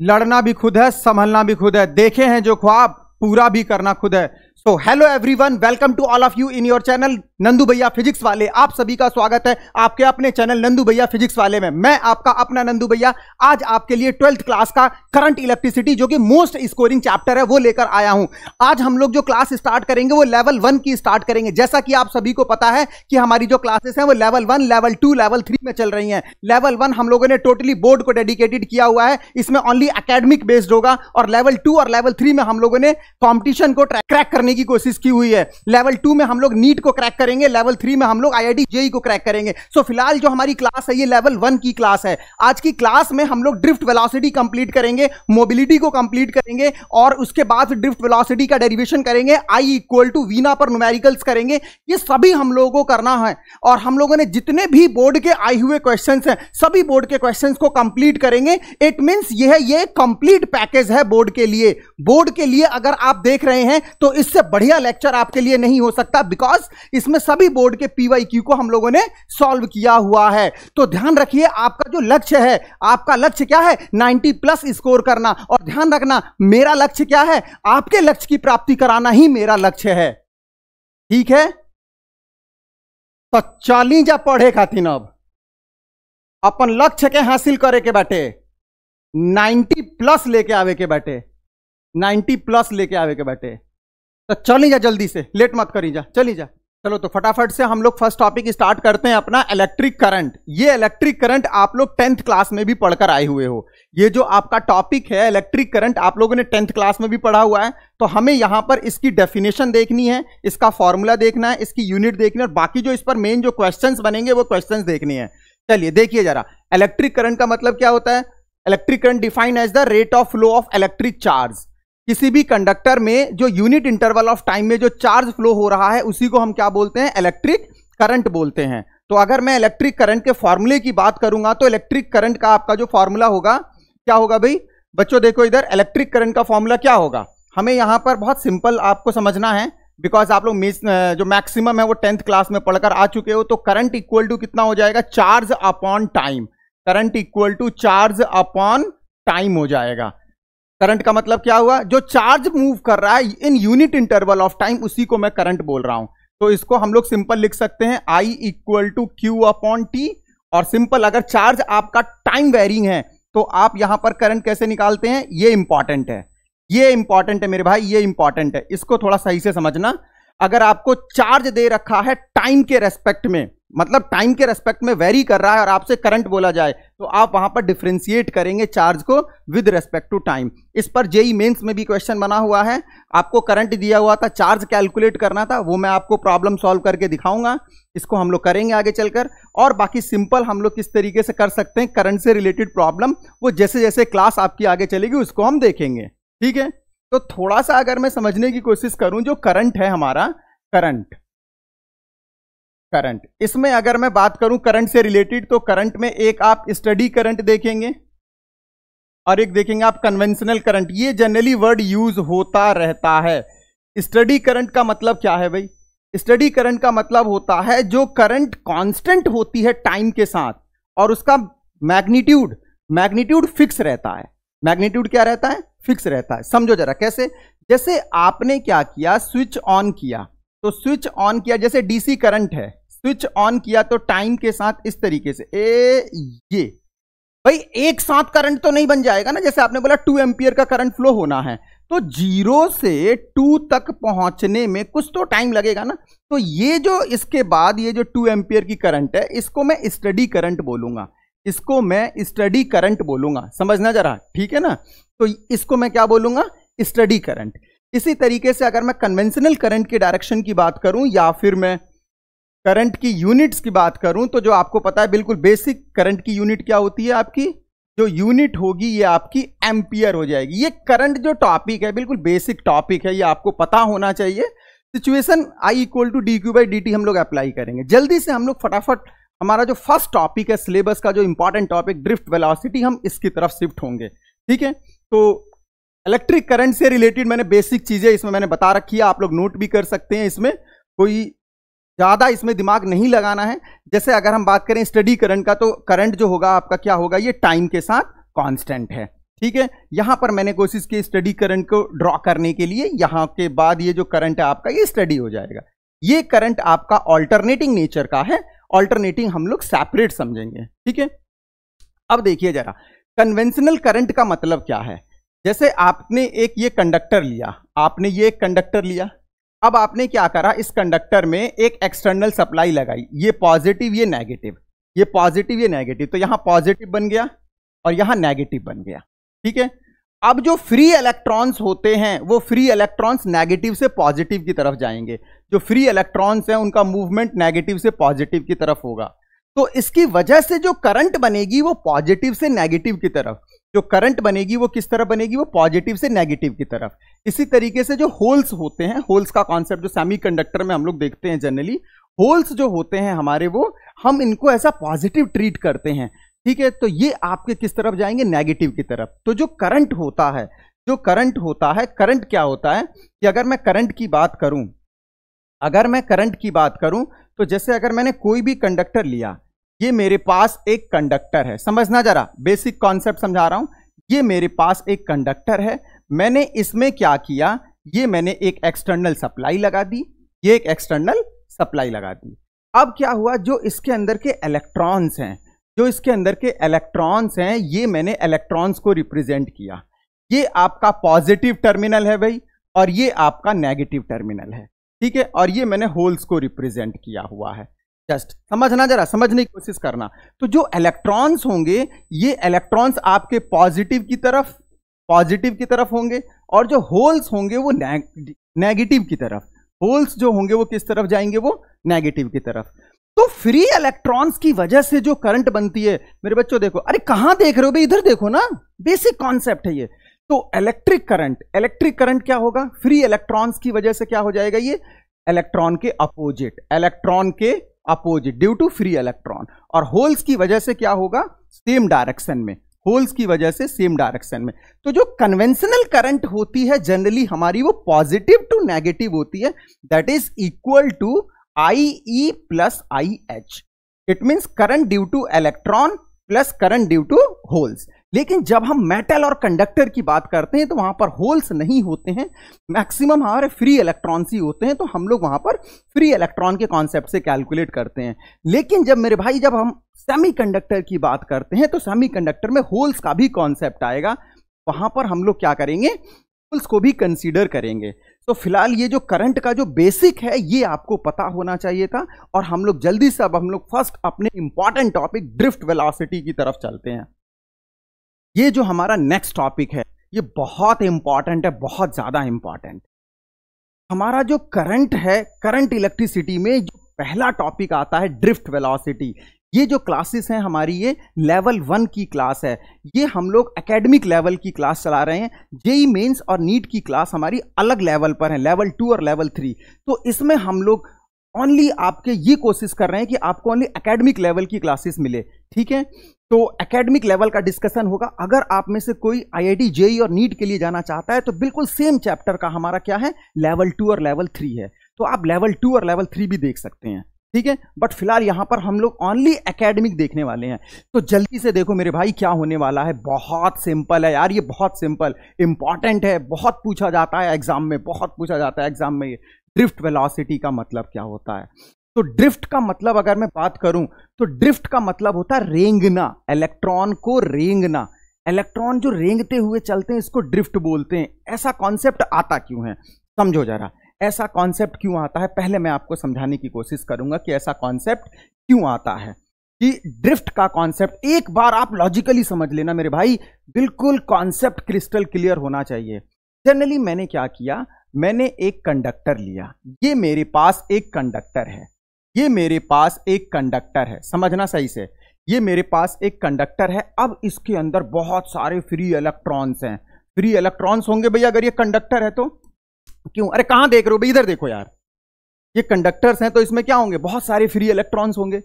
लड़ना भी खुद है, संभलना भी खुद है, देखे हैं जो ख्वाब पूरा भी करना खुद है। So hello everyone, welcome to all of you in your channel Nandu भैया फिजिक्स वाले। आप सभी का स्वागत है आपके अपने चैनल नंदू भैया फिजिक्स वाले में। मैं आपका अपना नंदू भैया आज आपके लिए 12th क्लास का करंट इलेक्ट्रिसिटी जो कि मोस्ट स्कोरिंग चैप्टर है वो लेकर आया हूं। आज हम लोग जो क्लास स्टार्ट करेंगे वो लेवल 1 की स्टार्ट करेंगे। जैसा कि आप सभी को पता है कि हमारी जो क्लासेस हैं वो लेवल 1, लेवल 2, लेवल 3 में चल रही हैं। लेवल 1 हम लोगों ने टोटली बोर्ड को डेडिकेटेड किया हुआ है, इसमें ओनली एकेडमिक बेस्ड होगा। और लेवल 2 और लेवल 3 में हम लोगों ने कॉम्पिटिशन को क्रैक करने की कोशिश की हुई है। लेवल 2 में हम लोग नीट को क्रैक करेंगे, लेवल 3 में हम लोग आईआईटी जेईई को क्रैक करेंगे। सो फिलहाल जो हमारी क्लास है ये लेवल 1 की क्लास है। आज की क्लास में हम लोग ड्रिफ्ट वेलोसिटी कंप्लीट करेंगे, मोबिलिटी को कंप्लीट करेंगे और उसके बाद ड्रिफ्ट वेलोसिटी का डेरिवेशन करेंगे, आई इक्वल टू वीना पर न्यूमेरिकल्स करेंगे। ये सभी हम लोगों को करना है और हम लोगों ने जितने भी बोर्ड के आए हुए क्वेश्चंस हैं सभी बोर्ड के क्वेश्चंस को कंप्लीट करेंगे। इट मींस ये कंप्लीट पैकेज है बोर्ड के लिए। बोर्ड के लिए अगर आप देख रहे हैं तो इससे बढ़िया लेक्चर आपके लिए नहीं हो सकता, बिकॉज इसमें सभी बोर्ड के पीवाईक्यू को हम लोगों ने सॉल्व किया हुआ है। तो ध्यान रखिए आपका जो लक्ष्य है, आपका लक्ष्य क्या है? 90 प्लस स्कोर करना। और ध्यान रखना मेरा लक्ष्य क्या है? आपके लक्ष्य की प्राप्ति कराना ही मेरा लक्ष्य है। ठीक है, तो चली जा पढ़े खातिर अब अपन लक्ष्य के हासिल करे के बाटे 90 प्लस लेके आवे के बाटे, 90 प्लस लेके आवे के बाटे। तो चली जा जल्दी से, लेट मत करी जा, चली जा। चलो तो फटाफट से हम लोग फर्स्ट टॉपिक स्टार्ट करते हैं अपना इलेक्ट्रिक करंट। ये इलेक्ट्रिक करंट आप लोग 10th क्लास में भी पढ़कर आए हुए हो। ये जो आपका टॉपिक है इलेक्ट्रिक करंट आप लोगों ने 10th क्लास में भी पढ़ा हुआ है। तो हमें यहां पर इसकी डेफिनेशन देखनी है, इसका फॉर्मूला देखना है, इसकी यूनिट देखनी है और बाकी जो इस पर मेन जो क्वेश्चंस बनेंगे वो क्वेश्चंस देखनी है। चलिए देखिए जरा, इलेक्ट्रिक करंट का मतलब क्या होता है? Electric current defined as the rate of flow of electric charge. किसी भी कंडक्टर में जो यूनिट इंटरवल ऑफ टाइम में जो चार्ज फ्लो हो रहा है उसी को हम क्या बोलते हैं? इलेक्ट्रिक करंट बोलते हैं। तो अगर मैं इलेक्ट्रिक करंट के फॉर्मूले की बात करूंगा तो इलेक्ट्रिक करंट का आपका जो फॉर्मूला होगा क्या होगा भाई? बच्चों देखो इधर, इलेक्ट्रिक करंट का फॉर्मूला क्या होगा? हमें यहां पर बहुत सिंपल आपको समझना है, बिकॉज आप लोग जो मैक्सिमम है वो 10th क्लास में पढ़कर आ चुके हो। तो करंट इक्वल टू कितना हो जाएगा? Charge upon time. Current equal to charge upon time हो जाएगा। करंट का मतलब क्या हुआ? जो चार्ज मूव कर रहा है in unit interval of time उसी को मैं करंट बोल रहा हूं। तो इसको हम लोग सिंपल लिख सकते हैं I equal to q upon t. और सिंपल अगर चार्ज आपका टाइम वेरिंग है तो आप यहां पर करंट कैसे निकालते हैं? ये इंपॉर्टेंट है, ये इंपॉर्टेंट है मेरे भाई, ये इंपॉर्टेंट है, इसको थोड़ा सही से समझना। अगर आपको चार्ज दे रखा है टाइम के रेस्पेक्ट में, मतलब टाइम के रेस्पेक्ट में वेरी कर रहा है और आपसे करंट बोला जाए तो आप वहां पर डिफरेंशिएट करेंगे चार्ज को विद रेस्पेक्ट टू टाइम। इस पर जेईई मेंस में भी क्वेश्चन बना हुआ है। आपको करंट दिया हुआ था, चार्ज कैलकुलेट करना था, वो मैं आपको प्रॉब्लम सॉल्व करके दिखाऊंगा। इसको हम लोग करेंगे आगे चलकर। और बाकी सिंपल हम लोग किस तरीके से कर सकते हैं करंट से रिलेटेड प्रॉब्लम, वो जैसे जैसे क्लास आपकी आगे चलेगी उसको हम देखेंगे। ठीक है, तो थोड़ा सा अगर मैं समझने की कोशिश करूं, जो करंट है हमारा, करंट इसमें अगर मैं बात करूं करंट से रिलेटेड, तो करंट में एक आप स्टडी करंट देखेंगे और एक देखेंगे आप कन्वेंशनल करंट। ये जनरली वर्ड यूज होता रहता है। स्टडी करंट का मतलब क्या है भाई? स्टडी करंट का मतलब होता है जो करंट कांस्टेंट होती है टाइम के साथ और उसका मैग्नीट्यूड फिक्स रहता है। मैग्नीट्यूड क्या रहता है? फिक्स रहता है। समझो जरा कैसे? जैसे आपने क्या किया, स्विच ऑन किया, तो स्विच ऑन किया, जैसे डीसी करंट है, स्विच ऑन किया तो टाइम के साथ इस तरीके से ये भाई एक साथ करंट तो नहीं बन जाएगा ना। जैसे आपने बोला 2 एम्पियर का करंट फ्लो होना है तो 0 से 2 तक पहुंचने में कुछ तो टाइम लगेगा ना। तो ये जो इसके बाद ये जो 2 एम्पियर की करंट है इसको मैं स्टडी करंट बोलूंगा, इसको मैं स्टडी करंट बोलूंगा। समझना जरा, ठीक है ना? तो इसको मैं क्या बोलूंगा? Study current. इसी तरीके से अगर मैं कन्वेंशनल करंट की डायरेक्शन की बात करूं या फिर मैं करंट की यूनिट्स की बात करूं तो जो आपको पता है बिल्कुल बेसिक करंट की यूनिट क्या होती है? आपकी जो यूनिट होगी ये आपकी एम्पियर हो जाएगी। ये करंट जो टॉपिक है बिल्कुल बेसिक टॉपिक है, ये आपको पता होना चाहिए। Situation I equal to D Q by D T हम लोग अप्लाई करेंगे। जल्दी से हम लोग फटाफट हमारा जो फर्स्ट टॉपिक है सिलेबस का, जो इंपॉर्टेंट टॉपिक ड्रिफ्ट वेलोसिटी, हम इसकी तरफ शिफ्ट होंगे। ठीक है, तो इलेक्ट्रिक करंट से रिलेटेड मैंने बेसिक चीजें इसमें मैंने बता रखी है, आप लोग नोट भी कर सकते हैं। इसमें कोई ज्यादा इसमें दिमाग नहीं लगाना है। जैसे अगर हम बात करें स्टडी करंट का, तो करंट जो होगा आपका क्या होगा? ये टाइम के साथ कांस्टेंट है। ठीक है, यहां पर मैंने कोशिश की स्टडी करंट को ड्रॉ करने के लिए। यहां के बाद ये जो करंट है आपका ये स्टडी हो जाएगा। ये करंट आपका ऑल्टरनेटिंग नेचर का है, ऑल्टरनेटिंग हम लोग सेपरेट समझेंगे। ठीक है, अब देखिए जरा कन्वेंशनल करंट का मतलब क्या है। जैसे आपने एक ये कंडक्टर लिया, आपने ये एक कंडक्टर लिया, अब आपने क्या करा, इस कंडक्टर में एक एक्सटर्नल सप्लाई लगाई, ये पॉजिटिव ये नेगेटिव, ये पॉजिटिव ये नेगेटिव, तो यहां पॉजिटिव बन गया और यहां नेगेटिव बन गया। ठीक है, अब जो फ्री इलेक्ट्रॉन्स होते हैं वो फ्री इलेक्ट्रॉन्स नेगेटिव से पॉजिटिव की तरफ जाएंगे। जो फ्री इलेक्ट्रॉन्स हैं उनका मूवमेंट नेगेटिव से पॉजिटिव की तरफ होगा, तो इसकी वजह से जो करंट बनेगी वो पॉजिटिव से नेगेटिव की तरफ, जो करंट बनेगी वो किस तरफ बनेगी, वो पॉजिटिव से नेगेटिव की तरफ। इसी तरीके से जो होल्स होते हैं, होल्स का कॉन्सेप्ट जो सेमीकंडक्टर में हम लोग देखते हैं जनरली, होल्स जो होते हैं हमारे वो हम इनको ऐसा पॉजिटिव ट्रीट करते हैं। ठीक है, तो ये आपके किस तरफ जाएंगे, नेगेटिव की तरफ। तो जो करंट होता है, जो करंट होता है, करंट क्या होता है कि अगर मैं करंट की बात करूं, अगर मैं करंट की बात करूं तो जैसे अगर मैंने कोई भी कंडक्टर लिया, ये मेरे पास एक कंडक्टर है, समझना जरा बेसिक कॉन्सेप्ट समझा रहा हूं। ये मेरे पास एक कंडक्टर है, मैंने इसमें क्या किया, ये मैंने एक एक्सटर्नल सप्लाई लगा दी, ये एक एक्सटर्नल सप्लाई लगा दी। अब क्या हुआ, जो इसके अंदर के इलेक्ट्रॉन्स हैं, जो इसके अंदर के इलेक्ट्रॉन्स हैं, ये मैंने इलेक्ट्रॉन्स को रिप्रेजेंट किया। ये आपका पॉजिटिव टर्मिनल है भाई, और ये आपका नेगेटिव टर्मिनल है। ठीक है, और ये मैंने होल्स को रिप्रेजेंट किया हुआ है। जस्ट समझना, जरा समझने की कोशिश करना। तो जो इलेक्ट्रॉन्स होंगे, ये इलेक्ट्रॉन्स आपके पॉजिटिव की तरफ होंगे, और जो होल्स होंगे वो नेगेटिव की तरफ। होल्स जो होंगे वो किस तरफ जाएंगे, वो नेगेटिव की तरफ। तो फ्री इलेक्ट्रॉन्स की वजह से जो करंट बनती है, मेरे बच्चों देखो, अरे कहां देख रहे हो भाई, इधर देखो ना, बेसिक कॉन्सेप्ट है ये। तो इलेक्ट्रिक करंट क्या होगा, फ्री इलेक्ट्रॉन्स की वजह से क्या हो जाएगा, ये इलेक्ट्रॉन के opposite due to free electron. और होल्स की वजह से क्या होगा, सेम डायरेक्शन में, होल्स की वजह से सेम डायरेक्शन में। तो जो कन्वेंशनल करंट होती है जनरली हमारी, वो पॉजिटिव टू नेगेटिव होती है, that is equal to IE plus IH। It means current due to electron plus current due to holes. लेकिन जब हम मेटल और कंडक्टर की बात करते हैं तो वहां पर होल्स नहीं होते हैं, मैक्सिमम हमारे फ्री इलेक्ट्रॉन्स ही होते हैं, तो हम लोग वहां पर फ्री इलेक्ट्रॉन के कॉन्सेप्ट से कैलकुलेट करते हैं। लेकिन जब मेरे भाई, जब हम सेमीकंडक्टर की बात करते हैं तो सेमीकंडक्टर में होल्स का भी कॉन्सेप्ट आएगा, वहां पर हम लोग क्या करेंगे, होल्स को भी कंसीडर करेंगे। तो फिलहाल ये जो करंट का जो बेसिक है ये आपको पता होना चाहिए था। और हम लोग जल्दी से अब हम लोग फर्स्ट अपने इंपॉर्टेंट टॉपिक ड्रिफ्ट वेलोसिटी की तरफ चलते हैं। ये जो हमारा नेक्स्ट टॉपिक है ये बहुत इंपॉर्टेंट है, बहुत ज्यादा इंपॉर्टेंट। हमारा जो करंट है, करंट इलेक्ट्रिसिटी में जो पहला टॉपिक आता है ड्रिफ्ट वेलोसिटी। ये जो क्लासेस हैं हमारी, ये लेवल 1 की क्लास है। ये हम लोग एकेडमिक लेवल की क्लास चला रहे हैं। जेई मेंस और नीट की क्लास हमारी अलग लेवल पर है, लेवल 2 और लेवल 3। तो इसमें हम लोग ओनली आपके ये कोशिश कर रहे हैं कि आपको ओनली एकेडमिक लेवल की क्लासेस मिले। ठीक है, तो एकेडमिक लेवल का डिस्कशन होगा। अगर आप में से कोई आईआईटी, जेई और नीट के लिए जाना चाहता है तो बिल्कुल सेम चैप्टर का हमारा क्या है, लेवल 2 और लेवल 3 है। तो आप लेवल 2 और लेवल 3 भी देख सकते हैं। ठीक है, बट फिलहाल यहां पर हम लोग ओनली एकेडमिक देखने वाले हैं। तो जल्दी से देखो मेरे भाई क्या होने वाला है। बहुत सिंपल है यार, ये बहुत सिंपल, इंपॉर्टेंट है, बहुत पूछा जाता है एग्जाम में, बहुत पूछा जाता है एग्जाम में। ड्रिफ्ट वेलोसिटी का मतलब क्या होता है? तो ड्रिफ्ट का मतलब अगर मैं बात करूं तो ड्रिफ्ट का मतलब होता है रेंगना, इलेक्ट्रॉन को रेंगना। इलेक्ट्रॉन जो रेंगते हुए चलते हैं इसको ड्रिफ्ट बोलते हैं। ऐसा कॉन्सेप्ट आता क्यों है, समझो जरा, ऐसा कॉन्सेप्ट क्यों आता है। पहले मैं आपको समझाने की कोशिश करूंगा कि ऐसा कॉन्सेप्ट क्यों आता है। कि ड्रिफ्ट का कॉन्सेप्ट एक बार आप लॉजिकली समझ लेना मेरे भाई, बिल्कुल कॉन्सेप्ट क्रिस्टल क्लियर होना चाहिए। जनरली मैंने क्या किया, मैंने एक कंडक्टर लिया, ये मेरे पास एक कंडक्टर है, ये मेरे पास एक कंडक्टर है, समझना सही से, ये मेरे पास एक कंडक्टर है। अब इसके अंदर बहुत सारे फ्री इलेक्ट्रॉन्स हैं। फ्री इलेक्ट्रॉन्स होंगे भैया अगर ये कंडक्टर है तो। क्यों, अरे कहां देख रहे हो भाई, इधर देखो यार, ये कंडक्टर्स हैं तो इसमें क्या होंगे, बहुत सारे फ्री इलेक्ट्रॉन्स होंगे।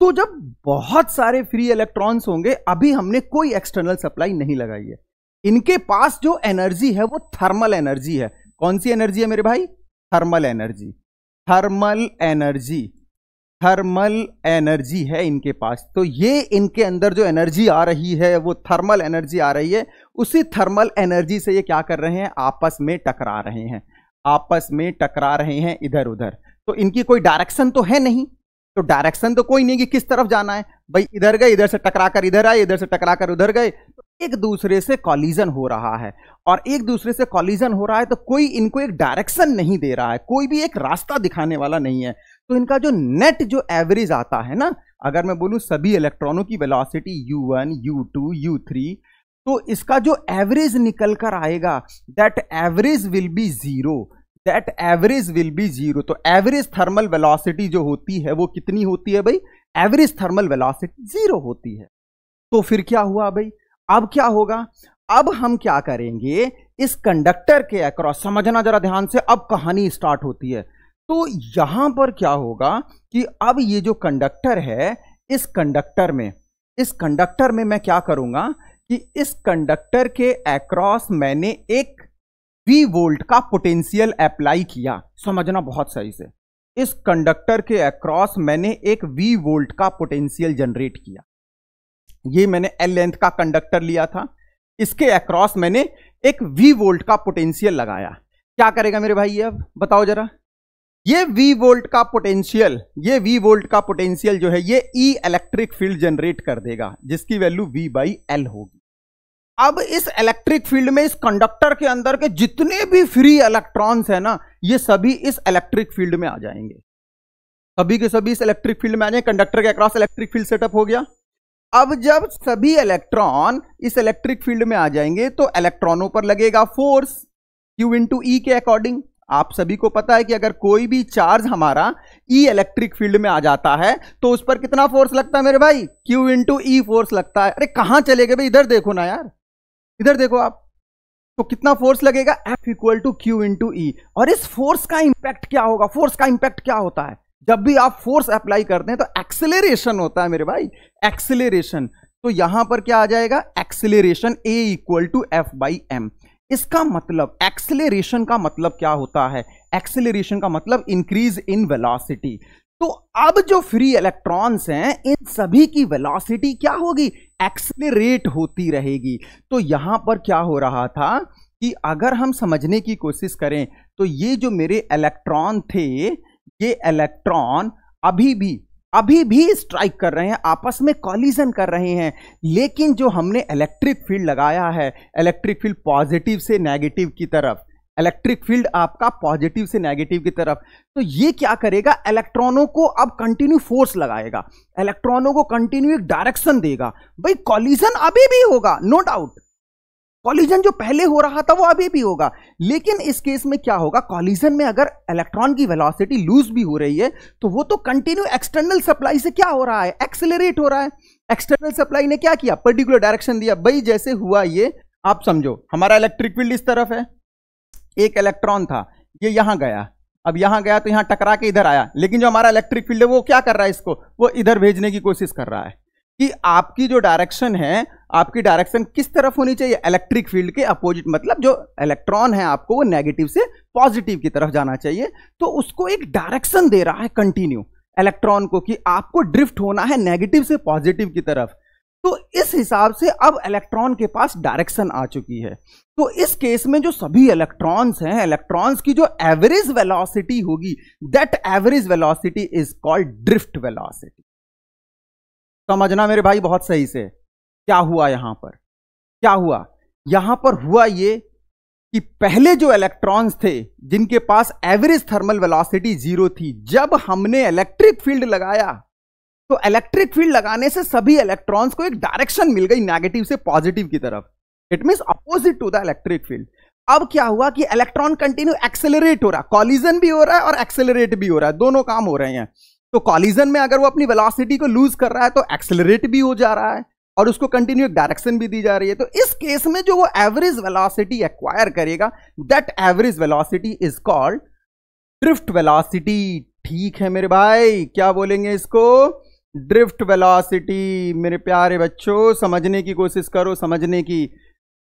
तो जब बहुत सारे फ्री इलेक्ट्रॉन्स होंगे, अभी हमने कोई एक्सटर्नल सप्लाई नहीं लगाई है, इनके पास जो एनर्जी है वो थर्मल एनर्जी है। कौन सी एनर्जी है मेरे भाई, thermal energy. Thermal energy, thermal energy है इनके पास। तो ये इनके अंदर जो एनर्जी आ रही है वो थर्मल एनर्जी आ रही है। उसी थर्मल एनर्जी से ये क्या कर रहे हैं, आपस में टकरा रहे हैं, आपस में टकरा रहे हैं इधर उधर। तो इनकी कोई डायरेक्शन तो है नहीं, तो डायरेक्शन तो कोई नहीं कि किस तरफ जाना है भाई, इधर गए, इधर से टकरा कर इधर आए, इधर से टकरा कर उधर गए। तो एक दूसरे से कॉलिजन हो रहा है, और एक दूसरे से कॉलिजन हो रहा है तो कोई इनको एक डायरेक्शन नहीं दे रहा है, कोई भी एक रास्ता दिखाने वाला नहीं है। तो इनका जो नेट जो एवरेज आता है ना, अगर मैं बोलूं सभी इलेक्ट्रॉनों की वेलोसिटी u1 u2 u3, तो इसका जो एवरेज निकल कर आएगा that average will be zero, that average will be zero. तो एवरेज थर्मल वेलोसिटी जो होती है वो कितनी होती है भाई, एवरेज थर्मल वेलोसिटी जीरो होती है। तो फिर क्या हुआ भाई, अब क्या होगा, अब हम क्या करेंगे, इस कंडक्टर के अक्रॉस, समझना जरा ध्यान से, अब कहानी स्टार्ट होती है। तो यहां पर क्या होगा कि अब ये जो कंडक्टर है, इस कंडक्टर में मैं क्या करूंगा कि इस कंडक्टर के अक्रॉस मैंने एक V वोल्ट का पोटेंशियल अप्लाई किया। समझना बहुत सही से, इस कंडक्टर के अक्रॉस मैंने एक V वोल्ट का पोटेंशियल जनरेट किया। ये मैंने L लेंथ का कंडक्टर लिया था, इसके अक्रॉस मैंने एक V वोल्ट का पोटेंशियल लगाया। क्या करेगा मेरे भाई, अब बताओ जरा, ये V वोल्ट का पोटेंशियल, ये V वोल्ट का पोटेंशियल जो है ये E इलेक्ट्रिक फील्ड जनरेट कर देगा, जिसकी वैल्यू V/L होगी। अब इस इलेक्ट्रिक फील्ड में इस कंडक्टर के अंदर के जितने भी फ्री इलेक्ट्रॉन्स है ना, ये सभी इस इलेक्ट्रिक फील्ड में आ जाएंगे, सभी के सभी इस इलेक्ट्रिक फील्ड में आ जाएंगे। कंडक्टर के अक्रॉस इलेक्ट्रिक फील्ड सेटअप हो गया। अब जब सभी इलेक्ट्रॉन इस इलेक्ट्रिक फील्ड में आ जाएंगे तो इलेक्ट्रॉनों पर लगेगा फोर्स Q × E के अकॉर्डिंग। आप सभी को पता है कि अगर कोई भी चार्ज हमारा E इलेक्ट्रिक फील्ड में आ जाता है तो उस पर कितना फोर्स लगता है मेरे भाई, Q × E फोर्स लगता है। अरे कहां चले गए भाई, इधर देखो ना यार, इधर देखो आप, तो कितना फोर्स लगेगा, F = Q × E। और इस फोर्स का इंपैक्ट क्या होगा, फोर्स का इंपैक्ट क्या होता है, जब भी आप फोर्स अप्लाई करते हैं तो एक्सेलरेशन होता है मेरे भाई, एक्सेलरेशन। तो यहां पर क्या आ जाएगा, एक्सेलरेशन A = F/m। इसका मतलब एक्सेलरेशन का मतलब क्या होता है, एक्सेलरेशन का मतलब इंक्रीज इन वेलोसिटी। तो अब जो फ्री इलेक्ट्रॉन्स हैं इन सभी की वेलोसिटी क्या होगी, एक्सेलरेट होती रहेगी। तो यहां पर क्या हो रहा था कि अगर हम समझने की कोशिश करें तो ये जो मेरे इलेक्ट्रॉन थे, ये इलेक्ट्रॉन अभी भी स्ट्राइक कर रहे हैं, आपस में कॉलिजन कर रहे हैं। लेकिन जो हमने इलेक्ट्रिक फील्ड लगाया है, इलेक्ट्रिक फील्ड पॉजिटिव से नेगेटिव की तरफ, इलेक्ट्रिक फील्ड आपका पॉजिटिव से नेगेटिव की तरफ, तो ये क्या करेगा, इलेक्ट्रॉनों को अब कंटिन्यू फोर्स लगाएगा, इलेक्ट्रॉनों को कंटिन्यू एक डायरेक्शन देगा। भाई कॉलिजन अभी भी होगा, नो डाउट, कॉलिजन जो पहले हो रहा था वो अभी भी होगा। लेकिन इस केस में क्या होगा, कॉलिजन में अगर इलेक्ट्रॉन की वेलोसिटी लूज भी हो रही है तो वो तो कंटिन्यू एक्सटर्नल सप्लाई से क्या हो रहा है, एक्सेलरेट हो रहा है। एक्सटर्नल सप्लाई ने क्या किया, पर्टिकुलर डायरेक्शन दिया। भाई जैसे हुआ ये, आप समझो हमारा इलेक्ट्रिक फील्ड इस तरफ है, एक इलेक्ट्रॉन था, ये यहां गया, अब यहां गया तो यहां टकरा के इधर आया, लेकिन जो हमारा इलेक्ट्रिक फील्ड है वो क्या कर रहा है, इसको वो इधर भेजने की कोशिश कर रहा है कि आपकी जो डायरेक्शन है, आपकी डायरेक्शन किस तरफ होनी चाहिए, इलेक्ट्रिक फील्ड के अपोजिट। मतलब जो इलेक्ट्रॉन है आपको वो नेगेटिव से पॉजिटिव की तरफ जाना चाहिए। तो उसको एक डायरेक्शन दे रहा है कंटिन्यू इलेक्ट्रॉन को कि आपको ड्रिफ्ट होना है नेगेटिव से पॉजिटिव की तरफ। तो इस हिसाब से अब इलेक्ट्रॉन के पास डायरेक्शन आ चुकी है। तो इस केस में जो सभी इलेक्ट्रॉन्स हैं, इलेक्ट्रॉन्स की जो एवरेज वेलोसिटी होगी, that average velocity is called drift velocity. समझना मेरे भाई बहुत सही से, क्या हुआ यहां पर, क्या हुआ यहां पर, हुआ ये कि पहले जो इलेक्ट्रॉन्स थे जिनके पास एवरेज थर्मल वेलोसिटी 0 थी, जब हमने इलेक्ट्रिक फील्ड लगाया तो इलेक्ट्रिक फील्ड लगाने से सभी इलेक्ट्रॉन्स को एक डायरेक्शन मिल गई नेगेटिव से पॉजिटिव की तरफ, it means opposite to the electric field. अब क्या हुआ कि इलेक्ट्रॉन कंटिन्यू एक्सेलरेट हो रहा, कॉलिजन भी हो रहा है और एक्सेलरेट भी हो रहा है, दोनों काम हो रहे हैं। तो कॉलिजन में अगर वो अपनी वेलोसिटी को लूज कर रहा है तो एक्सेलरेट भी हो जा रहा है और उसको कंटिन्यू एक डायरेक्शन भी दी जा रही है। तो इस केस में जो वो एवरेज वेलोसिटी एक्वायर करेगा, that average velocity is called drift velocity. ठीक है मेरे भाई, क्या बोलेंगे इसको, ड्रिफ्ट वेलोसिटी। मेरे प्यारे बच्चों समझने की कोशिश करो, समझने की।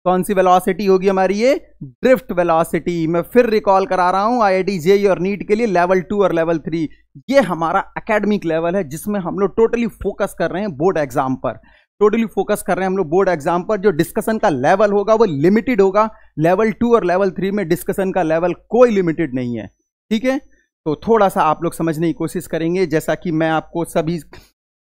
कौन सी वेलोसिटी होगी हमारी? ये ड्रिफ्ट वेलोसिटी। मैं फिर रिकॉल करा रहा हूं, IIT JEE और नीट के लिए लेवल 2 और लेवल 3 ये हमारा एकेडमिक लेवल है, जिसमें हम लोग टोटली फोकस कर रहे हैं बोर्ड एग्जाम पर। टोटली फोकस कर रहे हैं हम लोग बोर्ड एग्जाम पर। जो डिस्कशन का लेवल होगा वो लिमिटेड होगा। लेवल 2 और लेवल 3 में डिस्कशन का लेवल कोई लिमिटेड नहीं है, ठीक है। तो थोड़ा सा आप लोग समझने की कोशिश करेंगे, जैसा कि मैं आपको सभी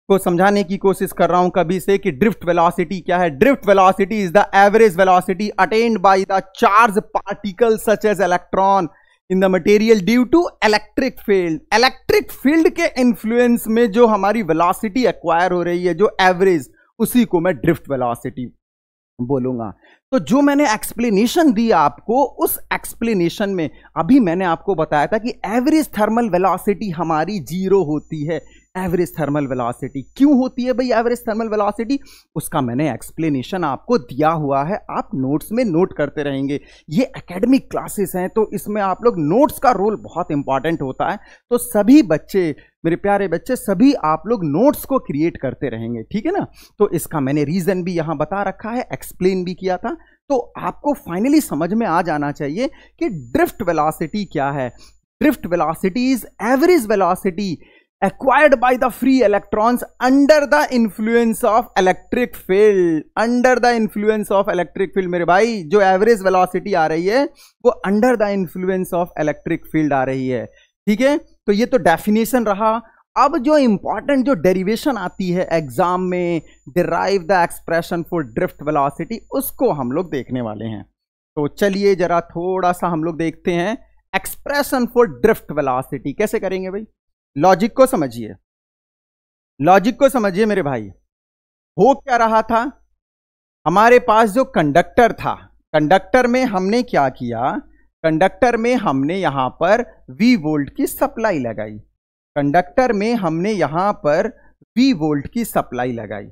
को समझाने की कोशिश कर रहा हूं कभी से, कि ड्रिफ्ट वेलोसिटी क्या है। Drift velocity is the average velocity attained by the charge particle such as electron in the material due to electric field. Electric field के इन्फ्लुएंस में जो हमारी वेलोसिटी एक्वायर हो रही है, जो एवरेज, उसी को मैं ड्रिफ्ट वेलोसिटी बोलूंगा। तो जो मैंने एक्सप्लेनेशन दी आपको, उस एक्सप्लेनेशन में अभी मैंने आपको बताया था कि एवरेज थर्मल वेलोसिटी हमारी 0 होती है। एवरेज थर्मल वेलोसिटी क्यों होती है भाई एवरेज थर्मल वेलोसिटी? उसका मैंने एक्सप्लेनेशन आपको दिया हुआ है, आप नोट्स में नोट करते रहेंगे। ये एकेडमिक क्लासेस हैं, तो इसमें आप लोग नोट्स का रोल बहुत इंपॉर्टेंट होता है। तो सभी बच्चे, मेरे प्यारे बच्चे, सभी आप लोग नोट्स को क्रिएट करते रहेंगे, ठीक है ना। तो इसका मैंने रीजन भी यहां बता रखा है, एक्सप्लेन भी किया था। तो आपको फाइनली समझ में आ जाना चाहिए कि ड्रिफ्ट वेलोसिटी क्या है। Drift velocity is average velocity acquired by the free electrons under the influence of electric field। under the influence of electric field मेरे भाई, जो एवरेज वेलोसिटी आ रही है वो under the influence of electric field आ रही है, ठीक है। तो ये तो डेफिनेशन रहा। अब जो इंपॉर्टेंट जो डेरिवेशन आती है एग्जाम में, derive the expression for drift velocity, उसको हम लोग देखने वाले हैं। तो चलिए जरा थोड़ा सा हम लोग देखते हैं एक्सप्रेशन फॉर ड्रिफ्ट वेलोसिटी कैसे करेंगे भाई। लॉजिक को समझिए, लॉजिक को समझिए मेरे भाई। हो क्या रहा था, हमारे पास जो कंडक्टर था, कंडक्टर में हमने क्या किया, कंडक्टर में हमने यहां पर V वोल्ट की सप्लाई लगाई। कंडक्टर में हमने यहां पर V वोल्ट की सप्लाई लगाई।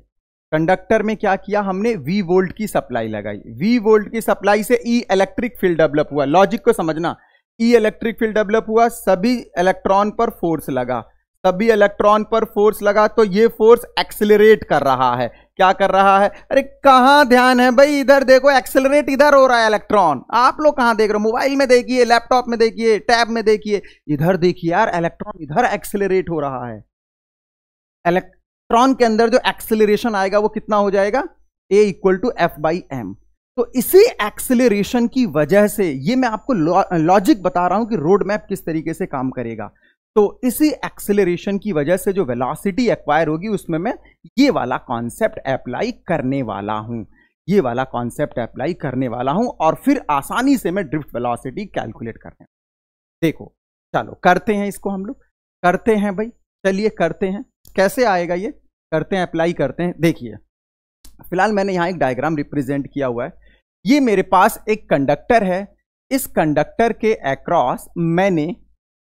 कंडक्टर में क्या किया हमने, V वोल्ट की सप्लाई लगाई। V वोल्ट की सप्लाई से E इलेक्ट्रिक फील्ड डेवलप हुआ। लॉजिक को समझना, ई इलेक्ट्रिक फील्ड डेवलप हुआ, सभी इलेक्ट्रॉन पर फोर्स लगा, सभी इलेक्ट्रॉन पर फोर्स लगा, तो ये फोर्स एक्सेलरेट कर रहा है। क्या कर रहा है? अरे कहां ध्यान है भाई, इधर देखो, एक्सेलरेट इधर हो रहा है इलेक्ट्रॉन। आप लोग कहां देख रहे हो? मोबाइल में देखिए, लैपटॉप में देखिए, टैब में देखिए, इधर देखिए यार, इलेक्ट्रॉन इधर एक्सेलरेट हो रहा है। इलेक्ट्रॉन के अंदर जो एक्सेलरेशन आएगा वो कितना हो जाएगा, A इक्वल टू F/m। तो इसी एक्सेलरेशन की वजह से, ये मैं आपको लॉजिक बता रहा हूं कि रोड मैप किस तरीके से काम करेगा। तो इसी एक्सेलरेशन की वजह से जो वेलोसिटी एक्वायर होगी, उसमें मैं ये वाला कॉन्सेप्ट अप्लाई करने वाला हूं, ये वाला कॉन्सेप्ट अप्लाई करने वाला हूं, और फिर आसानी से मैं ड्रिफ्ट वेलोसिटी कैलकुलेट करने। देखो चलो करते हैं इसको, हम लोग करते हैं भाई, चलिए करते हैं। कैसे आएगा ये, करते हैं, अप्लाई करते हैं। देखिए फिलहाल मैंने यहां एक डायग्राम रिप्रेजेंट किया हुआ है। ये मेरे पास एक कंडक्टर है, इस कंडक्टर के अक्रॉस मैंने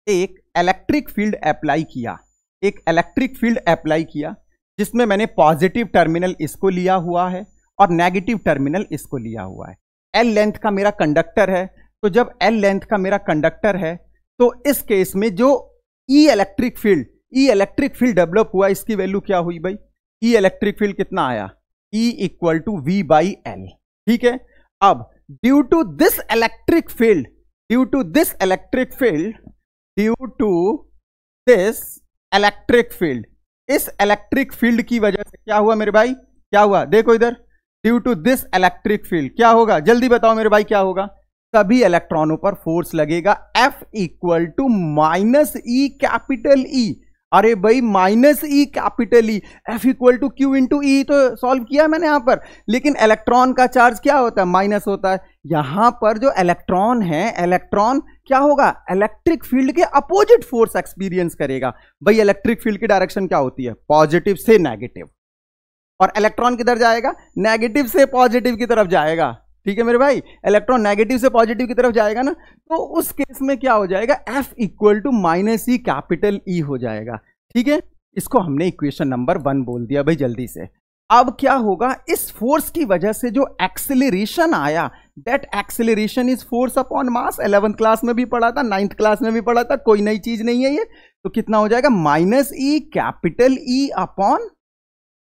एक इलेक्ट्रिक फील्ड अप्लाई किया, एक इलेक्ट्रिक फील्ड अप्लाई किया, जिसमें मैंने पॉजिटिव टर्मिनल इसको लिया हुआ है और नेगेटिव टर्मिनल इसको लिया हुआ है। एल लेंथ का मेरा कंडक्टर है, तो जब एल लेंथ का मेरा कंडक्टर है, तो इस केस में जो ई इलेक्ट्रिक फील्ड डेवलप हुआ, इसकी वैल्यू क्या हुई भाई, ई इलेक्ट्रिक फील्ड कितना आया, E इक्वल टू V/L, ठीक है। अब due to this electric field, due to this electric field, due to this electric field, इस इलेक्ट्रिक फील्ड की वजह से क्या हुआ मेरे भाई, क्या हुआ, देखो इधर, due to this electric field क्या होगा, जल्दी बताओ मेरे भाई क्या होगा, सभी इलेक्ट्रॉनों पर फोर्स लगेगा F equal to -E capital E। अरे भाई -E capital E, F equal to Q into E तो सॉल्व किया मैंने यहां पर, लेकिन इलेक्ट्रॉन का चार्ज क्या होता है, माइनस होता है। यहां पर जो इलेक्ट्रॉन है, इलेक्ट्रॉन क्या होगा, इलेक्ट्रिक फील्ड के अपोजिट फोर्स एक्सपीरियंस करेगा। भाई इलेक्ट्रिक फील्ड की डायरेक्शन क्या होती है, पॉजिटिव से नेगेटिव, और इलेक्ट्रॉन किधर जाएगा, नेगेटिव से पॉजिटिव की तरफ जाएगा, ठीक है मेरे भाई। इलेक्ट्रॉन नेगेटिव से पॉजिटिव की तरफ जाएगा ना, तो उस केस में क्या हो जाएगा, F equal to -E capital E हो जाएगा, ठीक है। इसको हमने इक्वेशन नंबर 1 बोल दिया भाई जल्दी से। अब क्या होगा, इस फोर्स की वजह से जो एक्सेलरेशन आया, that acceleration is force upon mass. 11th class में भी पढ़ा था, 9th क्लास में भी पढ़ा था, कोई नई चीज नहीं है ये। तो कितना हो जाएगा, -E capital E upon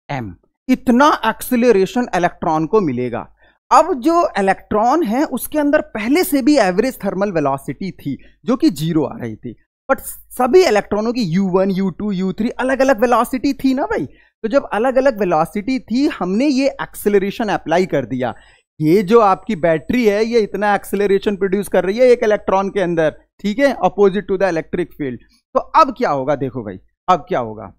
m। इतना एक्सेलरेशन इलेक्ट्रॉन को मिलेगा। अब जो इलेक्ट्रॉन है उसके अंदर पहले से भी एवरेज थर्मल वेलोसिटी थी जो कि 0 आ रही थी, बट सभी इलेक्ट्रॉनों की U1, U2, U3 अलग अलग वेलोसिटी थी ना भाई। तो जब अलग अलग वेलोसिटी थी हमने ये एक्सेलरेशन अप्लाई कर दिया। ये जो आपकी बैटरी है ये इतना एक्सेलरेशन प्रोड्यूस कर रही है एक इलेक्ट्रॉन के अंदर, ठीक है, opposite to the electric field. तो अब क्या होगा, देखो भाई अब क्या होगा,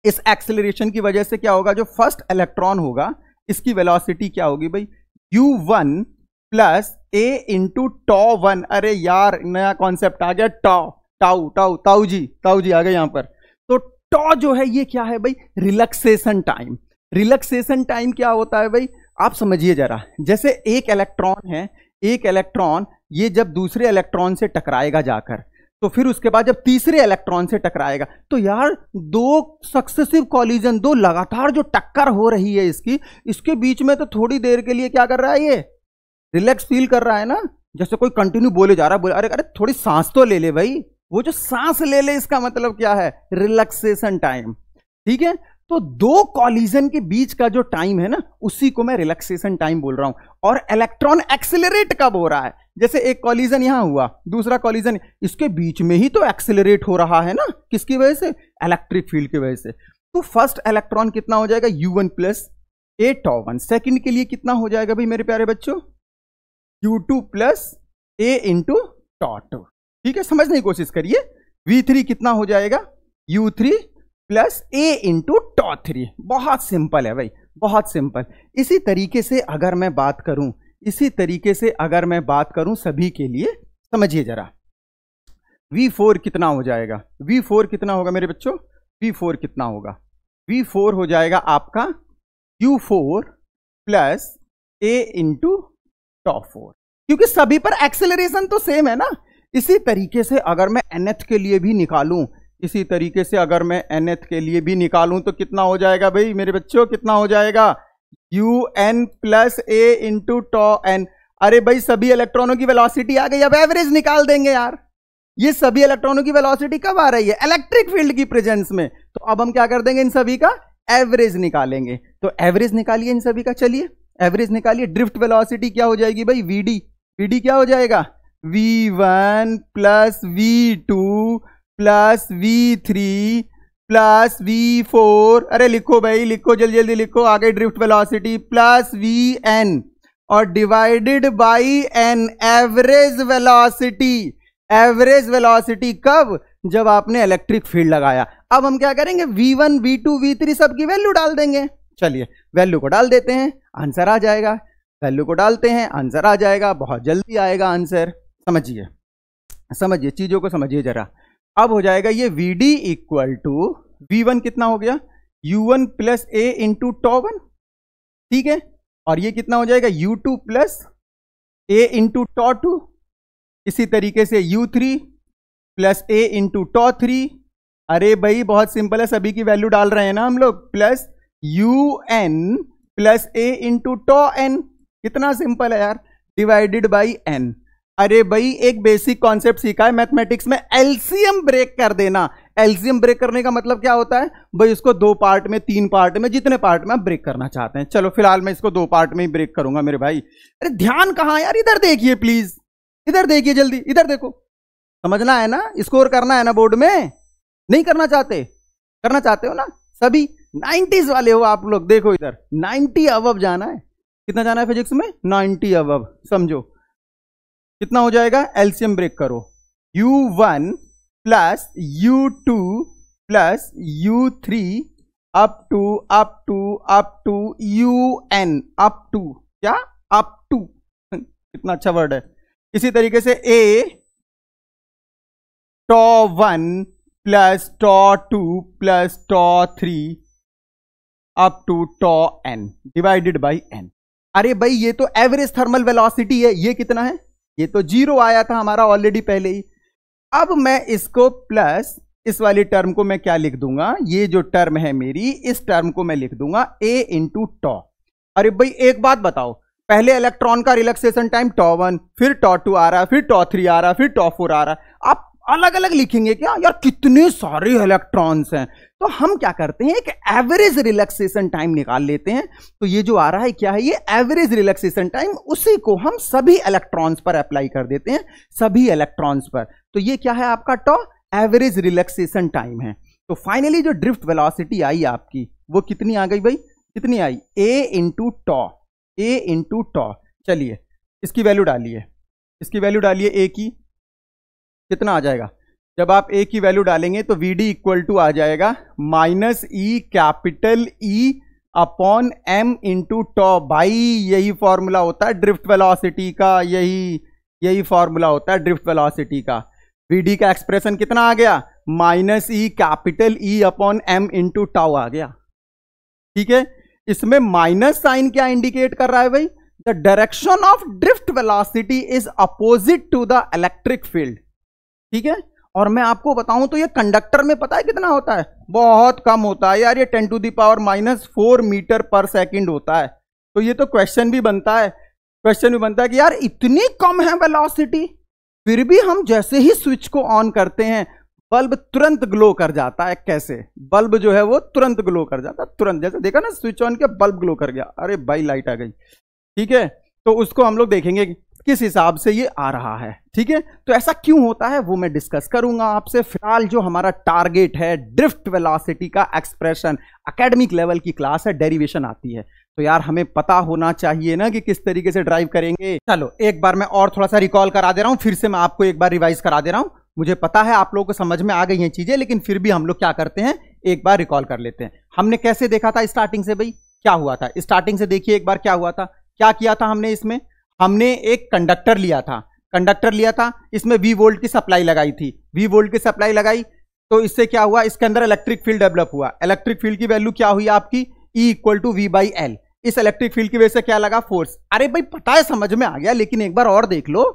इस एक्सेलरेशन की वजह से क्या होगा, जो फर्स्ट इलेक्ट्रॉन होगा इसकी वेलोसिटी क्या होगी भाई, U1 प्लस A इंटू τ1। अरे यार नया कॉन्सेप्ट आ गया, ताऊ जी आ गए यहां पर। तो टॉ जो है ये क्या है भाई, रिलैक्सेशन टाइम। रिलैक्सेशन टाइम क्या होता है भाई, आप समझिए जरा, जैसे एक इलेक्ट्रॉन है, एक इलेक्ट्रॉन ये जब दूसरे इलेक्ट्रॉन से टकराएगा जाकर, तो फिर उसके बाद जब तीसरे इलेक्ट्रॉन से टकराएगा, तो यार दो सक्सेसिव कॉलिजन, दो लगातार जो टक्कर हो रही है इसके बीच में तो थोड़ी देर के लिए क्या कर रहा है, ये रिलैक्स फील कर रहा है ना। जैसे कोई कंटिन्यू बोले जा रहा है, बोले अरे थोड़ी सांस तो ले ले भाई, वो जो सांस ले ले इसका मतलब क्या है, रिलैक्सेशन टाइम, ठीक है। तो दो कॉलिजन के बीच का जो टाइम है ना उसी को मैं रिलैक्सेशन टाइम बोल रहा हूं। और इलेक्ट्रॉन एक्सेलरेट कब हो रहा है, जैसे एक कॉलिजन यहां हुआ, दूसरा कॉलिजन, इसके बीच में ही तो एक्सेलरेट हो रहा है ना, किसकी वजह से, इलेक्ट्रिक फील्ड की वजह से। तो फर्स्ट इलेक्ट्रॉन कितना हो जाएगा, U1 प्लस A τ1। सेकेंड के लिए कितना हो जाएगा भाई मेरे प्यारे बच्चों, U2 प्लस A इंटू τ2, ठीक है, समझने की कोशिश करिए। V3 कितना हो जाएगा, U3 प्लस A इंटू τ3। बहुत सिंपल है भाई, बहुत सिंपल। इसी तरीके से अगर मैं बात करूं, इसी तरीके से अगर मैं बात करूं सभी के लिए, समझिए जरा, V4 कितना हो जाएगा, V4 कितना होगा मेरे बच्चों, V4 कितना होगा, V4 हो जाएगा आपका U4 प्लस A इंटू τ4, क्योंकि सभी पर एक्सेलरेशन तो सेम है ना। इसी तरीके से अगर मैं nth के लिए भी निकालूं, इसी तरीके से अगर मैं nth के लिए भी निकालूं तो कितना हो जाएगा भाई मेरे बच्चों, कितना हो जाएगा, UN plus A into τn। अरे भाई सभी इलेक्ट्रॉनों की वेलोसिटी आ गई, अब एवरेज निकाल देंगे यार। ये सभी इलेक्ट्रॉनों की वेलोसिटी कब आ रही है, इलेक्ट्रिक फील्ड की प्रेजेंस में। तो अब हम क्या कर देंगे, इन सभी का एवरेज निकालेंगे। तो एवरेज निकालिए इन सभी का, चलिए एवरेज निकालिए। ड्रिफ्ट वेलोसिटी क्या हो जाएगी भाई, VD क्या हो जाएगा, V1 plus V2 plus V3 plus V4। अरे लिखो भाई लिखो, जल्दी जल्दी लिखो, आगे ड्रिफ्ट वेलोसिटी प्लस VN और divided by N, average velocity. Average velocity कब, जब आपने इलेक्ट्रिक फील्ड लगाया। अब हम क्या करेंगे, V1 V2 V3 सबकी वैल्यू डाल देंगे। चलिए वैल्यू को डाल देते हैं, आंसर आ जाएगा। वैल्यू को डालते हैं, आंसर आ जाएगा, बहुत जल्दी आएगा आंसर। समझिए समझिए चीजों को समझिए जरा। अब हो जाएगा ये VD इक्वल टू V1 कितना हो गया, U1 प्लस A इंटू τ1, ठीक है, और ये कितना हो जाएगा, U2 प्लस A इंटू τ2। इसी तरीके से U3 प्लस A इंटू τ3। अरे भाई बहुत सिंपल है, सभी की वैल्यू डाल रहे हैं ना हम लोग, plus UN plus A into τn। कितना सिंपल है यार, डिवाइडेड बाई N। अरे भाई एक बेसिक कॉन्सेप्ट सीखा है मैथमेटिक्स में, एलसीएम ब्रेक कर देना। एलसीएम ब्रेक करने का मतलब क्या होता है भाई, इसको दो पार्ट में, तीन पार्ट में, जितने पार्ट में आप ब्रेक करना चाहते हैं। चलो फिलहाल मैं इसको दो पार्ट में ही ब्रेक करूंगा मेरे भाई। अरे ध्यान कहां यार, इधर देखिए प्लीज, इधर देखिए जल्दी, इधर देखो। समझना है ना, स्कोर करना है ना बोर्ड में, नहीं करना चाहते, करना चाहते हो ना सभी, 90s वाले हो आप लोग। देखो इधर 90 अबव जाना है, कितना जाना है फिजिक्स में, 90 अबव। समझो कितना हो जाएगा, एलसीएम ब्रेक करो, U1 plus U2 plus U3 up to UN, up to क्या, अप टू, कितना अच्छा वर्ड है। इसी तरीके से A τ1 plus τ2 plus τ3 up to τn divided by N। अरे भाई ये तो एवरेज थर्मल वेलोसिटी है, ये कितना है, ये तो 0 आया था हमारा ऑलरेडी पहले ही। अब मैं इसको प्लस इस वाली टर्म को मैं क्या लिख दूंगा, ये जो टर्म है मेरी, इस टर्म को मैं लिख दूंगा A इंटू τ। अरे भाई एक बात बताओ, पहले इलेक्ट्रॉन का रिलैक्सेशन टाइम τ1, फिर τ2 आ रहा है, फिर τ3 आ रहा है, फिर τ4 आ रहा है। अलग अलग लिखेंगे क्या यार, कितने सारे इलेक्ट्रॉन्स हैं। तो हम क्या करते हैं, एक एवरेज रिलैक्सेशन टाइम निकाल लेते हैं। तो ये जो आ रहा है क्या है, ये एवरेज रिलैक्सेशन टाइम, उसी को हम सभी इलेक्ट्रॉन्स पर अप्लाई कर देते हैं, सभी इलेक्ट्रॉन्स पर। तो ये क्या है आपका टॉ, एवरेज रिलैक्सेशन टाइम है। तो फाइनली जो ड्रिफ्ट वेलोसिटी आई आपकी वो कितनी आ गई भाई, कितनी आई, a into tau, a into tau. चलिए इसकी वैल्यू डालिए, इसकी वैल्यू डालिए a की, कितना आ जाएगा, जब आप a की वैल्यू डालेंगे तो vd इक्वल टू आ जाएगा minus e capital E upon m into tau. भाई यही फॉर्मूला होता है ड्रिफ्ट वेलोसिटी का, यही फॉर्मूला होता है ड्रिफ्ट वेलोसिटी का। vd का एक्सप्रेशन कितना आ गया, minus e capital E upon m into tau आ गया। ठीक है, इसमें माइनस साइन क्या इंडिकेट कर रहा है भाई, the direction of drift velocity is opposite to the electric field. ठीक है, और मैं आपको बताऊं तो ये कंडक्टर में पता है कितना होता है, बहुत कम होता है यार, ये 10 to the power -4 metre per second होता है। तो ये तो क्वेश्चन भी बनता है कि यार इतनी कम है वेलोसिटी, फिर भी हम जैसे ही स्विच को ऑन करते हैं बल्ब तुरंत ग्लो कर जाता है। कैसे, बल्ब जो है वो तुरंत ग्लो कर जाता है, तुरंत, जैसे देखा ना स्विच ऑन किया बल्ब ग्लो कर गया, अरे भाई लाइट आ गई। ठीक है, तो उसको हम लोग देखेंगे किस हिसाब से ये आ रहा है। ठीक है, तो ऐसा क्यों होता है वो मैं डिस्कस करूंगा आपसे। फिलहाल जो हमारा टारगेट है ड्रिफ्ट वेलोसिटी का एक्सप्रेशन, एकेडमिक लेवल की क्लास है, डेरिवेशन आती है, तो यार हमें पता होना चाहिए ना कि किस तरीके से ड्राइव करेंगे। चलो एक बार मैं और थोड़ा सा रिकॉल करा दे रहा हूं, फिर से मैं आपको एक बार रिवाइज करा दे रहा हूं। मुझे पता है आप लोगों को समझ में आ गई हैं चीजें, लेकिन फिर भी हम लोग क्या करते हैं, एक बार रिकॉल कर लेते हैं। हमने कैसे देखा था स्टार्टिंग से भाई, क्या हुआ था स्टार्टिंग से, देखिए एक बार क्या हुआ था, क्या किया था हमने इसमें, हमने एक कंडक्टर लिया था, इसमें V वोल्ट की सप्लाई लगाई थी, V वोल्ट की सप्लाई लगाई, तो इससे क्या हुआ, इसके अंदर इलेक्ट्रिक फील्ड डेवलप हुआ। इलेक्ट्रिक फील्ड की वैल्यू क्या हुई आपकी, E इक्वल टू V/L। इस इलेक्ट्रिक फील्ड की वजह से क्या लगा, फोर्स। अरे भाई पता है, समझ में आ गया, लेकिन एक बार और देख लो,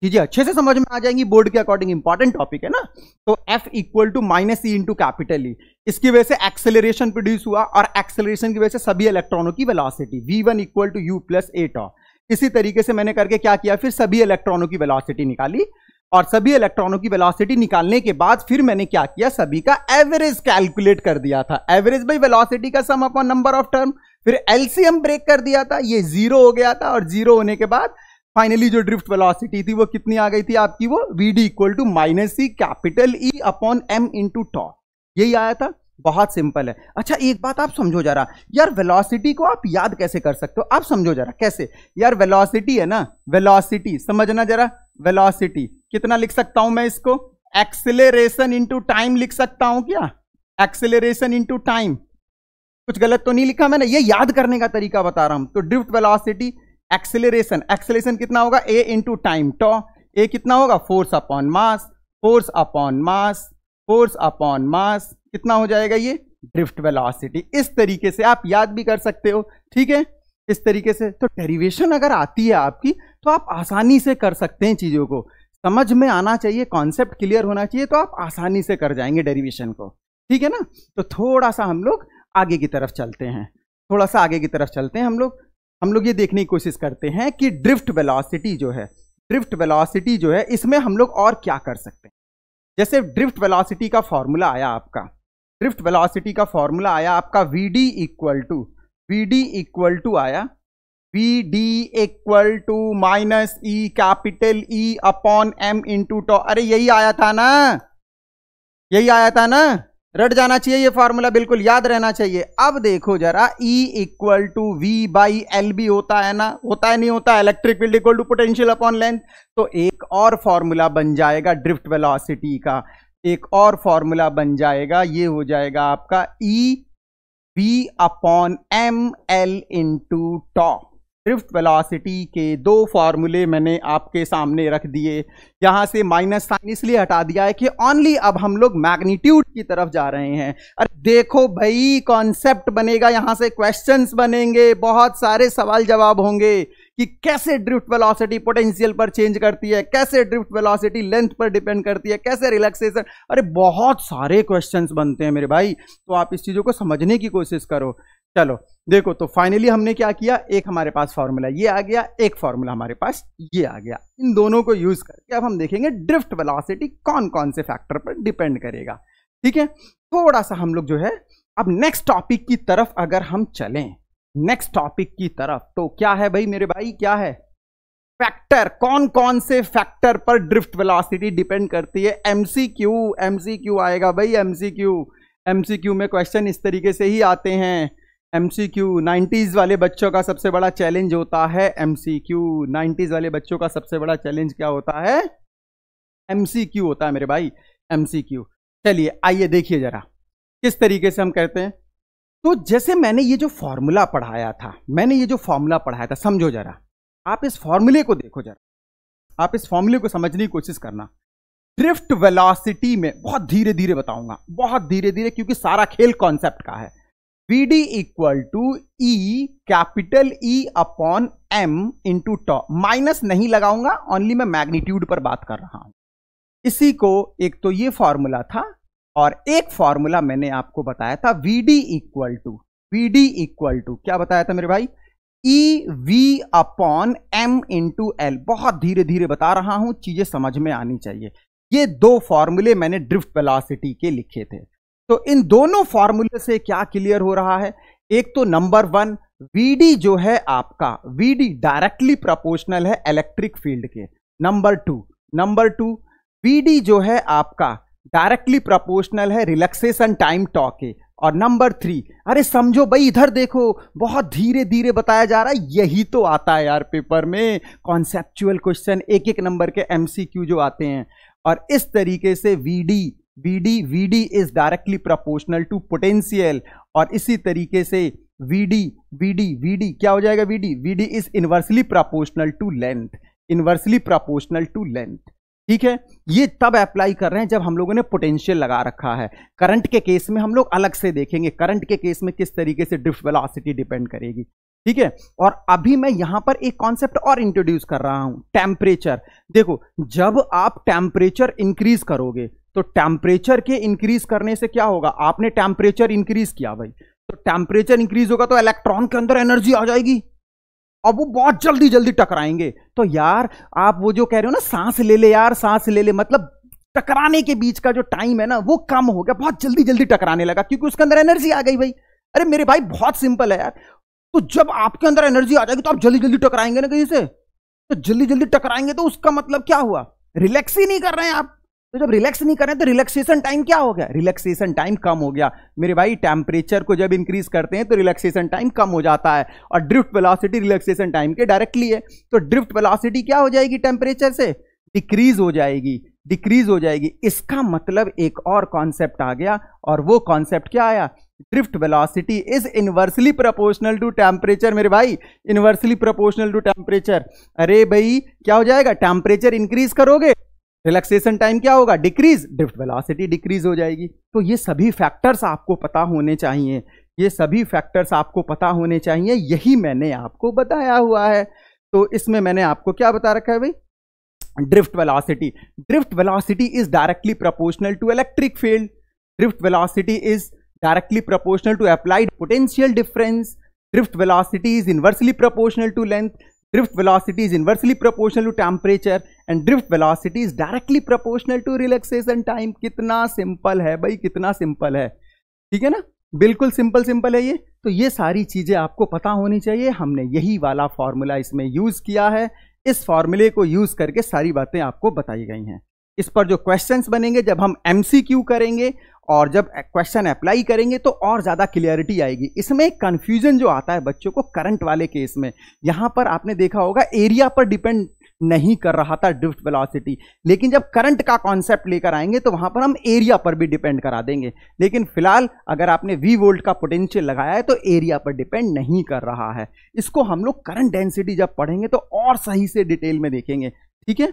चीजें अच्छे से समझ में आ जाएंगी, बोर्ड के अकॉर्डिंग इंपॉर्टेंट टॉपिक है ना। तो F equal to minus E into capital E, इसकी वजह से एक्सेलरेशन प्रोड्यूस हुआ, और एक्सेलरेशन की वजह से सभी इलेक्ट्रॉनों की velocity V1 equal to U plus A tau. इसी तरीके से मैंने करके क्या किया, फिर सभी इलेक्ट्रॉनों की वेलोसिटी निकाली, और सभी इलेक्ट्रॉनों की वेलोसिटी निकालने के बाद फिर मैंने क्या किया, सभी का एवरेज कैलकुलेट कर दिया था। एवरेज भाई वेलोसिटी का सम अपॉन नंबर ऑफ टर्म, फिर एलसीएम ब्रेक कर दिया था, ये 0 हो गया था, और 0 होने के बाद फाइनली जो ड्रिफ्ट वेलोसिटी थी वो कितनी आ गई थी आपकी, वो vd equal to minus e capital E upon m into tau, यही आया था। बहुत सिंपल है। अच्छा एक बात आप समझो जरा यार, वेलोसिटी को आप याद कैसे कर सकते हो, आप समझो जरा कैसे यार। वेलोसिटी है ना, वेलोसिटी समझना जरा, वेलोसिटी कितना लिख सकता हूं मैं इसको, एक्सेलरेशन इंटू टाइम लिख सकता हूं क्या, एक्सेलरेशन इंटू टाइम, कुछ गलत तो नहीं लिखा मैंने, ये याद करने का तरीका बता रहा हूं। तो ड्रिफ्ट वेलोसिटी एक्सेलरेशन, एक्सेलरेशन कितना होगा, a into time tau, a कितना होगा, force upon mass, force upon mass, force upon mass, कितना हो जाएगा ये, ड्रिफ्ट वेलोसिटी। इस तरीके से आप याद भी कर सकते हो। ठीक है, इस तरीके से। तो डेरिवेशन अगर आती है आपकी तो आप आसानी से कर सकते हैं, चीजों को समझ में आना चाहिए, कॉन्सेप्ट क्लियर होना चाहिए, तो आप आसानी से कर जाएंगे डेरिवेशन को। ठीक है ना, तो थोड़ा सा हम लोग आगे की तरफ चलते हैं, थोड़ा सा आगे की तरफ चलते हैं। हम लोग ये देखने की कोशिश करते हैं कि ड्रिफ्ट वेलोसिटी जो है, ड्रिफ्ट वेलोसिटी जो है, इसमें हम लोग और क्या कर सकते हैं। जैसे ड्रिफ्ट वेलोसिटी का फॉर्मूला आया आपका, ड्रिफ्ट वेलोसिटी का फॉर्मूला आया आपका vd इक्वल टू आया, vd equal to minus e capital E upon m into tau. अरे यही आया था ना, यही आया था ना, रट जाना चाहिए ये फॉर्मूला, बिल्कुल याद रहना चाहिए। अब देखो जरा, E इक्वल टू V/L भी होता है ना, होता है नहीं होता, electric field equal to potential upon length. तो एक और फॉर्मूला बन जाएगा ड्रिफ्ट वेलोसिटी का, एक और फॉर्मूला बन जाएगा, ये हो जाएगा आपका EV अपॉन ML इंटू टॉ। ड्रिफ्ट वेलोसिटी के दो फॉर्मूले मैंने आपके सामने रख दिए, यहां से माइनस साइन इसलिए हटा दिया है कि ओनली अब हम लोग मैग्नीट्यूड की तरफ जा रहे हैं। अरे देखो भाई, कॉन्सेप्ट बनेगा, यहां से क्वेश्चंस बनेंगे, बहुत सारे सवाल जवाब होंगे कि कैसे ड्रिफ्ट वेलोसिटी पोटेंशियल पर चेंज करती है, कैसे ड्रिफ्ट वेलोसिटी लेंथ पर डिपेंड करती है, कैसे रिलैक्सेशन, अरे बहुत सारे क्वेश्चंस बनते हैं मेरे भाई। तो आप इस चीजों को समझने की कोशिश करो। चलो देखो, तो फाइनली हमने क्या किया, एक हमारे पास फॉर्मूला ये आ गया, एक फॉर्मूला हमारे पास ये आ गया। इन दोनों को यूज करके अब हम देखेंगे ड्रिफ्ट वेलोसिटी कौन कौन से फैक्टर पर डिपेंड करेगा। ठीक है, थोड़ा सा हम लोग जो है अब नेक्स्ट टॉपिक की तरफ अगर हम चलें, नेक्स्ट टॉपिक की तरफ, तो क्या है भाई मेरे भाई, क्या है फैक्टर, कौन कौन से फैक्टर पर ड्रिफ्ट वेलोसिटी डिपेंड करती है। एमसीक्यू, एमसीक्यू आएगा भाई, एमसीक्यू। एमसीक्यू में क्वेश्चन इस तरीके से ही आते हैं। एमसीक्यू 90s वाले बच्चों का सबसे बड़ा चैलेंज होता है एमसीक्यू। 90s वाले बच्चों का सबसे बड़ा चैलेंज क्या होता है, एमसीक्यू होता है मेरे भाई, एमसीक्यू। चलिए आइए देखिए जरा किस तरीके से हम करते हैं। तो जैसे मैंने ये जो फॉर्मूला पढ़ाया था, समझो जरा, आप इस फॉर्मूले को देखो जरा, आप इस फॉर्मूले को समझने की कोशिश करना। ड्रिफ्ट वेलोसिटी में बहुत धीरे धीरे बताऊंगा, बहुत धीरे धीरे, क्योंकि सारा खेल कॉन्सेप्ट का है। VD equal to E, capital E upon M into tau, minus नहीं लगाऊंगा, ओनली मैं मैग्नीट्यूड पर बात कर रहा हूं। इसी को, एक तो ये फॉर्मूला था और एक फॉर्मूला मैंने आपको बताया था VD इक्वल टू क्या बताया था मेरे भाई, EV upon M into L। बहुत धीरे धीरे बता रहा हूं, चीजें समझ में आनी चाहिए। ये दो फॉर्मूले मैंने ड्रिफ्ट वेलोसिटी के लिखे थे। तो इन दोनों फॉर्मूले से क्या क्लियर हो रहा है, एक तो नंबर 1, VD जो है आपका, VD डायरेक्टली प्रोपोर्शनल है इलेक्ट्रिक फील्ड के। नंबर टू VD जो है आपका डायरेक्टली प्रोपोर्शनल है रिलैक्सेशन टाइम टॉ के। और नंबर 3, अरे समझो भाई, इधर देखो, बहुत धीरे धीरे बताया जा रहा है, यही तो आता है यार पेपर में, कॉन्सेप्चुअल क्वेश्चन, एक एक नंबर के MCQ जो आते हैं। और इस तरीके से VD is directly proportional to potential. और इसी तरीके से VD क्या हो जाएगा, VD is inversely proportional to length. ठीक है, ये तब अप्लाई कर रहे हैं जब हम लोगों ने पोटेंशियल लगा रखा है। करंट के केस में हम लोग अलग से देखेंगे, करंट के केस में किस तरीके से ड्रिफ्ट वेलोसिटी डिपेंड करेगी। ठीक है, और अभी मैं यहां पर एक कॉन्सेप्ट और इंट्रोड्यूस कर रहा हूं, टेम्परेचर। देखो, जब आप टेम्परेचर इंक्रीज करोगे, तो टेम्परेचर के इंक्रीज करने से क्या होगा, आपने टेम्परेचर इंक्रीज किया भाई, तो टेम्परेचर इंक्रीज होगा तो इलेक्ट्रॉन के अंदर एनर्जी आ जाएगी, अब वो बहुत जल्दी जल्दी टकराएंगे। तो यार आप वो जो कह रहे हो ना, सांस ले ले यार, सांस ले ले, मतलब टकराने के बीच का जो टाइम है ना, वो कम हो गया, बहुत जल्दी जल्दी टकराने लगा, क्योंकि उसके अंदर एनर्जी आ गई भाई। अरे मेरे भाई बहुत सिंपल है यार, तो जब आपके अंदर एनर्जी आ जाएगी तो आप जल्दी जल्दी टकराएंगे ना कहीं से, तो जल्दी जल्दी टकराएंगे, तो उसका मतलब क्या हुआ, रिलैक्स ही नहीं कर रहे हैं आप। तो जब रिलैक्स नहीं कर रहे हैं तो रिलैक्सेशन टाइम क्या हो गया, रिलैक्सेशन टाइम कम हो गया मेरे भाई। टेम्परेचर को जब इंक्रीज करते हैं तो रिलैक्सेशन टाइम कम हो जाता है, और ड्रिफ्ट वेलोसिटी रिलैक्सेशन टाइम के डायरेक्टली है। तो ड्रिफ्ट वेलोसिटी क्या हो जाएगी, टेम्परेचर से डिक्रीज हो जाएगी। इसका मतलब एक और कॉन्सेप्ट आ गया, और वो कॉन्सेप्ट क्या आया, drift velocity is inversely proportional to temperature मेरे भाई, इनवर्सली प्रोपोर्शनल टू टेम्परेचर। अरे भाई क्या हो जाएगा, टेम्परेचर इंक्रीज करोगे, रिलैक्सेशन टाइम क्या होगा, डिक्रीज, ड्रिफ्ट वेलोसिटी डिक्रीज हो जाएगी। तो ये सभी फैक्टर्स आपको पता होने चाहिए, यही मैंने आपको बताया हुआ है। तो इसमें मैंने आपको क्या बता रखा है भाई, drift velocity is directly proportional to electric field, drift velocity is directly proportional to applied potential difference, drift velocity is inversely proportional to length, drift velocity is inversely proportional to temperature, and drift velocity is directly proportional to relaxation time। कितना simple है भाई, कितना simple है, ठीक है ना, बिल्कुल simple है ये। तो ये सारी चीजें आपको पता होनी चाहिए, हमने यही वाला फॉर्मूला इसमें यूज किया है, इस फॉर्मूले को यूज करके सारी बातें आपको बताई गई हैं। इस पर जो क्वेश्चंस बनेंगे जब हम MCQ करेंगे और जब क्वेश्चन अप्लाई करेंगे तो और ज्यादा क्लियरिटी आएगी। इसमें कंफ्यूजन जो आता है बच्चों को करंट वाले केस में, यहां पर आपने देखा होगा एरिया पर डिपेंड नहीं कर रहा था ड्रिफ्ट वेलोसिटी, लेकिन जब करंट का कॉन्सेप्ट लेकर आएंगे तो वहां पर हम एरिया पर भी डिपेंड करा देंगे। लेकिन फिलहाल अगर आपने V वोल्ट का पोटेंशियल लगाया है तो एरिया पर डिपेंड नहीं कर रहा है। इसको हम लोग करंट डेंसिटी जब पढ़ेंगे तो और सही से डिटेल में देखेंगे, ठीक है।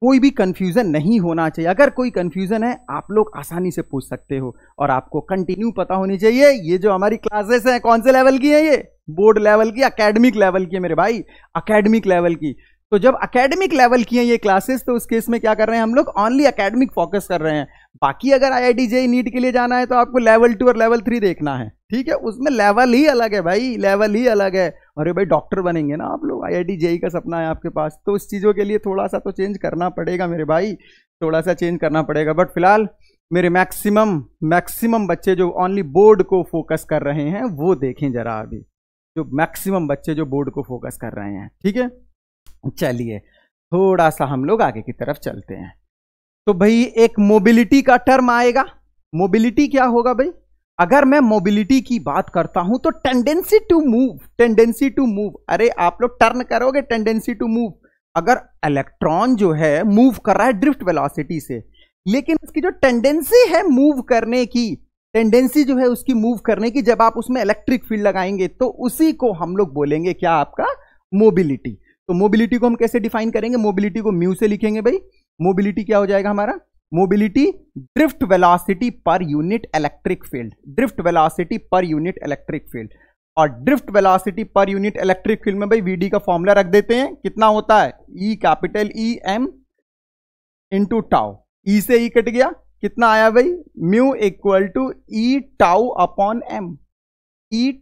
कोई भी कंफ्यूजन नहीं होना चाहिए, अगर कोई कंफ्यूजन है आप लोग आसानी से पूछ सकते हो, और आपको कंटिन्यू पता होनी चाहिए ये जो हमारी क्लासेस हैं कौन से लेवल की है, ये बोर्ड लेवल की, एकेडमिक लेवल की है मेरे भाई, एकेडमिक लेवल की। तो जब एकेडमिक लेवल की है ये क्लासेस, तो उस केस में क्या कर रहे हैं हम लोग, ओनली एकेडमिक फोकस कर रहे हैं। बाकी अगर IIT JEE नीट के लिए जाना है तो आपको लेवल 2 और लेवल 3 देखना है, ठीक है, उसमें लेवल ही अलग है भाई, लेवल ही अलग है। अरे भाई डॉक्टर बनेंगे ना आप लोग, IIT जेई का सपना है आपके पास, तो उस चीज़ों के लिए थोड़ा सा तो चेंज करना पड़ेगा मेरे भाई, थोड़ा सा चेंज करना पड़ेगा। बट फिलहाल मेरे मैक्सिमम बच्चे जो ओनली बोर्ड को फोकस कर रहे हैं वो देखें जरा अभी, जो मैक्सिमम बच्चे जो बोर्ड को फोकस कर रहे हैं। ठीक है, चलिए थोड़ा सा हम लोग आगे की तरफ चलते हैं। तो भाई एक मोबिलिटी का टर्म आएगा। मोबिलिटी क्या होगा भाई? अगर मैं मोबिलिटी की बात करता हूं तो टेंडेंसी टू मूव, अरे आप लोग टर्न करोगे, टेंडेंसी टू मूव। अगर इलेक्ट्रॉन जो है मूव कर रहा है ड्रिफ्ट वेलोसिटी से, लेकिन उसकी जो टेंडेंसी है मूव करने की, टेंडेंसी जो है उसकी मूव करने की, जब आप उसमें इलेक्ट्रिक फील्ड लगाएंगे तो उसी को हम लोग बोलेंगे क्या? आपका मोबिलिटी। तो मोबिलिटी को हम कैसे डिफाइन करेंगे? मोबिलिटी को म्यू से लिखेंगे भाई। मोबिलिटी क्या हो जाएगा हमारा? Mobility drift velocity per unit electric field, drift velocity per unit electric field. और drift velocity per unit electric field में भाई वीडी का फॉर्मूला रख देते हैं, कितना होता है? E capital E m into tau. E से ई कट गया, कितना आया भाई? Mu equal to E tau upon m, e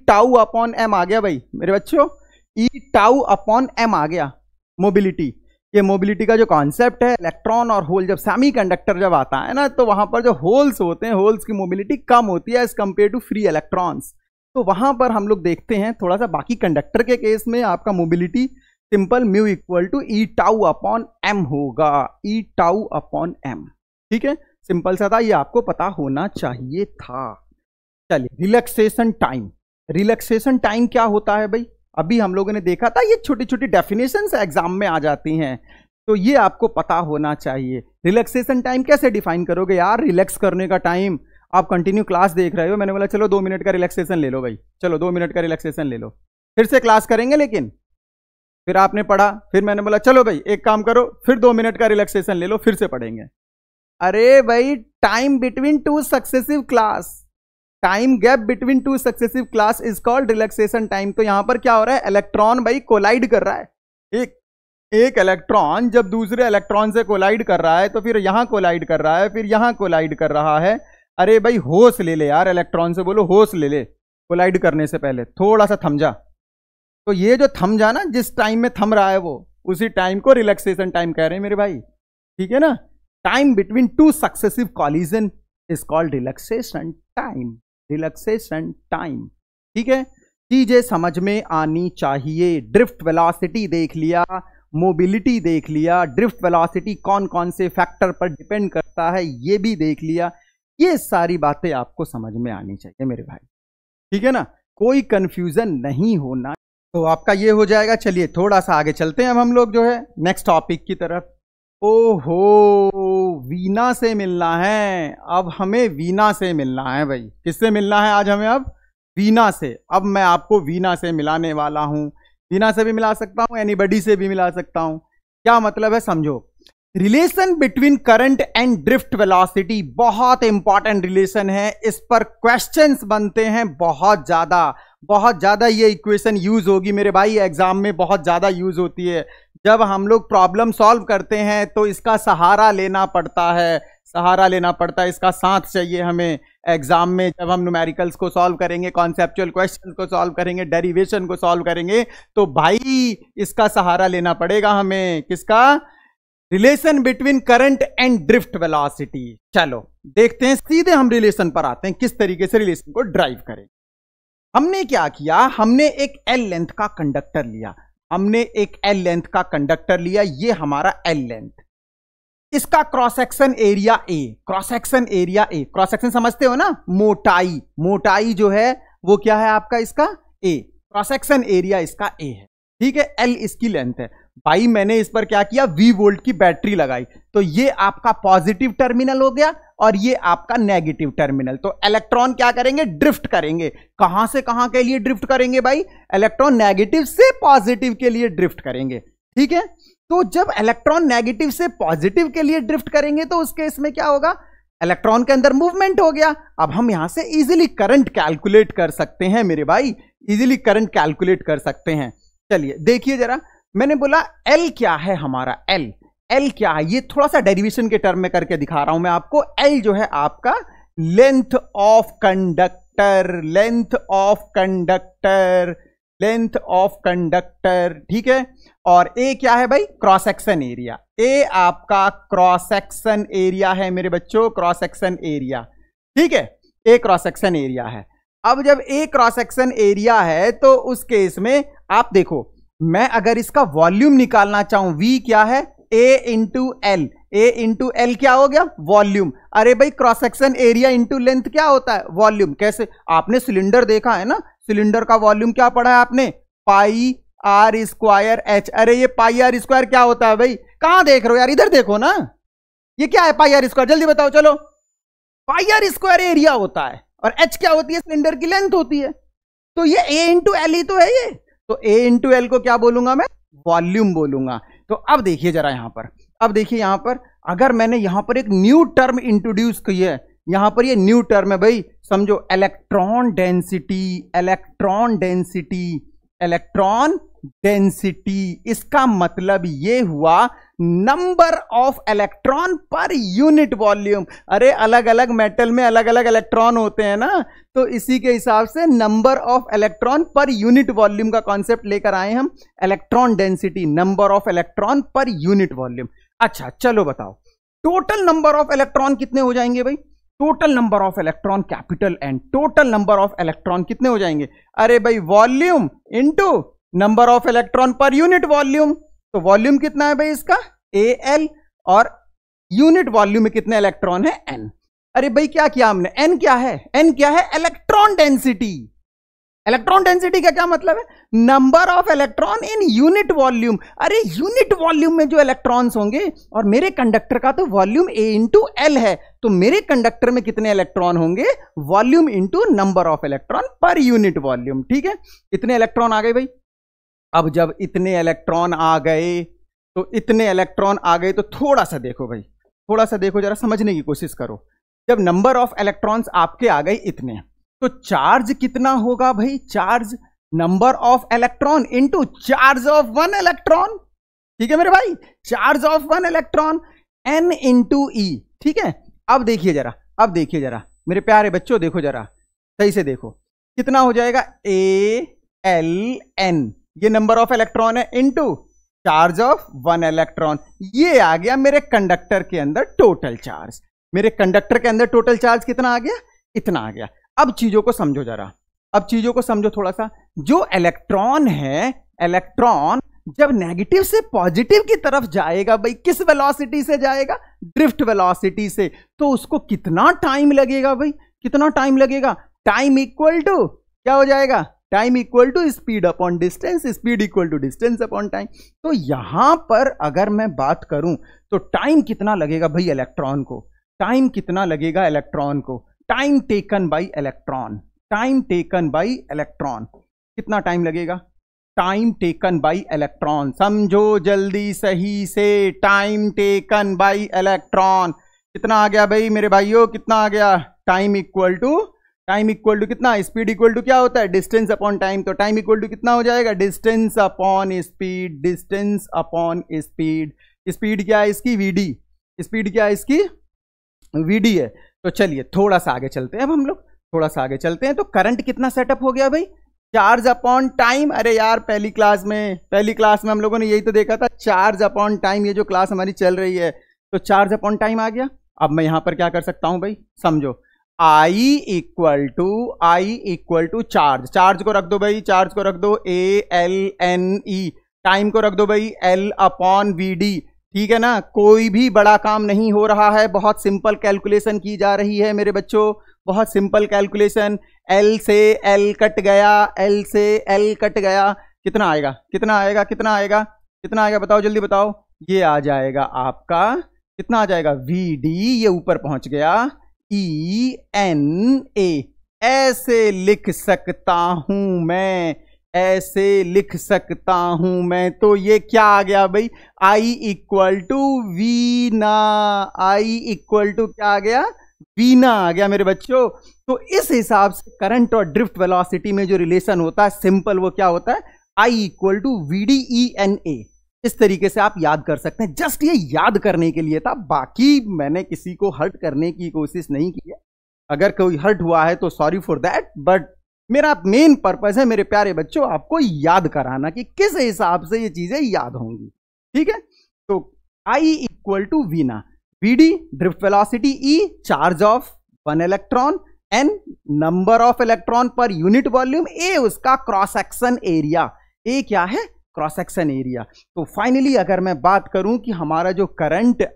tau upon m आ गया भाई मेरे बच्चों, ई टाउ अपॉन एम आ गया मोबिलिटी। ये मोबिलिटी का जो कॉन्सेप्ट है, इलेक्ट्रॉन और होल, जब सेमीकंडक्टर जब आता है ना, तो वहां पर जो होल्स होते हैं, होल्स की मोबिलिटी कम होती है as compare to free electrons. तो वहां पर हम लोग देखते हैं थोड़ा सा, बाकी कंडक्टर के केस में आपका mobility simple mu equal to E tau upon M होगा, ई टाउ अपॉन एम। ठीक है, सिंपल सा था, ये आपको पता होना चाहिए था। चलिए रिलैक्सेशन टाइम। रिलैक्सेशन टाइम क्या होता है भाई? अभी हम लोगों ने देखा था, ये छोटी छोटी डेफिनेशंस एग्जाम में आ जाती हैं, तो ये आपको पता होना चाहिए। रिलैक्सेशन टाइम कैसे डिफाइन करोगे यार? रिलैक्स करने का टाइम, आप कंटिन्यू क्लास देख रहे हो, मैंने बोला चलो 2 मिनट का रिलैक्सेशन ले लो भाई, चलो 2 मिनट का रिलैक्सेशन ले लो, फिर से क्लास करेंगे, लेकिन फिर आपने पढ़ा, फिर मैंने बोला चलो भाई एक काम करो, फिर 2 मिनट का रिलैक्सेशन ले लो, फिर से पढ़ेंगे। अरे भाई time between 2 successive class, time gap between 2 successive class is called relaxation time. तो यहां पर क्या हो रहा है? इलेक्ट्रॉन भाई कोलाइड कर रहा है, एक इलेक्ट्रॉन जब दूसरे इलेक्ट्रॉन से कोलाइड कर रहा है, तो फिर यहां कोलाइड कर रहा है, फिर यहां कोलाइड कर रहा है। अरे भाई होश ले ले यार, इलेक्ट्रॉन से बोलो होश ले ले, कोलाइड करने से पहले थोड़ा सा थम जा। तो ये जो थम जा ना, जिस टाइम में थम रहा है वो, उसी टाइम को रिलैक्सेशन टाइम कह रहे हैं मेरे भाई। ठीक है ना, time between 2 successive collision is called relaxation time, relaxation time. ठीक है, चीजें समझ में आनी चाहिए। ड्रिफ्ट वेलोसिटी देख लिया, मोबिलिटी देख लिया, ड्रिफ्ट वेलोसिटी कौन कौन से फैक्टर पर डिपेंड करता है ये भी देख लिया। ये सारी बातें आपको समझ में आनी चाहिए मेरे भाई। ठीक है ना, कोई कंफ्यूजन नहीं होना। तो आपका ये हो जाएगा। चलिए थोड़ा सा आगे चलते हैं अब हम लोग जो है नेक्स्ट टॉपिक की तरफ। ओहो, वीना से मिलना है अब हमें, वीना से मिलना है भाई। किससे मिलना है आज हमें? अब वीना से। अब मैं आपको वीना से मिलाने वाला हूं। वीना से भी मिला सकता हूं, एनीबॉडी से भी मिला सकता हूं। क्या मतलब है समझो। Relation between current and drift velocity बहुत इंपॉर्टेंट रिलेशन है, इस पर क्वेश्चंस बनते हैं बहुत ज्यादा। ये इक्वेशन यूज होगी मेरे भाई, एग्जाम में बहुत ज्यादा यूज होती है। जब हम लोग प्रॉब्लम सॉल्व करते हैं तो इसका सहारा लेना पड़ता है, इसका साथ चाहिए हमें एग्जाम में। जब हम न्यूमेरिकल्स को सॉल्व करेंगे, कॉन्सेप्चुअल क्वेश्चन को सॉल्व करेंगे, डेरिवेशन को सॉल्व करेंगे, तो भाई इसका सहारा लेना पड़ेगा हमें। किसका? Relation between current and drift velocity. चलो देखते हैं, सीधे हम रिलेशन पर आते हैं, किस तरीके से रिलेशन को ड्राइव करें। हमने क्या किया? हमने एक एल लेंथ का कंडक्टर लिया, ये हमारा एल लेंथ, इसका cross section area A, cross section समझते हो ना, मोटाई जो है वो क्या है आपका? इसका ए, क्रॉस सेक्शन एरिया इसका ए है। ठीक है, एल इसकी लेंथ है भाई। मैंने इस पर क्या किया? V वोल्ट की बैटरी लगाई, तो ये आपका पॉजिटिव टर्मिनल हो गया और ये आपका नेगेटिव टर्मिनल। तो इलेक्ट्रॉन क्या करेंगे? ड्रिफ्ट करेंगे। कहां से कहां के लिए ड्रिफ्ट करेंगे भाई? इलेक्ट्रॉन नेगेटिव से पॉजिटिव के लिए ड्रिफ्ट करेंगे। ठीक है, तो जब इलेक्ट्रॉन नेगेटिव से पॉजिटिव के लिए ड्रिफ्ट करेंगे तो उस केस में क्या होगा? इलेक्ट्रॉन के अंदर मूवमेंट हो गया। अब हम यहां से इजीली करंट कैलकुलेट कर सकते हैं मेरे भाई, इजीली करंट कैलकुलेट कर सकते हैं। चलिए देखिए जरा, मैंने बोला L क्या है हमारा? L क्या है? ये थोड़ा सा डेरिवेशन के टर्म में करके दिखा रहा हूं मैं आपको। L जो है आपका length of conductor, length of conductor, length of conductor, ठीक है। और ए क्या है भाई? Cross section area. ए आपका क्रॉस सेक्शन एरिया है मेरे बच्चों, क्रॉस सेक्शन एरिया, ठीक है। ए क्रॉस सेक्शन एरिया है। अब जब ए क्रॉस सेक्शन एरिया है तो उस केस में आप देखो, मैं अगर इसका वॉल्यूम निकालना चाहूं, वी क्या है? ए इंटू एल। ए इंटू एल क्या हो गया? वॉल्यूम। अरे भाई cross section area into length क्या होता है? वॉल्यूम। कैसे? आपने सिलेंडर देखा है ना, सिलेंडर का वॉल्यूम क्या पढ़ा है आपने? पाई आर स्क्वायर एच। अरे ये पाई आर स्क्वायर क्या होता है भाई? कहां देख रहे हो यार? इधर देखो ना, ये क्या है पाई आर स्क्वायर? जल्दी बताओ चलो। पाई आर स्क्वायर एरिया होता है और एच क्या होती है? सिलेंडर की लेंथ होती है। तो ये ए इंटू एल ही तो है ये। तो ए इंटू एल को क्या बोलूंगा मैं? वॉल्यूम बोलूंगा। तो अब देखिए जरा यहां पर, अब देखिए यहां पर, अगर मैंने यहां पर एक न्यू टर्म इंट्रोड्यूस की है, यहां पर ये न्यू टर्म है भाई, समझो electron density, electron density, electron density. इसका मतलब ये हुआ number of electron per unit volume. अरे अलग अलग मेटल में अलग अलग इलेक्ट्रॉन होते हैं ना, तो इसी के हिसाब से number of electron per unit volume का कॉन्सेप्ट लेकर आए हम। Electron density, number of electron per unit volume. अच्छा चलो बताओ, टोटल नंबर ऑफ इलेक्ट्रॉन कितने हो जाएंगे भाई? Total number of electron capital N, total number of electron कितने हो जाएंगे? अरे भाई volume into number of electron per unit volume. तो वॉल्यूम कितना है भाई इसका? ए एल, और यूनिट वॉल्यूम में कितने इलेक्ट्रॉन है? एन। अरे भाई क्या किया हमने? एन क्या है? एन क्या है? Electron density. इलेक्ट्रॉन डेंसिटी का क्या मतलब है? Number of electron in unit volume. अरे यूनिट वॉल्यूम में जो इलेक्ट्रॉन्स होंगे, और मेरे कंडक्टर का तो वॉल्यूम ए इंटू एल है, तो मेरे कंडक्टर में कितने इलेक्ट्रॉन होंगे? Volume into number of electron per unit volume, ठीक है। इतने इलेक्ट्रॉन आ गए भाई। अब जब इतने इलेक्ट्रॉन आ गए, तो इतने इलेक्ट्रॉन आ गए, तो थोड़ा सा देखो भाई, थोड़ा सा देखो, जरा समझने की कोशिश करो। जब नंबर ऑफ इलेक्ट्रॉन्स आपके आ गए इतने, तो चार्ज कितना होगा भाई? Charge number of electron into charge of one electron, ठीक है मेरे भाई, charge of one electron, n into e, ठीक है। अब देखिए जरा, अब देखिए जरा मेरे प्यारे बच्चों, देखो जरा सही से देखो, कितना हो जाएगा? ए एल एन, ये नंबर ऑफ इलेक्ट्रॉन है, into charge of one electron. ये आ गया मेरे कंडक्टर के अंदर टोटल चार्ज। मेरे कंडक्टर के अंदर टोटल चार्ज कितना आ गया? इतना आ गया। अब चीजों को समझो जरा, अब चीजों को समझो थोड़ा सा। जो इलेक्ट्रॉन है, इलेक्ट्रॉन जब नेगेटिव से पॉजिटिव की तरफ जाएगा भाई, किस वेलोसिटी से जाएगा? ड्रिफ्ट वेलोसिटी से। तो उसको कितना टाइम लगेगा भाई? कितना टाइम लगेगा? टाइम इक्वल टू क्या हो जाएगा? Time equal to speed upon distance, speed equal to distance upon time. तो यहां पर अगर मैं बात करूं तो टाइम कितना लगेगा भाई इलेक्ट्रॉन को? टाइम कितना लगेगा इलेक्ट्रॉन को? Time taken by electron, time taken by electron, कितना टाइम लगेगा? टाइम टेकन बाई इलेक्ट्रॉन, समझो जल्दी सही से, टाइम टेकन बाई इलेक्ट्रॉन कितना आ गया भाई मेरे भाइयों? कितना आ गया? टाइम इक्वल टू कितना? स्पीड इक्वल टू क्या होता है? Distance upon time. तो टाइम इक्वल टू कितना हो जाएगा? Distance upon speed, distance upon speed. Speed क्या है इसकी? वीडी। स्पीड क्या है इसकी? वीडी है। तो चलिए थोड़ा सा आगे चलते हैं, अब हम लोग थोड़ा सा आगे चलते हैं। तो करंट कितना सेटअप हो गया भाई? Charge upon time. अरे यार पहली क्लास में हम लोगों ने यही तो देखा था, चार्ज अपॉन टाइम। ये जो क्लास हमारी चल रही है, तो चार्ज अपॉन टाइम आ गया। अब मैं यहां पर क्या कर सकता हूं भाई? समझो, I equal to charge. Charge को रख दो भाई, चार्ज को रख दो ALNE। टाइम को रख दो भाई L अपॉन VD, ठीक है ना। कोई भी बड़ा काम नहीं हो रहा है, बहुत सिंपल कैलकुलेशन की जा रही है मेरे बच्चों, बहुत सिंपल कैलकुलेशन। L से L कट गया, L से L कट गया, कितना आएगा? कितना आएगा? कितना आएगा? कितना आएगा? बताओ जल्दी बताओ। ये आ जाएगा आपका, कितना आ जाएगा? VD, ये ऊपर पहुंच गया, ENA। ऐसे लिख सकता हूं मैं, ऐसे लिख सकता हूं मैं। तो ये क्या आ गया भाई? I इक्वल टू वीना। I इक्वल टू क्या आ गया? वीना आ गया मेरे बच्चों। तो इस हिसाब से करंट और ड्रिफ्ट वेलोसिटी में जो रिलेशन होता है सिंपल, वो क्या होता है? I equal to VDENA। इस तरीके से आप याद कर सकते हैं। जस्ट ये याद करने के लिए था, बाकी मैंने किसी को हर्ट करने की कोशिश नहीं की है। अगर कोई हर्ट हुआ है तो सॉरी फॉर दैट, बट मेरा मेन पर्पस है मेरे प्यारे बच्चों आपको याद कराना कि किस हिसाब से ये चीजें याद होंगी। ठीक है, तो I इक्वल टू वी ना, VD drift velocity, E charge of 1 electron, N number of electron per unit volume, A उसका क्रॉस सेक्शन एरिया। A क्या है? Cross section area. तो फाइनली अगर मैं बात करूं कि हमारा जो करंट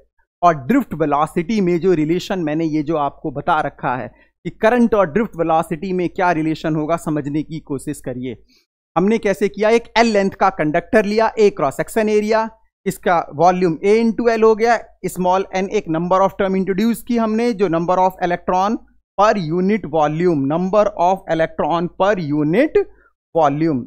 और ड्रिफ्ट वेलोसिटी में जो रिलेशन मैंने ये जो आपको बता रखा है कि करंट और ड्रिफ्ट वेलोसिटी में क्या रिलेशन होगा, समझने की कोशिश करिए। हमने कैसे किया, एक L लेंथ का कंडक्टर लिया, A क्रॉस सेक्शन एरिया, इसका वॉल्यूम A इंटू एल हो गया, स्मॉल n एक नंबर ऑफ टर्म इंट्रोड्यूस की हमने जो number of electron per unit volume, number of electron per unit volume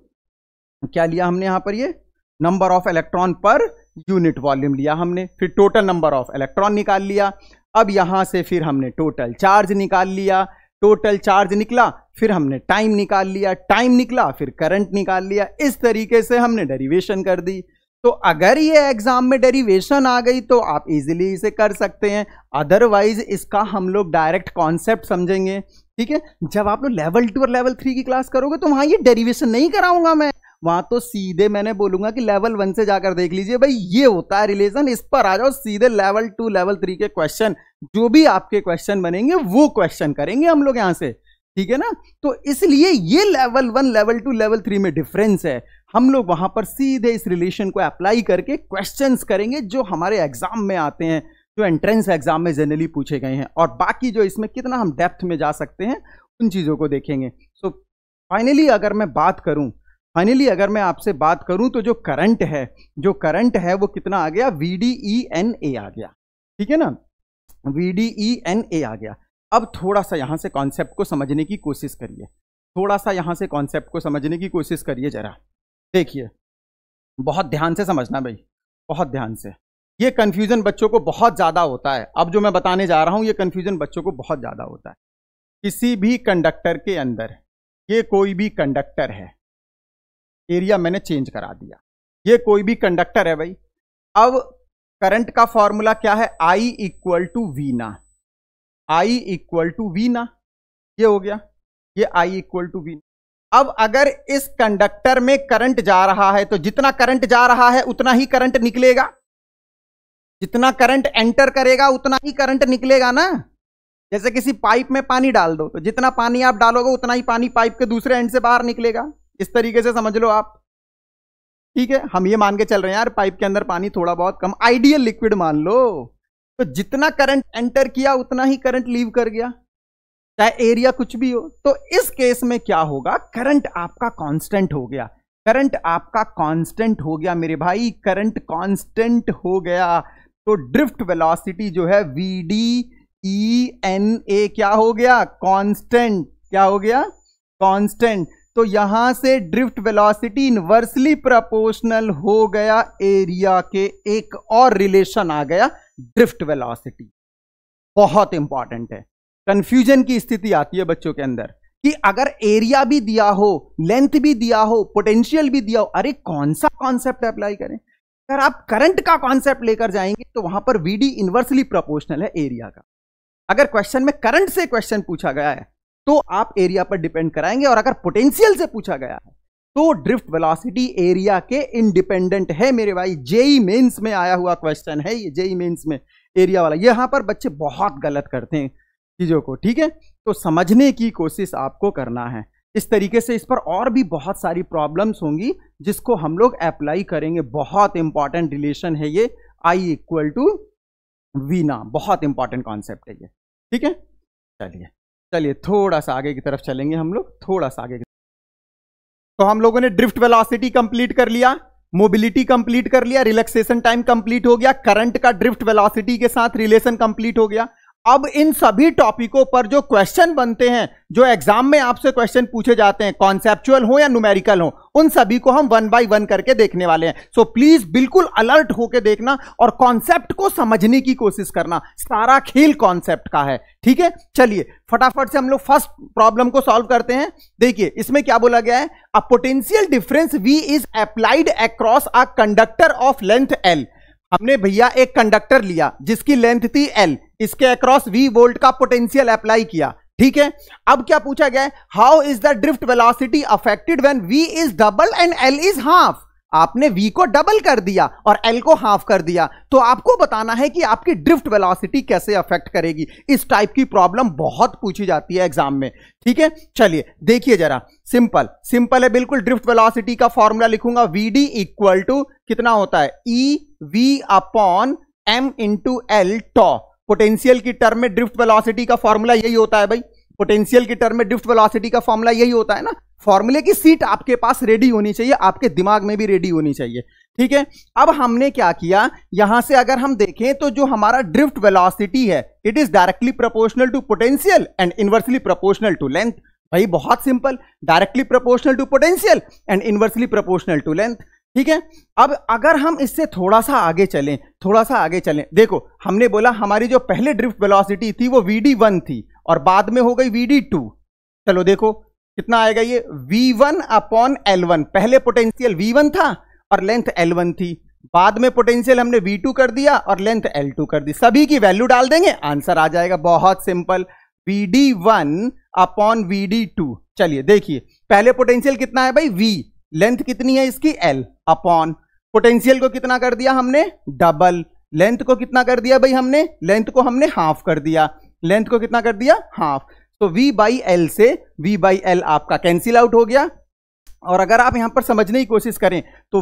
क्या लिया हमने यहां पर, ये number of electron per unit volume लिया हमने, फिर टोटल नंबर ऑफ इलेक्ट्रॉन निकाल लिया। अब यहां से फिर हमने टोटल चार्ज निकाल लिया, टोटल चार्ज निकला, फिर हमने टाइम निकाल लिया, टाइम निकला, फिर करंट निकाल लिया। इस तरीके से हमने डेरिवेशन कर दी। तो अगर ये एग्जाम में डेरिवेशन आ गई तो आप इजीली इसे कर सकते हैं, अदरवाइज इसका हम लोग डायरेक्ट कॉन्सेप्ट समझेंगे। ठीक है, जब आप लोग लेवल 2 और लेवल 3 की क्लास करोगे तो वहां ये डेरिवेशन नहीं कराऊंगा मैं, वहां तो सीधे मैंने बोलूंगा कि लेवल 1 से जाकर देख लीजिए भाई ये होता है रिलेशन, इस पर आ जाओ, सीधे लेवल 2 लेवल 3 के क्वेश्चन जो भी आपके क्वेश्चन बनेंगे वो क्वेश्चन करेंगे हम लोग यहां से। ठीक है ना, तो इसलिए ये लेवल 1 लेवल 2 लेवल 3 में डिफरेंस है। हम लोग वहां पर सीधे इस रिलेशन को अप्लाई करके क्वेश्चंस करेंगे जो हमारे एग्जाम में आते हैं, जो एंट्रेंस एग्जाम में जनरली पूछे गए हैं, और बाकी जो इसमें कितना हम डेप्थ में जा सकते हैं उन चीजों को देखेंगे। सो फाइनली अगर मैं आपसे बात करूं तो जो करंट है वो कितना आ गया, VDENA आ गया। ठीक है ना, VDENA आ गया। अब थोड़ा सा यहां से कॉन्सेप्ट को समझने की कोशिश करिए, जरा देखिए, बहुत ध्यान से समझना भाई, बहुत ध्यान से। ये कंफ्यूजन बच्चों को बहुत ज्यादा होता है, अब जो मैं बताने जा रहा हूं ये कंफ्यूजन बच्चों को बहुत ज्यादा होता है। किसी भी कंडक्टर के अंदर, ये कोई भी कंडक्टर है, एरिया मैंने चेंज करा दिया, ये कोई भी कंडक्टर है भाई। अब करंट का फॉर्मूला क्या है, I इक्वल टू वी ना, ये हो गया, ये I इक्वल टू वी। अब अगर इस कंडक्टर में करंट जा रहा है तो जितना करंट जा रहा है उतना ही करंट निकलेगा, जितना करंट एंटर करेगा उतना ही करंट निकलेगा ना। जैसे किसी पाइप में पानी डाल दो तो जितना पानी आप डालोगे उतना ही पानी पाइप के दूसरे एंड से बाहर निकलेगा, इस तरीके से समझ लो आप। ठीक है, हम ये मान के चल रहे हैं यार पाइप के अंदर पानी थोड़ा बहुत कम, आइडियल लिक्विड मान लो, तो जितना करंट एंटर किया उतना ही करंट लीव कर गया, चाहे एरिया कुछ भी हो। तो इस केस में क्या होगा, करंट आपका कांस्टेंट हो गया, मेरे भाई, करंट कांस्टेंट हो गया। तो ड्रिफ्ट वेलोसिटी जो है VDENA क्या हो गया, कांस्टेंट। क्या हो गया, कांस्टेंट। तो यहां से ड्रिफ्ट वेलोसिटी इनवर्सली प्रोपोर्शनल हो गया एरिया के, एक और रिलेशन आ गया ड्रिफ्ट वेलोसिटी। बहुत इंपॉर्टेंट है, कंफ्यूजन की स्थिति आती है बच्चों के अंदर कि अगर एरिया भी दिया हो, लेंथ भी दिया हो, पोटेंशियल भी दिया हो, अरे कौन सा कॉन्सेप्ट अप्लाई करें। अगर आप करंट का कॉन्सेप्ट लेकर जाएंगे तो वहां पर VD इनवर्सली प्रोपोर्शनल है एरिया का। अगर क्वेश्चन में करंट से क्वेश्चन पूछा गया है तो आप एरिया पर डिपेंड कराएंगे, और अगर पोटेंशियल से पूछा गया है तो ड्रिफ्ट वेलोसिटी एरिया के इंडिपेंडेंट है मेरे भाई। जेई मेंस में आया हुआ क्वेश्चन है ये, जेई मेंस में एरिया वाला। यहां पर बच्चे बहुत गलत करते हैं चीजों को। ठीक है, तो समझने की कोशिश आपको करना है इस तरीके से। इस पर और भी बहुत सारी प्रॉब्लम्स होंगी जिसको हम लोग अप्लाई करेंगे। बहुत इंपॉर्टेंट रिलेशन है ये, I इक्वल टू वी ना, बहुत इंपॉर्टेंट कॉन्सेप्ट है ये। ठीक है, चलिए थोड़ा सा आगे की तरफ चलेंगे हम लोग, थोड़ा सा आगे। तो हम लोगों ने ड्रिफ्ट वेलोसिटी कंप्लीट कर लिया, मोबिलिटी कंप्लीट कर लिया, रिलैक्सेशन टाइम कंप्लीट हो गया, करंट का ड्रिफ्ट वेलोसिटी के साथ रिलेशन कंप्लीट हो गया। अब इन सभी टॉपिकों पर जो क्वेश्चन बनते हैं, जो एग्जाम में आपसे क्वेश्चन पूछे जाते हैं, कॉन्सेप्चुअल हो या न्यूमेरिकल हो, उन सभी को हम 1 बाय 1 करके देखने वाले हैं। सो प्लीज बिल्कुल अलर्ट होकर देखना और कॉन्सेप्ट को समझने की कोशिश करना। सारा खेल कॉन्सेप्ट का है। ठीक है, चलिए फटाफट से हम लोग फर्स्ट प्रॉब्लम को सॉल्व करते हैं। देखिए इसमें क्या बोला गया है, अ potential difference V is applied across a conductor of length L। हमने भैया एक कंडक्टर लिया जिसकी लेंथ थी L, इसके अक्रॉस V वोल्ट का पोटेंशियल अप्लाई किया। ठीक है, अब क्या पूछा गया है, how is the drift velocity affected when v is double and l is half. आपने v को डबल कर दिया और l को हाफ कर दिया, तो आपको बताना है कि आपकी ड्रिफ्ट वेलोसिटी कैसे अफेक्ट करेगी। इस टाइप की प्रॉब्लम बहुत पूछी जाती है एग्जाम में। ठीक है, चलिए देखिए जरा, सिंपल सिंपल है बिल्कुल। ड्रिफ्ट वेलोसिटी का फॉर्मूला लिखूंगा, vd इक्वल टू कितना होता है, e v upon m into l tau. Potential की टर्म में ड्रिफ्ट वेलोसिटी का फॉर्मूला यही होता है भाई, पोटेंशियल की टर्म में ड्रिफ्ट वेलोसिटी का फॉर्मूला यही होता है ना। फॉर्मूले की सीट आपके पास रेडी होनी चाहिए, आपके दिमाग में भी रेडी होनी चाहिए। ठीक है, अब हमने क्या किया, यहां से अगर हम देखें तो जो हमारा ड्रिफ्ट वेलोसिटी है, it is directly proportional to potential and inversely proportional to length. भाई बहुत simple, directly proportional to potential and inversely proportional to length. ठीक है, अब अगर हम इससे थोड़ा सा आगे चलें, थोड़ा सा आगे चलें, देखो हमने बोला हमारी जो पहले ड्रिफ्ट वेलोसिटी थी वो vd1 थी और बाद में हो गई vd2। चलो देखो कितना आएगा ये, v1 अपॉन l1। पहले पोटेंशियल v1 था और लेंथ l1 थी, बाद में पोटेंशियल हमने v2 कर दिया और लेंथ l2 कर दी। सभी की वैल्यू डाल देंगे, आंसर आ जाएगा, बहुत सिंपल, vd1 अपॉन vd2। चलिए देखिए, पहले पोटेंशियल कितना है भाई v, लेंथ कितनी है इसकी l, अपॉन पोटेंशियल को कितना कर दिया हमने, डबल, लेंथ को कितना कर दिया भाई हमने, लेंथ को हमने हाफ कर दिया, लेंथ को कितना कर दिया, हाफ। तो v बाई एल से v बाई एल आपका कैंसिल आउट हो गया। और अगर आप यहां पर समझने की कोशिश करें तो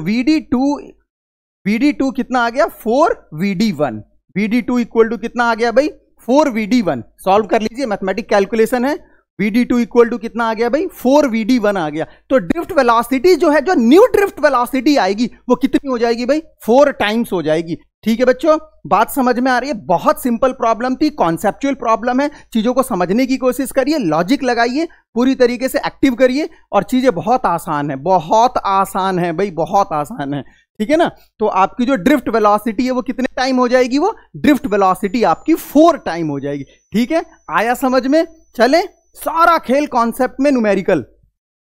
vd2 कितना आ गया, 4vd1। vd2 इक्वल टू कितना आ गया भाई, 4vd1। सॉल्व कर लीजिए, मैथमेटिक कैलकुलेशन है। vd2 इक्वल टू कितना आ गया भाई, 4vd1 आ गया। तो ड्रिफ्ट वेलोसिटी जो है, जो न्यू ड्रिफ्ट वेलोसिटी आएगी वो कितनी हो जाएगी भाई, 4 टाइम्स हो जाएगी। ठीक है बच्चों, बात समझ में आ रही है। बहुत सिंपल प्रॉब्लम थी, कॉन्सेप्चुअल प्रॉब्लम है। चीजों को समझने की कोशिश करिए, लॉजिक लगाइए, पूरी तरीके से एक्टिव करिए और चीजें बहुत आसान है, बहुत आसान है भाई, बहुत आसान है। ठीक है ना, तो आपकी जो ड्रिफ्ट वेलोसिटी है वो कितने टाइम हो जाएगी, वो ड्रिफ्ट वेलोसिटी आपकी 4 टाइम हो जाएगी। ठीक है, आया समझ में। चले, सारा खेल कॉन्सेप्ट में, न्यूमेरिकल,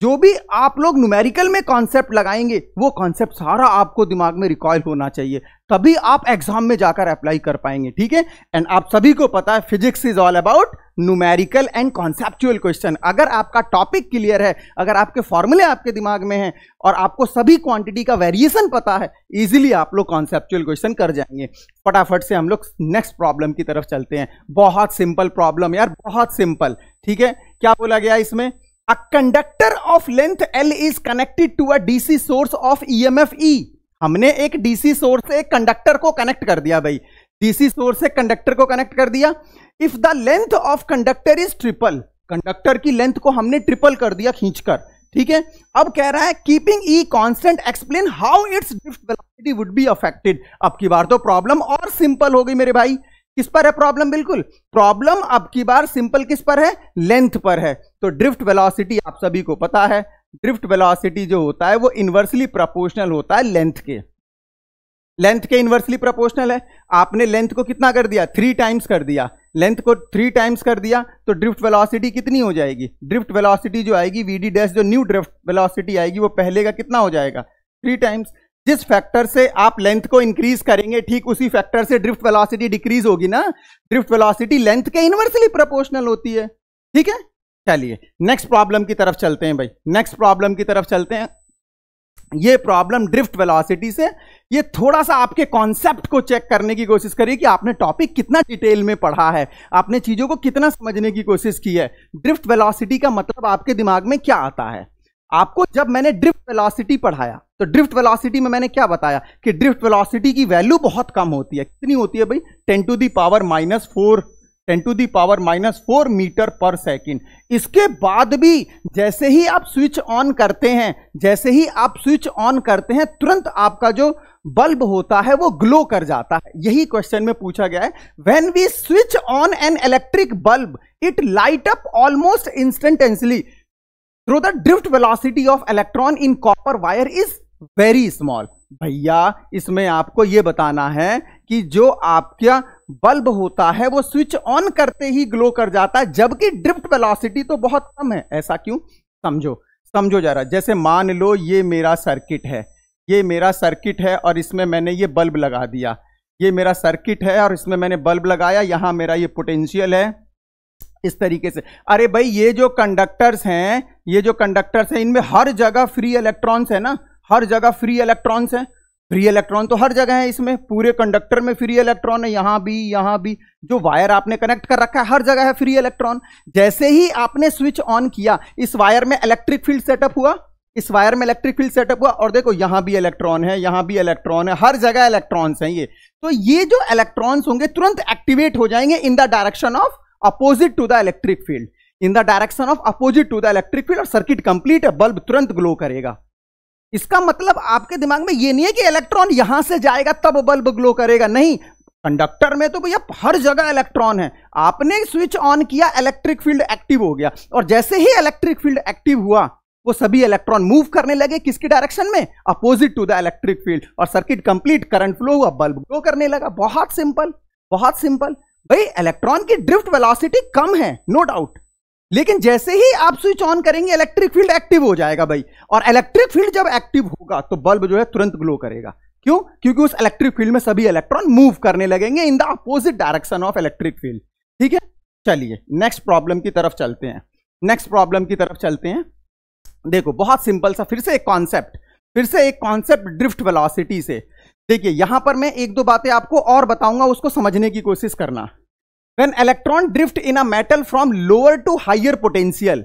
जो भी आप लोग न्यूमेरिकल में कॉन्सेप्ट लगाएंगे वो कॉन्सेप्ट सारा आपको दिमाग में रिकॉइल होना चाहिए, तभी आप एग्जाम में जाकर अप्लाई कर पाएंगे। ठीक है, एंड आप सभी को पता है physics is all about numerical and conceptual question. अगर आपका टॉपिक क्लियर है, अगर आपके फॉर्मूले आपके दिमाग में हैं और आपको सभी क्वांटिटी का वेरिएशन पता है, इजीली आप लोग कॉन्सेप्चुअल क्वेश्चन कर जाएंगे। फटाफट से हम लोग नेक्स्ट प्रॉब्लम की तरफ चलते हैं। बहुत सिंपल प्रॉब्लम यार, बहुत सिंपल। ठीक है, क्या बोला गया इसमें, A conductor of length L is connected to a DC source of EMF E। हमने एक DC सोर्स से एक कंडक्टर को कनेक्ट कर दिया भाई, DC सोर्स से कंडक्टर को कनेक्ट कर दिया। If the length of conductor is triple, conductor की लेंथ को हमने ट्रिपल कर दिया खींचकर। ठीक है, अब कह रहा है keeping E constant explain how it's drift velocity would be affected. अब की बार तो प्रॉब्लम और सिंपल हो गई मेरे भाई। किस पर है प्रॉब्लम, बिल्कुल प्रॉब्लम अब की बार सिंपल किस पर है, लेंथ पर है। तो ड्रिफ्ट वेलोसिटी आप सभी को पता है, ड्रिफ्ट वेलोसिटी जो होता है वो इनवर्सली प्रोपोर्शनल होता है लेंथ के, लेंथ के इनवर्सली प्रोपोर्शनल है। आपने लेंथ को कितना कर दिया, 3 टाइम्स कर दिया, लेंथ को 3 टाइम्स कर दिया, तो ड्रिफ्ट वेलोसिटी कितनी हो जाएगी, ड्रिफ्ट वेलोसिटी जो आएगी vd डैश, जो न्यू ड्रिफ्ट वेलोसिटी आएगी वो पहले का कितना हो जाएगा, 3 टाइम्स। जिस फैक्टर से आप लेंथ को इंक्रीज करेंगे, ठीक उसी फैक्टर से ड्रिफ्ट वेलोसिटी डिक्रीज होगी ना। ड्रिफ्ट वेलोसिटी लेंथ के इनवर्सली प्रोपोर्शनल होती है। ठीक है, चलिए नेक्स्ट प्रॉब्लम की तरफ चलते हैं भाई, नेक्स्ट प्रॉब्लम की तरफ चलते हैं। ये प्रॉब्लम ड्रिफ्ट वेलोसिटी से, ये थोड़ा सा आपके कॉन्सेप्ट को चेक करने की कोशिश करिए कि आपने टॉपिक कितना डिटेल में पढ़ा है, आपने चीजों को कितना समझने की कोशिश की है। ड्रिफ्ट वेलोसिटी का मतलब आपके दिमाग में क्या आता है। आपको जब मैंने ड्रिफ्ट वेलोसिटी पढ़ाया तो ड्रिफ्ट वेलोसिटी में मैंने क्या बताया कि ड्रिफ्ट वेलोसिटी की वैल्यू बहुत कम होती है। कितनी होती है भाई, 10 to the power minus 4 metre per second. इसके बाद भी जैसे ही आप स्विच ऑन करते हैं, जैसे ही आप स्विच ऑन करते हैं, तुरंत आपका जो बल्ब होता है वो ग्लो कर जाता है। यही क्वेश्चन में पूछा गया है, when we switch on an electric bulb it light up almost instantaneously through the drift velocity of electron in copper wire is very small. भैया इसमें आपको यह बताना है कि जो आपका बल्ब होता है वो स्विच ऑन करते ही ग्लो कर जाता है, जबकि ड्रिफ्ट वेलोसिटी तो बहुत कम है। ऐसा क्यों, समझो जरा। जैसे मान लो ये मेरा सर्किट है, ये मेरा सर्किट है और इसमें मैंने ये बल्ब लगा दिया। ये मेरा सर्किट है और इसमें मैंने बल्ब लगाया, यहां मेरा ये पोटेंशियल है इस तरीके से। अरे भाई ये जो कंडक्टर्स हैं इनमें हर जगह फ्री इलेक्ट्रॉन्स है ना, हर जगह फ्री इलेक्ट्रॉन्स हैं। फ्री इलेक्ट्रॉन तो हर जगह है, इसमें पूरे कंडक्टर में फ्री इलेक्ट्रॉन है, यहां भी। जो वायर आपने कनेक्ट कर रखा है हर जगह है फ्री इलेक्ट्रॉन। जैसे ही आपने स्विच ऑन किया, इस वायर में इलेक्ट्रिक फील्ड सेटअप हुआ, और देखो यहां भी इलेक्ट्रॉन है, यहां भी इलेक्ट्रॉन है, हर जगह इलेक्ट्रॉन्स हैं ये। तो ये जो इलेक्ट्रॉन्स होंगे तुरंत एक्टिवेट हो जाएंगे in the direction of opposite to the electric field, और सर्किट कंप्लीट है, बल्ब तुरंत ग्लो करेगा। इसका मतलब आपके दिमाग में ये नहीं है कि इलेक्ट्रॉन यहां से जाएगा तब बल्ब ग्लो करेगा, नहीं। कंडक्टर में तो भैया हर जगह इलेक्ट्रॉन है, आपने स्विच ऑन किया, इलेक्ट्रिक फील्ड एक्टिव हो गया, और जैसे ही इलेक्ट्रिक फील्ड एक्टिव हुआ वो सभी इलेक्ट्रॉन मूव करने लगे, किसकी डायरेक्शन में? Opposite to the electric field, और सर्किट कंप्लीट, करंट फ्लो हुआ, बल्ब ग्लो करने लगा। बहुत सिंपल। भाई इलेक्ट्रॉन की ड्रिफ्ट वेलोसिटी कम है, नो डाउट, लेकिन जैसे ही आप स्विच ऑन करेंगे इलेक्ट्रिक फील्ड एक्टिव हो जाएगा भाई, और इलेक्ट्रिक फील्ड जब एक्टिव होगा तो बल्ब जो है तुरंत ग्लो करेगा। क्यों? क्योंकि उस इलेक्ट्रिक फील्ड में सभी इलेक्ट्रॉन मूव करने लगेंगे in the opposite direction of electric field. ठीक है, चलिए नेक्स्ट प्रॉब्लम की तरफ चलते हैं। देखो बहुत सिंपल सा फिर से एक कॉन्सेप्ट ड्रिफ्ट वेलोसिटी से। देखिए यहां पर मैं एक दो बातें आपको और बताऊंगा, उसको समझने की कोशिश करना। When electron drift in a metal from lower to higher potential,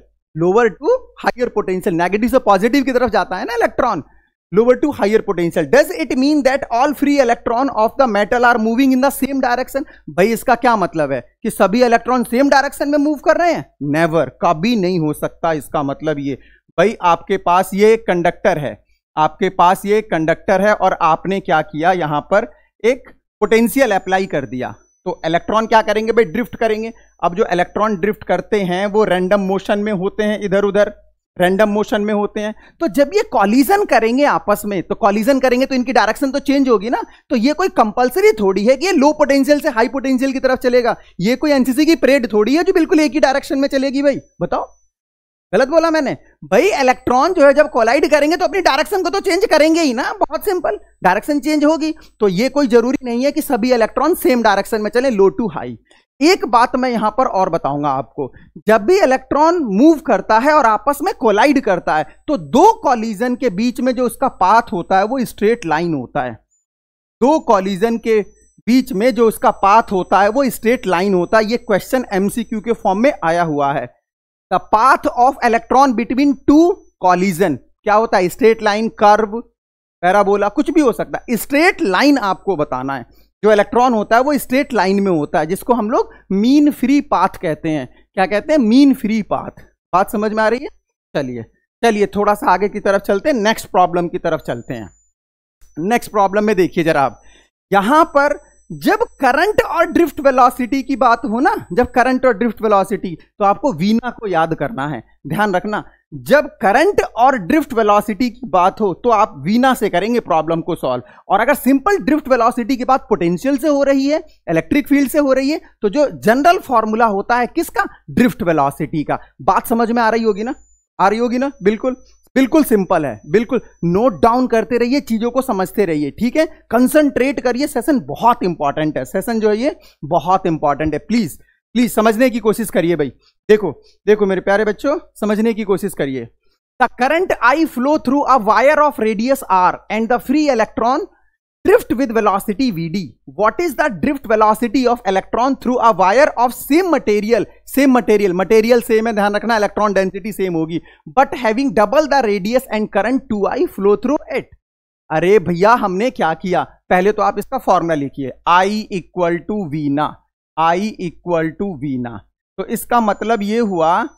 negative से पॉजिटिव की तरफ जाता है ना electron, lower to higher potential, does it mean that all free electron of the metal are moving in the same direction? भाई इसका क्या मतलब है कि सभी इलेक्ट्रॉन सेम डायरेक्शन में मूव कर रहे हैं? नेवर, कभी नहीं हो सकता। इसका मतलब ये भाई आपके पास ये कंडक्टर है और आपने क्या किया, यहां पर एक पोटेंशियल अप्लाई कर दिया, तो इलेक्ट्रॉन क्या करेंगे भाई? ड्रिफ्ट करेंगे। अब जो इलेक्ट्रॉन ड्रिफ्ट करते हैं वो रैंडम मोशन में होते हैं, इधर उधर रैंडम मोशन में होते हैं। तो जब ये कॉलिजन करेंगे आपस में, तो इनकी डायरेक्शन तो चेंज होगी ना। तो ये कोई कंपलसरी थोड़ी है कि ये लो पोटेंशियल से हाई पोटेंशियल की तरफ चलेगा। ये कोई एनसीसी की परेड थोड़ी है जो बिल्कुल एक ही डायरेक्शन में चलेगी। भाई बताओ, गलत बोला मैंने? भाई इलेक्ट्रॉन जो है जब कोलाइड करेंगे तो अपनी डायरेक्शन को तो चेंज करेंगे ही ना, बहुत सिंपल, डायरेक्शन चेंज होगी। तो ये कोई जरूरी नहीं है कि सभी इलेक्ट्रॉन सेम डायरेक्शन में चले, लो टू हाई। एक बात मैं यहां पर और बताऊंगा आपको, जब भी इलेक्ट्रॉन मूव करता है और आपस में कोलाइड करता है तो दो कॉलिजन के बीच में जो उसका पाथ होता है वो स्ट्रेट लाइन होता है। दो कॉलिजन के बीच में जो उसका पाथ होता है वो स्ट्रेट लाइन होता है। ये क्वेश्चन एमसीक्यू के फॉर्म में आया हुआ है। The path of electron between two collision क्या होता है? स्ट्रेट लाइन, कर्व, पैराबोला, कुछ भी हो सकता है। स्ट्रेट लाइन आपको बताना है। जो इलेक्ट्रॉन होता है वो स्ट्रेट लाइन में होता है, जिसको हम लोग मीन फ्री पाथ कहते हैं। क्या कहते हैं? Mean free path. बात समझ में आ रही है? चलिए थोड़ा सा आगे की तरफ चलते हैं, नेक्स्ट प्रॉब्लम की तरफ चलते हैं। नेक्स्ट प्रॉब्लम में देखिए जरा आप, यहां पर जब करंट और ड्रिफ्ट वेलोसिटी की बात हो ना, जब करंट और ड्रिफ्ट वेलोसिटी, तो आपको वीना को याद करना है, ध्यान रखना। जब करंट और ड्रिफ्ट वेलोसिटी की बात हो तो आप वीना से करेंगे प्रॉब्लम को सॉल्व। और अगर सिंपल ड्रिफ्ट वेलोसिटी की बात पोटेंशियल से हो रही है, इलेक्ट्रिक फील्ड से हो रही है, तो जो जनरल फॉर्मूला होता है किसका? ड्रिफ्ट वेलोसिटी का। बात समझ में आ रही होगी ना? बिल्कुल सिंपल है, बिल्कुल नोट डाउन करते रहिए, चीजों को समझते रहिए, ठीक है? कंसंट्रेट करिए, सेशन बहुत इंपॉर्टेंट है, सेशन जो है ये बहुत इंपॉर्टेंट है। प्लीज समझने की कोशिश करिए भाई। देखो मेरे प्यारे बच्चों, समझने की कोशिश करिए। The current I flow through a wire of radius R and the free electron drift with velocity vd. What is the drift velocity of electron through a wire of same material same है, ध्यान रखना, electron density same होगी, but having double the radius and current 2I flow through it. अरे भैया हमने क्या किया, पहले तो आप इसका फॉर्मूला लिखिए, I इक्वल टू वीना। तो इसका मतलब ये हुआ,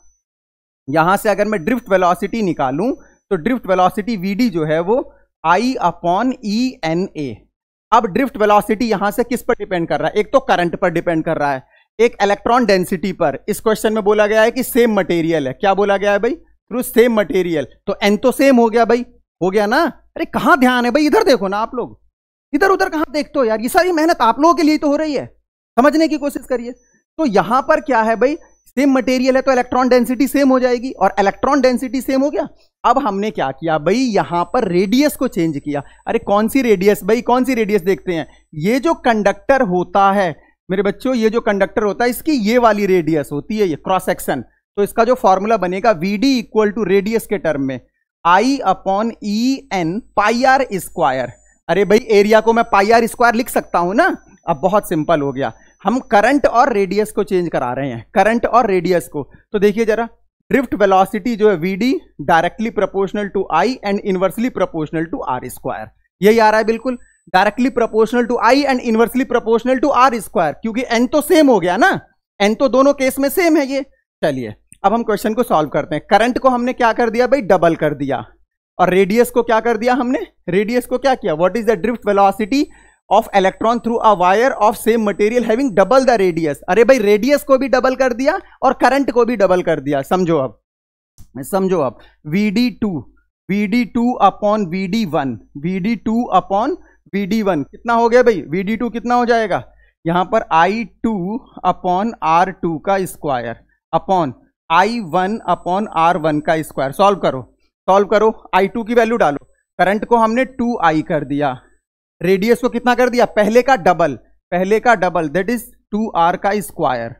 यहां से अगर मैं ड्रिफ्ट वेलोसिटी निकालूं तो ड्रिफ्ट वेलोसिटी vd जो है वो I अपॉन ENA। अब ड्रिफ्ट वेलोसिटी यहां से किस पर डिपेंड कर रहा है? एक तो करंट पर डिपेंड कर रहा है, एक इलेक्ट्रॉन डेंसिटी पर। इस क्वेश्चन में बोला गया है कि सेम मटेरियल है। क्या बोला गया है भाई? थ्रू सेम मटेरियल, तो n तो सेम हो गया भाई, हो गया ना? अरे कहां ध्यान है भाई, इधर देखो ना आप लोग, इधर उधर कहां देखते हो यार? ये सारी मेहनत आप लोगों के लिए तो हो रही है, समझने की कोशिश करिए। तो यहां पर क्या है भाई, सेम मटेरियल है तो इलेक्ट्रॉन डेंसिटी सेम हो जाएगी, और इलेक्ट्रॉन डेंसिटी सेम हो गया। अब हमने क्या किया भाई, यहां पर रेडियस को चेंज किया। अरे कौन सी रेडियस भाई, कौन सी रेडियस देखते हैं? ये जो कंडक्टर होता है, मेरे बच्चों ये जो कंडक्टर होता है इसकी ये वाली रेडियस होती है, ये क्रॉस सेक्शन। तो इसका जो फॉर्मूला बनेगा VD इक्वल टू रेडियस के टर्म में I upon EN pi R square. अरे भाई एरिया को मैं पाई आर स्क्वायर लिख सकता हूं ना। अब बहुत सिंपल हो गया, हम करंट और रेडियस को चेंज करा रहे हैं, करंट और रेडियस को। तो देखिए जरा, ड्रिफ्ट वेलोसिटी जो है VD directly proportional to I and inversely proportional to R square. यही आ रहा है बिल्कुल, directly proportional to I and inversely proportional to R square, क्योंकि n तो सेम हो गया ना, n तो दोनों केस में सेम है ये। चलिए अब हम क्वेश्चन को सॉल्व करते हैं। करंट को हमने क्या कर दिया भाई, डबल कर दिया। और रेडियस को क्या कर दिया हमने, रेडियस को क्या किया, what is the drift velocity of electron through a wire of same material having double the radius. अरे भाई रेडियस को भी डबल कर दिया और करंट को भी डबल कर दिया। समझो अब VD2 upon VD1, VD2 upon VD1 कितना हो गया भाई, VD2 कितना हो जाएगा, यहां पर I2 अपॉन R2 का square upon I1 upon R1 का स्क्वायर। सॉल्व करो, I2 की वैल्यू डालो, करंट को हमने 2I कर दिया, रेडियस को कितना कर दिया, पहले का डबल दैट इज 2R का स्क्वायर।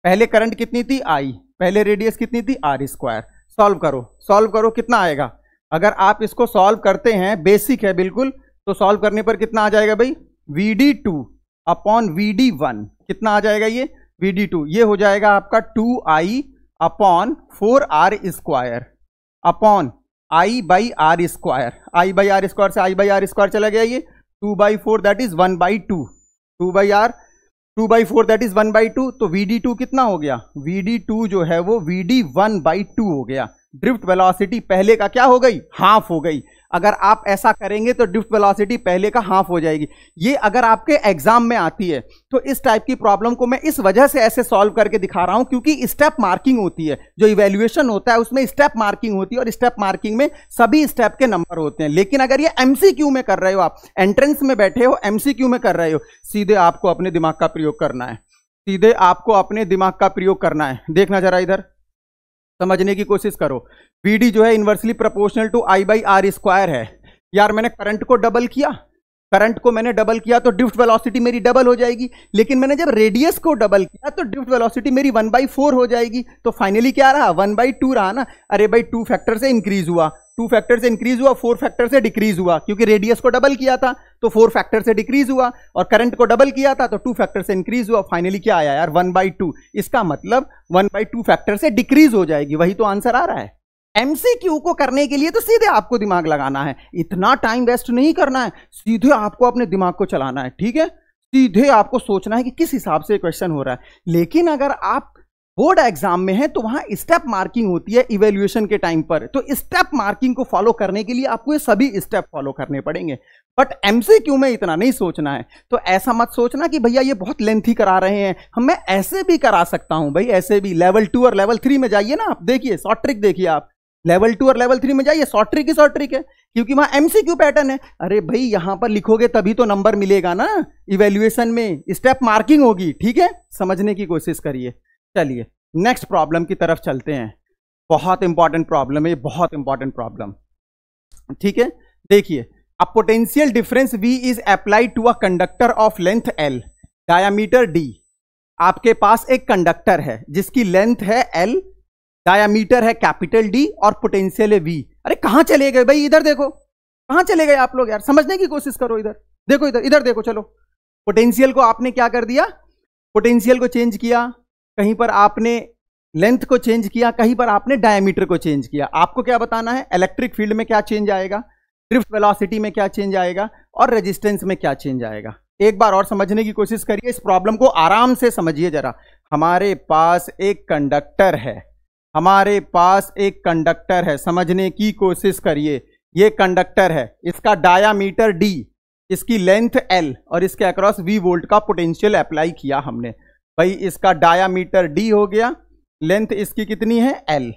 पहले करंट कितनी थी I, पहले रेडियस कितनी थी R स्क्वायर। सॉल्व करो कितना आएगा। अगर आप इसको सॉल्व करते हैं, बेसिक है बिल्कुल, तो सॉल्व करने पर कितना आ जाएगा भाई, VD2 अपॉन VD1 कितना आ जाएगा, ये VD2 ये हो जाएगा आपका 2I upon 4R square upon I by R square. I by R square से I बाई R स्क्वायर चला गया, ये 2/4 दैट इज 1/2, 2/4 दैट इज 1/2। तो VD2 कितना हो गया, VD2 जो है वो VD1/2 हो गया। ड्रिफ्ट वेलोसिटी पहले का क्या हो गई, हाफ हो गई। अगर आप ऐसा करेंगे तो ड्रिफ्ट वेलोसिटी पहले का हाफ हो जाएगी। ये अगर आपके एग्जाम में आती है तो इस टाइप की प्रॉब्लम को मैं इस वजह से ऐसे सॉल्व करके दिखा रहा हूं, क्योंकि स्टेप मार्किंग होती है, जो इवैल्यूएशन होता है उसमें स्टेप मार्किंग होती है, और स्टेप मार्किंग में सभी स्टेप के नंबर होते हैं। लेकिन अगर ये MCQ में कर रहे हो, आप एंट्रेंस में बैठे हो, MCQ में कर रहे हो, सीधे आपको अपने दिमाग का प्रयोग करना है, देखना जरा इधर, समझने की कोशिश करो। VD जो है inversely proportional to I by R square है। यार मैंने करंट को डबल किया तो ड्रिफ्ट वेलोसिटी मेरी डबल हो जाएगी, लेकिन मैंने जब रेडियस को डबल किया तो ड्रिफ्ट वेलोसिटी मेरी 1/4 हो जाएगी। तो फाइनली क्या रहा, 1/2 रहा ना। अरे भाई 2 फैक्टर से इंक्रीज हुआ, 4 फैक्टर से डिक्रीज हुआ, क्योंकि रेडियस को डबल किया था तो 4 फैक्टर से डिक्रीज हुआ, और करंट को डबल किया था तो 2 फैक्टर से इंक्रीज हुआ। फाइनली क्या आया यार, 1/2। इसका मतलब 1/2 फैक्टर से डिक्रीज हो जाएगी, वही तो आंसर आ रहा है। MCQ को करने के लिए तो सीधे आपको दिमाग लगाना है, इतना टाइम वेस्ट नहीं करना है, सीधे आपको अपने दिमाग को चलाना है, ठीक है। सीधे आपको सोचना है कि किस हिसाब से क्वेश्चन हो रहा है। लेकिन अगर आप बोर्ड एग्जाम में है तो वहां स्टेप मार्किंग होती है इवैल्यूएशन के टाइम पर, तो स्टेप मार्किंग को फॉलो करने के लिए आपको ये सभी स्टेप फॉलो करने पड़ेंगे। बट MCQ में इतना नहीं सोचना है। तो ऐसा मत सोचना कि भैया ये बहुत लेंथी करा रहे हैं, मैं ऐसे भी करा सकता हूं भाई, ऐसे भी। लेवल 2 और लेवल 3 में जाइए ना आप, देखिए शॉर्ट ट्रिक देखिए आप, लेवल 2 और लेवल 3 में जाइए, शॉर्ट ट्रिक है, क्योंकि वहां MCQ पैटर्न है। अरे भाई यहां पर लिखोगे तभी तो नंबर मिलेगा ना, इवैल्यूएशन में स्टेप मार्किंग होगी, ठीक है, समझने की कोशिश करिए। चलिए नेक्स्ट प्रॉब्लम की तरफ चलते हैं। बहुत इंपॉर्टेंट प्रॉब्लम है, बहुत इंपॉर्टेंट प्रॉब्लम, ठीक है। देखिए, a potential difference V is applied to a conductor of length L, diameter D। आपके पास एक कंडक्टर है जिसकी लेंथ है L, डायामीटर है कैपिटल D और पोटेंशियल है V। अरे कहां चले गए भाई, इधर देखो, कहां चले गए आप लोग यार, समझने की कोशिश करो। इधर देखो, इधर देखो, चलो। पोटेंशियल को आपने क्या कर दिया, पोटेंशियल को चेंज किया, कहीं पर आपने लेंथ को चेंज किया, कहीं पर आपने डायमीटर को चेंज किया। आपको क्या बताना है, इलेक्ट्रिक फील्ड में क्या चेंज आएगा, ड्रिफ्ट वेलोसिटी में क्या चेंज आएगा, और रेजिस्टेंस में क्या चेंज आएगा। एक बार और समझने की कोशिश करिए, इस प्रॉब्लम को आराम से समझिए जरा। हमारे पास एक कंडक्टर है, समझने की कोशिश करिए। ये कंडक्टर है, इसका डायामीटर D, इसकी लेंथ L और इसके अक्रॉस V वोल्ट का पोटेंशियल अप्लाई किया हमने। भाई इसका डायामीटर D हो गया, लेंथ इसकी कितनी है L,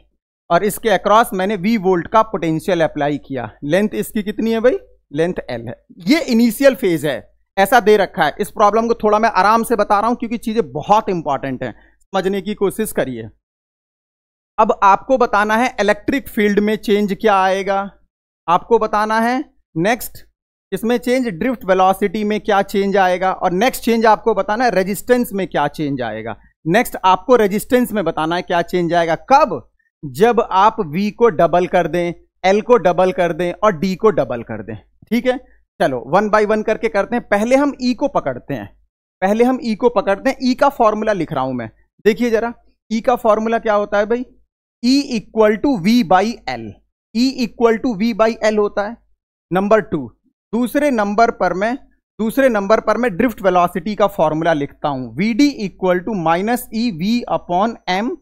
और इसके अक्रॉस मैंने V वोल्ट का पोटेंशियल अप्लाई किया। लेंथ इसकी कितनी है भाई, लेंथ L है। ये इनिशियल फेज है, ऐसा दे रखा है। इस प्रॉब्लम को थोड़ा मैं आराम से बता रहा हूं क्योंकि चीजें बहुत इंपॉर्टेंट हैं, समझने की कोशिश करिए। अब आपको बताना है इलेक्ट्रिक फील्ड में चेंज क्या आएगा, आपको बताना है। नेक्स्ट, इसमें चेंज ड्रिफ्ट वेलोसिटी में क्या चेंज आएगा, और नेक्स्ट चेंज आपको बताना है रेजिस्टेंस में क्या चेंज आएगा। नेक्स्ट आपको रेजिस्टेंस में बताना है क्या चेंज आएगा। कब? जब आप V को डबल कर दें, L को डबल कर दें और D को डबल कर दें। ठीक है, चलो 1 बाय 1 करके करते हैं। पहले हम E को पकड़ते हैं, पहले हम E को पकड़ते हैं। E का फॉर्मूला लिख रहा हूं मैं, देखिए जरा E का फॉर्मूला क्या होता है भाई, E equal to V by L, E equal to V by L होता है। नंबर 2, दूसरे नंबर पर मैं ड्रिफ्ट वेलोसिटी का फॉर्मूला लिखता हूं, VD equal to minus E we upon M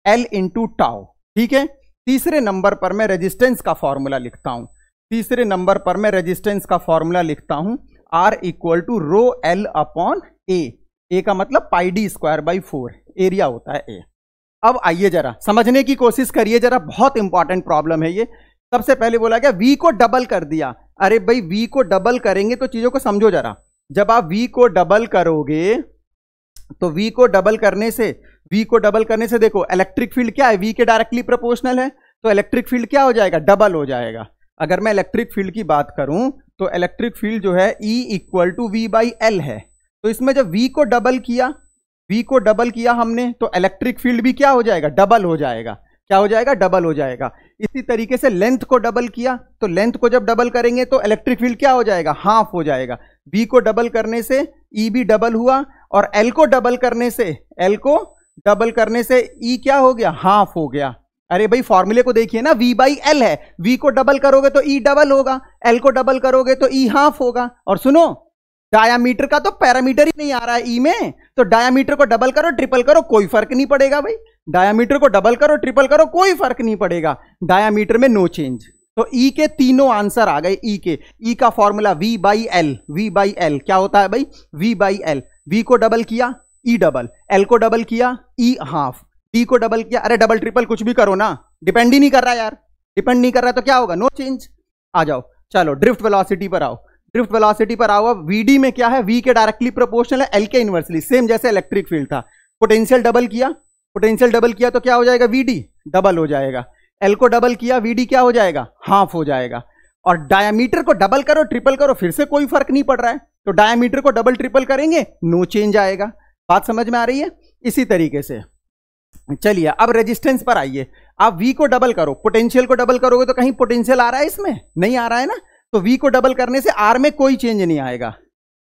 L into tau. ठीक है, तीसरे नंबर पर मैं रेजिस्टेंस का फॉर्मूला लिखता हूं, तीसरे नंबर पर मैं रेजिस्टेंस का फॉर्मूला लिखता हूं R equal to rho l upon A का मतलब pi d square by 4, area होता है ए। अब आइए जरा समझने की कोशिश करिए जरा, बहुत इंपॉर्टेंट प्रॉब्लम है ये। सबसे पहले बोला गया V को डबल कर दिया। अरे भाई V को डबल करेंगे तो चीजों को समझो जरा। जब आप V को डबल करोगे तो V को डबल करने से देखो इलेक्ट्रिक फील्ड क्या है, V के डायरेक्टली प्रोपोर्शनल है, तो इलेक्ट्रिक फील्ड क्या हो जाएगा, डबल हो जाएगा। अगर मैं इलेक्ट्रिक फील्ड की बात करूं तो इलेक्ट्रिक फील्ड जो है E equal to V by L है। तो इसमें जब V को डबल किया हमने, तो इलेक्ट्रिक फील्ड भी क्या हो जाएगा, डबल हो जाएगा। क्या हो जाएगा, डबल हो जाएगा। इसी तरीके से लेंथ को डबल किया, तो लेंथ को जब डबल करेंगे तो इलेक्ट्रिक फील्ड क्या हो जाएगा, हाफ हो जाएगा। V को डबल करने से E भी डबल हुआ, और L को डबल करने से E क्या हो गया, हाफ हो गया। अरे भाई फॉर्मूले को देखिए ना, V बाई एल है, V को डबल करोगे तो E डबल होगा, L को डबल करोगे तो E हाफ होगा। और सुनो, डायामीटर का तो पैरामीटर ही नहीं आ रहा है E में, तो डायामीटर को डबल करो ट्रिपल करो कोई फर्क नहीं पड़ेगा भाई। डायामीटर को डबल करो ट्रिपल करो कोई फर्क नहीं पड़ेगा, डायामीटर में नो चेंज। तो E के तीनों आंसर आ गए। E का फॉर्मूला V बाई एल क्या होता है भाई, V बाई एल। V को डबल किया E डबल, L को डबल किया E हाफ, D को डबल किया, अरे डबल ट्रिपल कुछ भी करो ना, डिपेंड ही नहीं कर रहा यार, डिपेंड नहीं कर रहा तो क्या होगा, नो चेंज। आ जाओ, चलो ड्रिफ्ट वेलोसिटी पर आओ, ड्रिफ्ट वेलोसिटी पर आओ। अब VD में क्या है, V के डायरेक्टली प्रोपोर्शनल है L के इनवर्सली, सेम जैसे इलेक्ट्रिक फील्ड था। पोटेंशियल डबल किया तो क्या हो जाएगा, VD डबल हो जाएगा। L को डबल किया, VD क्या हो जाएगा, हाफ हो जाएगा। और डायामीटर को डबल करो ट्रिपल करो फिर से कोई फर्क नहीं पड़ रहा है, तो डायामीटर को डबल ट्रिपल करेंगे नो चेंज आएगा। बात समझ में आ रही है? इसी तरीके से चलिए अब रेजिस्टेंस पर आइए। आप V को डबल करो, पोटेंशियल को डबल करोगे तो कहीं पोटेंशियल आ रहा है, इसमें नहीं आ रहा है ना, तो V को डबल करने से R में कोई चेंज नहीं आएगा।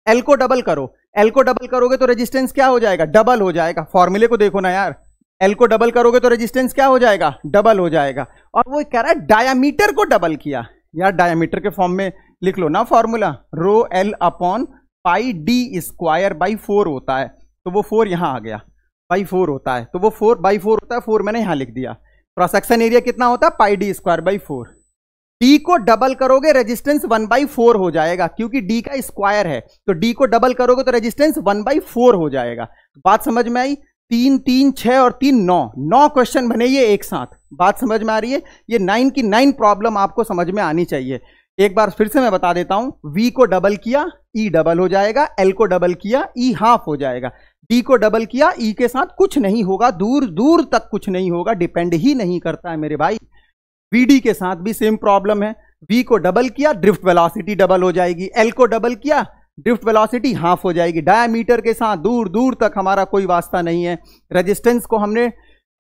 L को डबल करो, L को डबल करोगे तो रेजिस्टेंस क्या हो जाएगा, डबल हो जाएगा। फॉर्मूले को देखो ना यार, L को डबल करोगे तो रेजिस्टेंस क्या हो जाएगा, डबल हो जाएगा। और वो कह रहा है डायामीटर को डबल किया, यार डायामीटर के फॉर्म में लिख लो ना formula, row l upon pi d square by 4 होता है, तो वो 4 यहां आ गया, बाई 4 होता है, तो वो 4 बाई 4 होता है, 4 मैंने यहां लिख दिया। क्रॉस सेक्शन एरिया कितना होता है, पाई डी स्क्वायर बाई 4। D को डबल करोगे रेजिस्टेंस 1/4 हो जाएगा, क्योंकि D का स्क्वायर है, तो D को डबल करोगे तो रेजिस्टेंस 1/4 हो जाएगा। बात समझ में आई? 3 3 6 और 3 9 क्वेश्चन बने ये एक साथ। बात समझ में आ रही है? ये 9 की 9 प्रॉब्लम आपको समझ में आनी चाहिए। एक बार फिर से मैं बता देता हूं, V को डबल किया E डबल हो जाएगा, L को डबल किया E हाफ हो जाएगा, D को डबल किया E के साथ कुछ नहीं होगा, दूर दूर तक कुछ नहीं होगा, डिपेंड ही नहीं करता है मेरे भाई। VD के साथ भी सेम प्रॉब्लम है, V को डबल किया ड्रिफ्ट वेलोसिटी डबल हो जाएगी, L को डबल किया ड्रिफ्ट वेलोसिटी हाफ हो जाएगी। डायमीटर के साथ दूर दूर तक हमारा कोई वास्ता नहीं है। रेजिस्टेंस को हमने,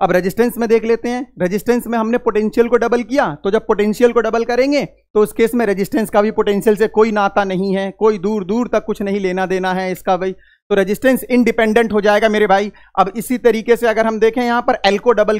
अब रेजिस्टेंस में देख लेते हैं, रेजिस्टेंस में हमने पोटेंशियल को डबल किया, तो जब पोटेंशियल को डबल करेंगे तो उस केस में रेजिस्टेंस का भी पोटेंशियल से कोई नाता नहीं है, कोई दूर दूर तक कुछ नहीं लेना देना है इसका भाई, तो रेजिस्टेंस इंडिपेंडेंट हो जाएगा मेरे भाई। अब इसी तरीके से अगर हम देखें यहां पर L को डबल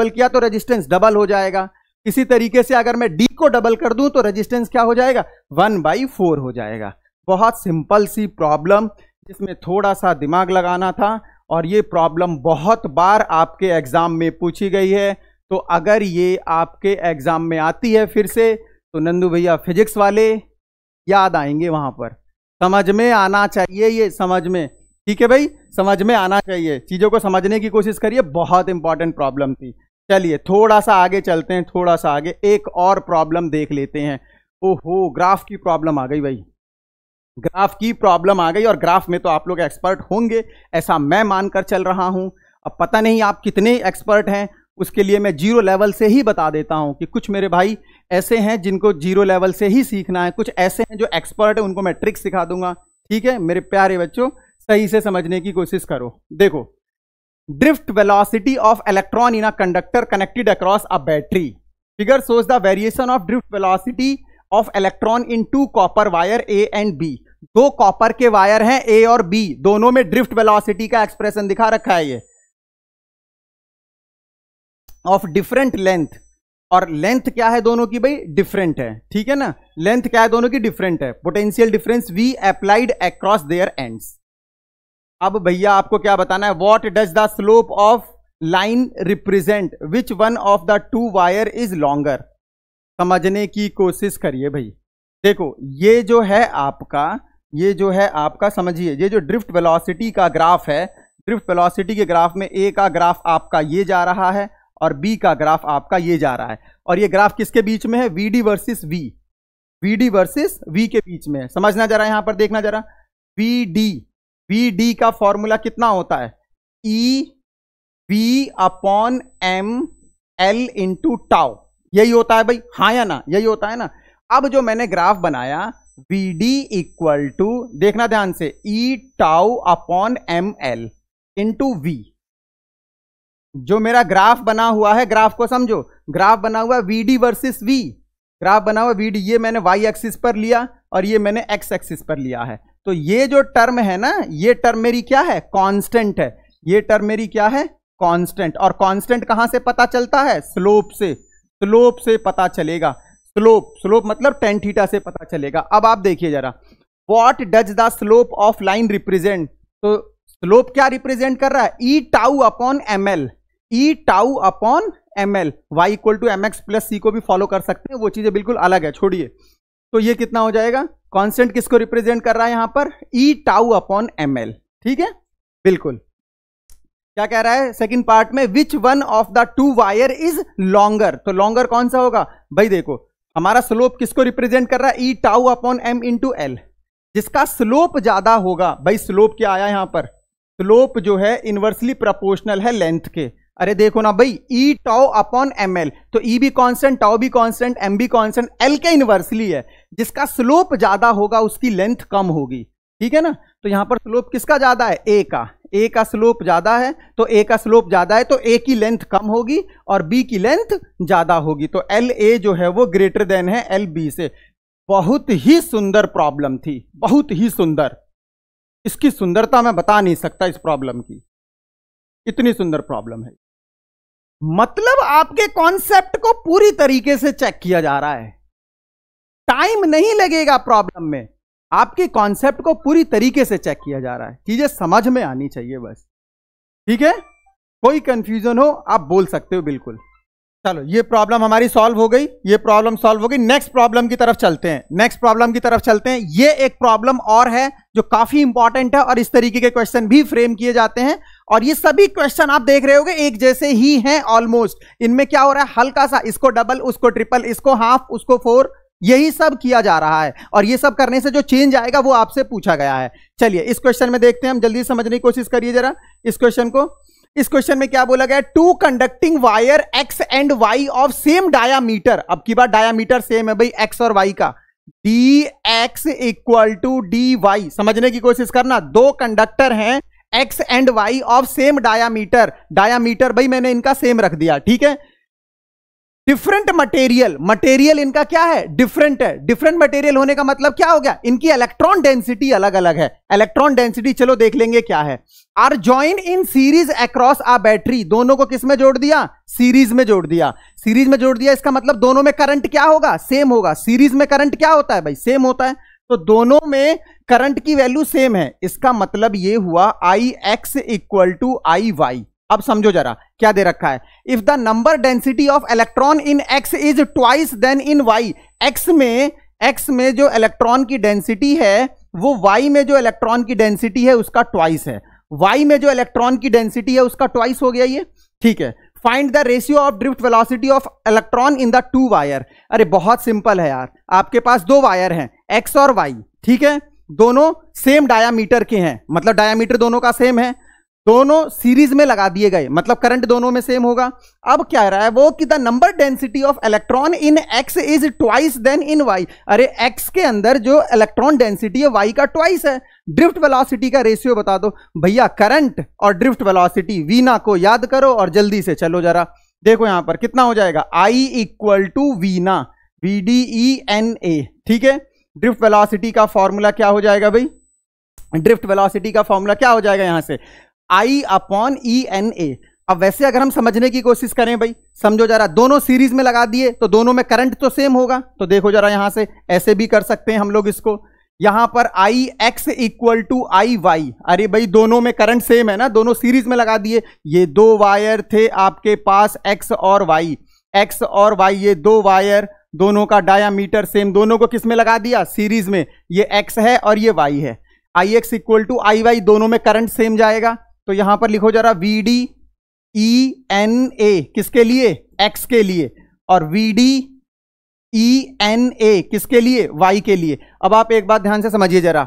किया तो रेजिस्टेंस डबल हो जाएगा। इसी तरीके से अगर मैं D को डबल कर दूं तो रेजिस्टेंस क्या हो जाएगा, 1/4 हो जाएगा। बहुत सिंपल सी प्रॉब्लम जिसमें थोड़ा सा दिमाग लगाना था, और ये प्रॉब्लम बहुत बार आपके एग्जाम में पूछी गई है, तो अगर ये आपके एग्जाम में आती है फिर से, तो नंदू भैया फिजिक्स वाले याद आएंगे वहां पर। समझ में आना चाहिए ये, समझ में, ठीक है भाई, समझ में आना चाहिए, चीजों को समझने की कोशिश करिए, बहुत इंपॉर्टेंट प्रॉब्लम थी। चलिए थोड़ा सा आगे चलते हैं, थोड़ा सा आगे एक और प्रॉब्लम देख लेते हैं। ओहो, ग्राफ की प्रॉब्लम आ गई भाई, ग्राफ की प्रॉब्लम आ गई, और ग्राफ में तो आप लोग एक्सपर्ट होंगे ऐसा मैं मानकर चल रहा हूं। अब पता नहीं आप कितने एक्सपर्ट हैं, उसके लिए मैं जीरो लेवल से ही बता देता हूं कि कुछ मेरे भाई ऐसे हैं जिनको जीरो लेवल से ही सीखना है, कुछ ऐसे हैं जो एक्सपर्ट है, उनको मैं ट्रिक सिखा दूंगा। ठीक है मेरे प्यारे बच्चों, सही से समझने की कोशिश करो। देखो, drift velocity of electron in a conductor connected across a battery. Figure shows the variation of drift velocity of electron in two copper wire A and B. दो कॉपर के वायर हैं ए और बी, दोनों में drift velocity का expression दिखा रखा है ये, ऑफ डिफरेंट लेंथ। और लेंथ क्या है दोनों की भाई? डिफरेंट है। ठीक है ना, लेंथ क्या है दोनों की? डिफरेंट है। Potential difference V applied across their ends. अब भैया आपको क्या बताना है? What does the slope of line represent, which one of the two wire is longer. समझने की कोशिश करिए भाई। देखो ये जो है आपका समझिए, ये जो ड्रिफ्ट वेलोसिटी का ग्राफ है, ड्रिफ्ट वेलोसिटी के ग्राफ में ए का ग्राफ आपका ये जा रहा है और बी का ग्राफ आपका ये जा रहा है। और ये ग्राफ किसके बीच में है? VD versus V, VD versus V के बीच में है। समझना जरा, यहां पर देखना जरा। VD का फॉर्मूला कितना होता है? EV/m/L इंटू टाउ, यही होता है भाई, हाँ या ना? यही होता है ना। अब जो मैंने ग्राफ बनाया VD इक्वल टू, देखना ध्यान से, E/τ/mL इंटू V। जो मेरा ग्राफ बना हुआ है, ग्राफ को समझो, ग्राफ बना हुआ है VD वर्सेस V, ग्राफ बना हुआ VD, ये मैंने y एक्सिस पर लिया और ये मैंने x एक्सिस पर लिया है। तो ये जो टर्म है ना, ये टर्म मेरी क्या है? कांस्टेंट है। ये टर्म मेरी क्या है? कांस्टेंट। और कांस्टेंट कहां से पता चलता है? स्लोप से। स्लोप से पता चलेगा। स्लोप मतलब tan थीटा से पता चलेगा। अब आप देखिए जरा, what does the slope of line represent. तो स्लोप क्या रिप्रेजेंट कर रहा है? E/τ/mL, E/τ/mL। y equal to mx plus c को भी फॉलो कर सकते हैं, वो चीजें बिल्कुल अलग है, छोड़िए। तो ये कितना हो जाएगा? कांस्टेंट किसको रिप्रेजेंट कर रहा है यहां पर? E/τ/mL। ठीक है, बिल्कुल। क्या कह रहा है सेकंड पार्ट में? विच one of the two wire is longer. तो लॉन्गर कौन सा होगा भाई? देखो हमारा स्लोप किसको रिप्रेजेंट कर रहा है? E/τ/m into L. जिसका स्लोप ज्यादा होगा, भाई स्लोप क्या आया यहां पर? स्लोप जो है इनवर्सली प्रोपोर्शनल है लेंथ के। अरे देखो ना भाई, E/τ/mL, तो E भी कांस्टेंट, टाउ भी कांस्टेंट, M भी कांस्टेंट, L के इनवर्सली है। जिसका स्लोप ज्यादा होगा उसकी लेंथ कम होगी। ठीक है ना, तो यहां पर स्लोप किसका ज्यादा है? A का स्लोप ज्यादा है, तो A का स्लोप ज्यादा है तो A की लेंथ कम होगी और B की लेंथ ज्यादा होगी। तो LA जो है वो ग्रेटर देन है LB से। बहुत ही सुंदर प्रॉब्लम थी, बहुत ही सुंदर। इसकी सुंदरता मैं बता नहीं सकता इस प्रॉब्लम की, इतनी सुंदर प्रॉब्लम है। मतलब आपके कॉन्सेप्ट को पूरी तरीके से चेक किया जा रहा है, टाइम नहीं लगेगा प्रॉब्लम में, आपके कॉन्सेप्ट को पूरी तरीके से चेक किया जा रहा है। चीजें समझ में आनी चाहिए बस। ठीक है, कोई कंफ्यूजन हो आप बोल सकते हो बिल्कुल। चलो ये प्रॉब्लम हमारी सॉल्व हो गई, ये प्रॉब्लम सॉल्व हो गई। नेक्स्ट प्रॉब्लम की तरफ चलते हैं, नेक्स्ट प्रॉब्लम की तरफ चलते हैं। ये एक प्रॉब्लम और है जो काफी इंपॉर्टेंट है और इस तरीके के क्वेश्चन भी फ्रेम किए जाते हैं। और ये सभी क्वेश्चन आप देख रहे होगे एक जैसे ही हैं ऑलमोस्ट। इनमें क्या हो रहा है? हल्का सा इसको डबल, उसको ट्रिपल, इसको हाफ, उसको 4, यही सब किया जा रहा है। और ये सब करने से जो चेंज आएगा वो आपसे पूछा गया है। चलिए इस क्वेश्चन में देखते हैं, हम जल्दी समझने की कोशिश करिए जरा इस क्वेश्चन को। इस क्वेश्चन में क्या बोला गया? Two conducting wire X and Y of same diameter. अब की बात डायामीटर सेम है भाई एक्स और वाई का। D X equal to D Y, समझने की कोशिश करना। दो कंडक्टर हैं X and Y of same diameter. Diameter भाई मैंने इनका सेम रख दिया, ठीक है। डिफरेंट मटेरियल, मटेरियल इनका क्या है? डिफरेंट है। डिफरेंट मटेरियल होने का मतलब क्या हो गया? इनकी इलेक्ट्रॉन डेंसिटी अलग अलग है। इलेक्ट्रॉन डेंसिटी चलो देख लेंगे क्या है। Are join in series across a battery, दोनों को किस में जोड़ दिया? सीरीज में जोड़ दिया। सीरीज में जोड़ दिया, इसका मतलब दोनों में करंट क्या होगा? सेम होगा। सीरीज में करंट क्या होता है भाई? सेम होता है। तो दोनों में करंट की वैल्यू सेम है, इसका मतलब ये हुआ I x equal to I y. अब समझो जरा क्या दे रखा है। If the number density of electron in x is twice then in y. X में जो इलेक्ट्रॉन की डेंसिटी है वो वाई में जो इलेक्ट्रॉन की डेंसिटी है उसका ट्वाइस है। वाई में जो इलेक्ट्रॉन की डेंसिटी है उसका ट्वाइस हो गया ये, ठीक है। Find the ratio of drift velocity of electron in the two wire. अरे बहुत सिंपल है यार, आपके पास दो वायर हैं एक्स और वाई, ठीक है। दोनों सेम डायामीटर के हैं, मतलब डायामीटर दोनों का सेम है। दोनों सीरीज में लगा दिए गए, मतलब करंट दोनों में सेम होगा। अब क्या रहा है वो कि the number density of electron in x is twice then in Y. अरे एक्स के अंदर जो इलेक्ट्रॉन डेंसिटी है वाई का ट्वाइस है। ड्रिफ्ट वेलोसिटी का रेशियो बता दो भैया। करंट और ड्रिफ्ट वेलोसिटी वीना को याद करो और जल्दी से चलो जरा देखो यहां पर कितना हो जाएगा, आई इक्वल टू वीना, VDENA। ठीक है, ड्रिफ्ट वेलोसिटी का फॉर्मूला क्या हो जाएगा भाई, ड्रिफ्ट वेलोसिटी का फॉर्मूला क्या हो जाएगा यहां से, I/ENA। अब वैसे अगर हम समझने की कोशिश करें भाई, समझो जरा, दोनों सीरीज में लगा दिए तो दोनों में करंट तो सेम होगा, तो देखो जरा यहां से ऐसे भी कर सकते हैं हम लोग इसको। यहां पर IX इक्वल टू IY। अरे भाई दोनों में करंट सेम है ना, दोनों सीरीज में लगा दिए। ये दो वायर थे आपके पास X और Y, X और Y, ये दो वायर, दोनों का डायामीटर सेम, दोनों को किस में लगा दिया, सीरीज में। ये X है और ये Y है। IX इक्वल टू IY, दोनों में करंट सेम जाएगा। तो यहां पर लिखो जरा VDENA किसके लिए, X के लिए, और VDENA किसके लिए, Y के लिए। अब आप एक बात ध्यान से समझिए जरा,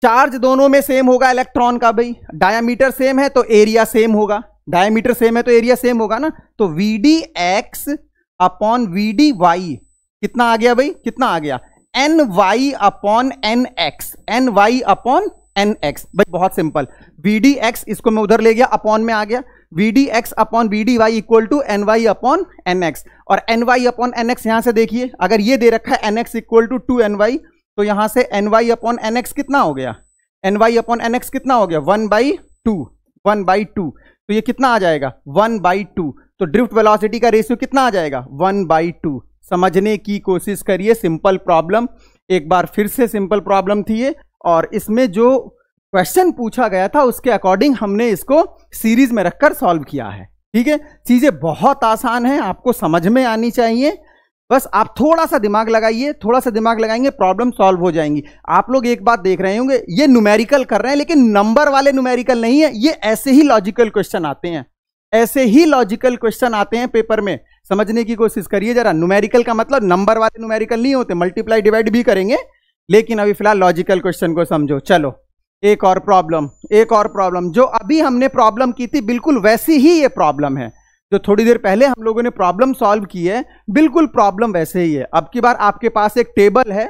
चार्ज दोनों में सेम होगा इलेक्ट्रॉन का भाई, डायामीटर सेम है तो एरिया सेम होगा, डायामीटर सेम है तो एरिया सेम होगा ना। तो VDX अपॉन VDY कितना आ गया भाई, कितना आ गया, NY upon NX, NY upon NX। भाई बहुत सिंपल, VDX इसको मैं उधर ले गया, अपॉन में आ गया, VDX upon VDY equal to NY upon NX। और NY अपॉन NX यहां से देखिए, अगर ये दे रखा है NX इक्वल टू 2NY, तो यहां से NY अपॉन NX कितना हो गया, NY अपॉन NX कितना हो गया, 1/2, 1/2। तो ये कितना आ जाएगा, 1/2। तो ड्रिफ्ट वेलोसिटी का रेशियो कितना आ जाएगा, 1/2। समझने की कोशिश करिए, सिंपल प्रॉब्लम, एक बार फिर से सिंपल प्रॉब्लम थी ये, और इसमें जो क्वेश्चन पूछा गया था उसके अकॉर्डिंग हमने इसको सीरीज में रखकर सॉल्व किया है। ठीक है, चीजें बहुत आसान है, आपको समझ में आनी चाहिए, बस आप थोड़ा सा दिमाग लगाइए, थोड़ा सा दिमाग लगाएंगे प्रॉब्लम सॉल्व हो जाएंगी। आप लोग एक बात देख रहे होंगे, ये न्यूमेरिकल कर रहे हैं लेकिन नंबर वाले न्यूमेरिकल नहीं है, ये ऐसे ही लॉजिकल क्वेश्चन आते हैं, ऐसे ही लॉजिकल क्वेश्चन आते हैं पेपर में। समझने की कोशिश करिए जरा, न्यूमेरिकल का मतलब नंबर वाले न्यूमेरिकल नहीं होते, मल्टीप्लाई डिवाइड भी करेंगे, लेकिन अभी फिलहाल लॉजिकल क्वेश्चन को समझो। चलो एक और प्रॉब्लम, एक और प्रॉब्लम, जो अभी हमने प्रॉब्लम की थी बिल्कुल वैसी ही ये प्रॉब्लम है, जो थोड़ी देर पहले हम लोगों ने प्रॉब्लम सॉल्व की है, बिल्कुल प्रॉब्लम वैसे ही है। अब की बार आपके पास एक टेबल है,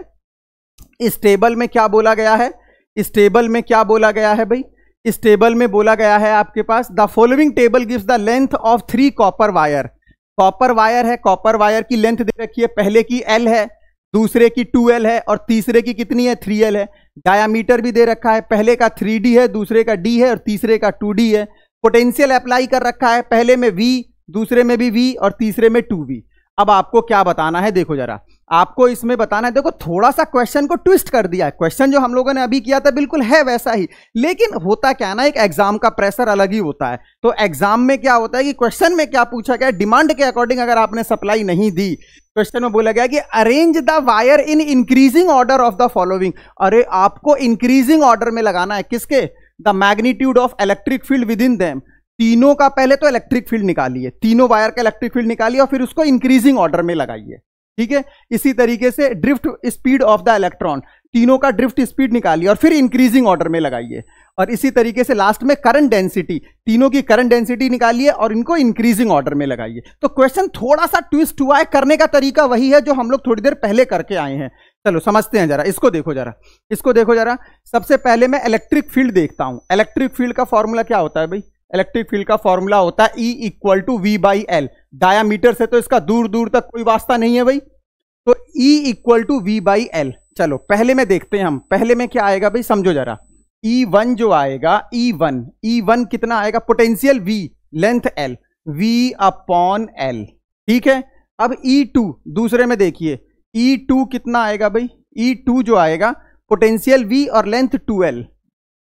इस टेबल में क्या बोला गया है, इस टेबल में क्या बोला गया है भाई, इस टेबल में बोला गया है आपके पास, the following table gives the length of 3 copper wire. Copper wire है, कॉपर वायर की लेंथ दे रखी है, पहले की L है, दूसरे की 2L है, और तीसरे की कितनी है, 3L है। डायामीटर भी दे रखा है, पहले का 3D है, दूसरे का D है, और तीसरे का 2D है। पोटेंशियल अप्लाई कर रखा है, पहले में V, दूसरे में भी V, और तीसरे में 2V। अब आपको क्या बताना है, देखो जरा, आपको इसमें बताना है, देखो थोड़ा सा क्वेश्चन को ट्विस्ट कर दिया है। क्वेश्चन जो हम लोगों ने अभी किया था बिल्कुल है वैसा ही, लेकिन होता क्या ना, एक एग्जाम का प्रेशर अलग ही होता है। तो एग्जाम में क्या होता है कि क्वेश्चन में क्या पूछा गया, डिमांड के अकॉर्डिंग अगर आपने सप्लाई नहीं दी, क्वेश्चन में बोला गया कि arrange the wire in increasing order of the following. अरे आपको इंक्रीजिंग ऑर्डर में लगाना है, किसके, the magnitude of electric field with in them. तीनों का पहले तो इलेक्ट्रिक फील्ड निकालिए, तीनों वायर का इलेक्ट्रिक फील्ड निकालिए और फिर उसको इंक्रीजिंग ऑर्डर में लगाइए। ठीक है, इसी तरीके से drift speed of the electron, तीनों का ड्रिफ्ट स्पीड निकालिए और फिर इंक्रीजिंग ऑर्डर में लगाइए। और इसी तरीके से लास्ट में करंट डेंसिटी, तीनों की करंट डेंसिटी निकालिए और इनको इंक्रीजिंग ऑर्डर में लगाइए। तो क्वेश्चन थोड़ा सा ट्विस्ट हुआ है, करने का तरीका वही है जो हम लोग थोड़ी देर पहले करके आए हैं। चलो समझते हैं जरा, इसको देखो जरा, इसको देखो जरा। सबसे पहले मैं इलेक्ट्रिक फील्ड देखता हूं। इलेक्ट्रिक फील्ड का फॉर्मूला क्या होता है भाई, इलेक्ट्रिक फील्ड का फॉर्मूला होता है E equal to V/L। Diameter से तो इसका दूर दूर तक कोई वास्ता नहीं है भाई, तो E इक्वल टू V/L। चलो पहले में देखते हैं हम, पहले में क्या आएगा भाई, समझो जरा। E1 जो आएगा, E1 कितना आएगा, potential V, length L, V upon L। ठीक है, अब E2 दूसरे में देखिए, E2 कितना आएगा भाई, E2 जो आएगा पोटेंशियल V और length 2L,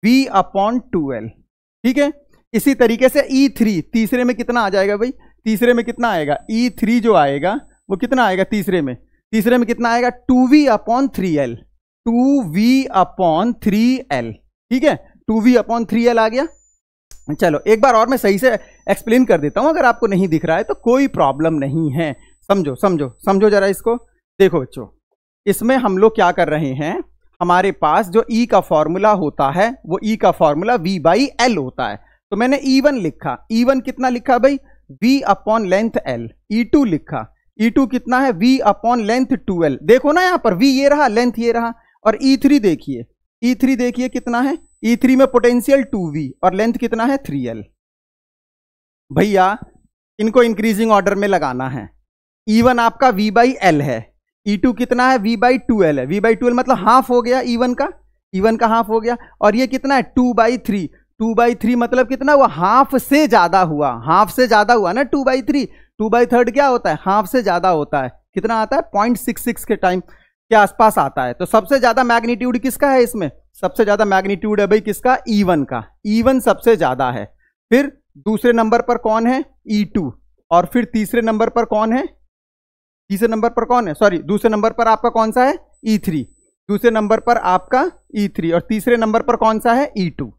V upon 2L। ठीक है, इसी तरीके से E3 तीसरे में कितना आ जाएगा भाई, तीसरे में कितना आएगा, E3 जो आएगा वो कितना आएगा तीसरे में, तीसरे में कितना आएगा, 2V upon 3L, 2V upon 3L। ठीक है, 2V अपॉन 3L आ गया। चलो एक बार और मैं सही से एक्सप्लेन कर देता हूं, अगर आपको नहीं दिख रहा है तो कोई प्रॉब्लम नहीं है। समझो समझो समझो जरा इसको। देखो बच्चों, इसमें हम लोग क्या कर रहे हैं, हमारे पास जो E का फॉर्मूला होता है वो E का फॉर्मूला V/L होता है। तो मैंने E1 लिखा, E1 कितना लिखा भाई, V upon length L। E2 लिखा, E2 कितना है, V अपॉन लेंथ 2L। देखो ना यहां पर V ये रहा, लेंथ ये रहा। और E3 देखिए, E3 देखिए कितना है, E3 में पोटेंशियल 2V और लेंथ कितना है 3L। भैया इनको इंक्रीजिंग ऑर्डर में लगाना है। E1 आपका V/L है, E2 कितना है, V/2L है। V/2L मतलब हाफ हो गया E1 का, E1 का हाफ हो गया। और ये कितना है 2/3, 2/3 मतलब कितना हुआ, हाफ से ज्यादा हुआ, हाफ से ज्यादा हुआ ना 2/3। 2/3 क्या होता है, हाफ से ज्यादा होता है। कितना आता है 0.66 के टाइम के आसपास आता है। तो सबसे ज्यादा मैग्नीट्यूड किसका है इसमें, सबसे ज्यादा मैग्नीट्यूड है भाई किसका, E1 का। E1 सबसे ज्यादा है। फिर दूसरे नंबर पर कौन है, E2। और फिर तीसरे नंबर पर कौन है, तीसरे नंबर पर कौन है, सॉरी दूसरे नंबर पर आपका कौन सा है, E3। दूसरे नंबर पर आपका E3 और तीसरे नंबर पर कौन सा है, E2।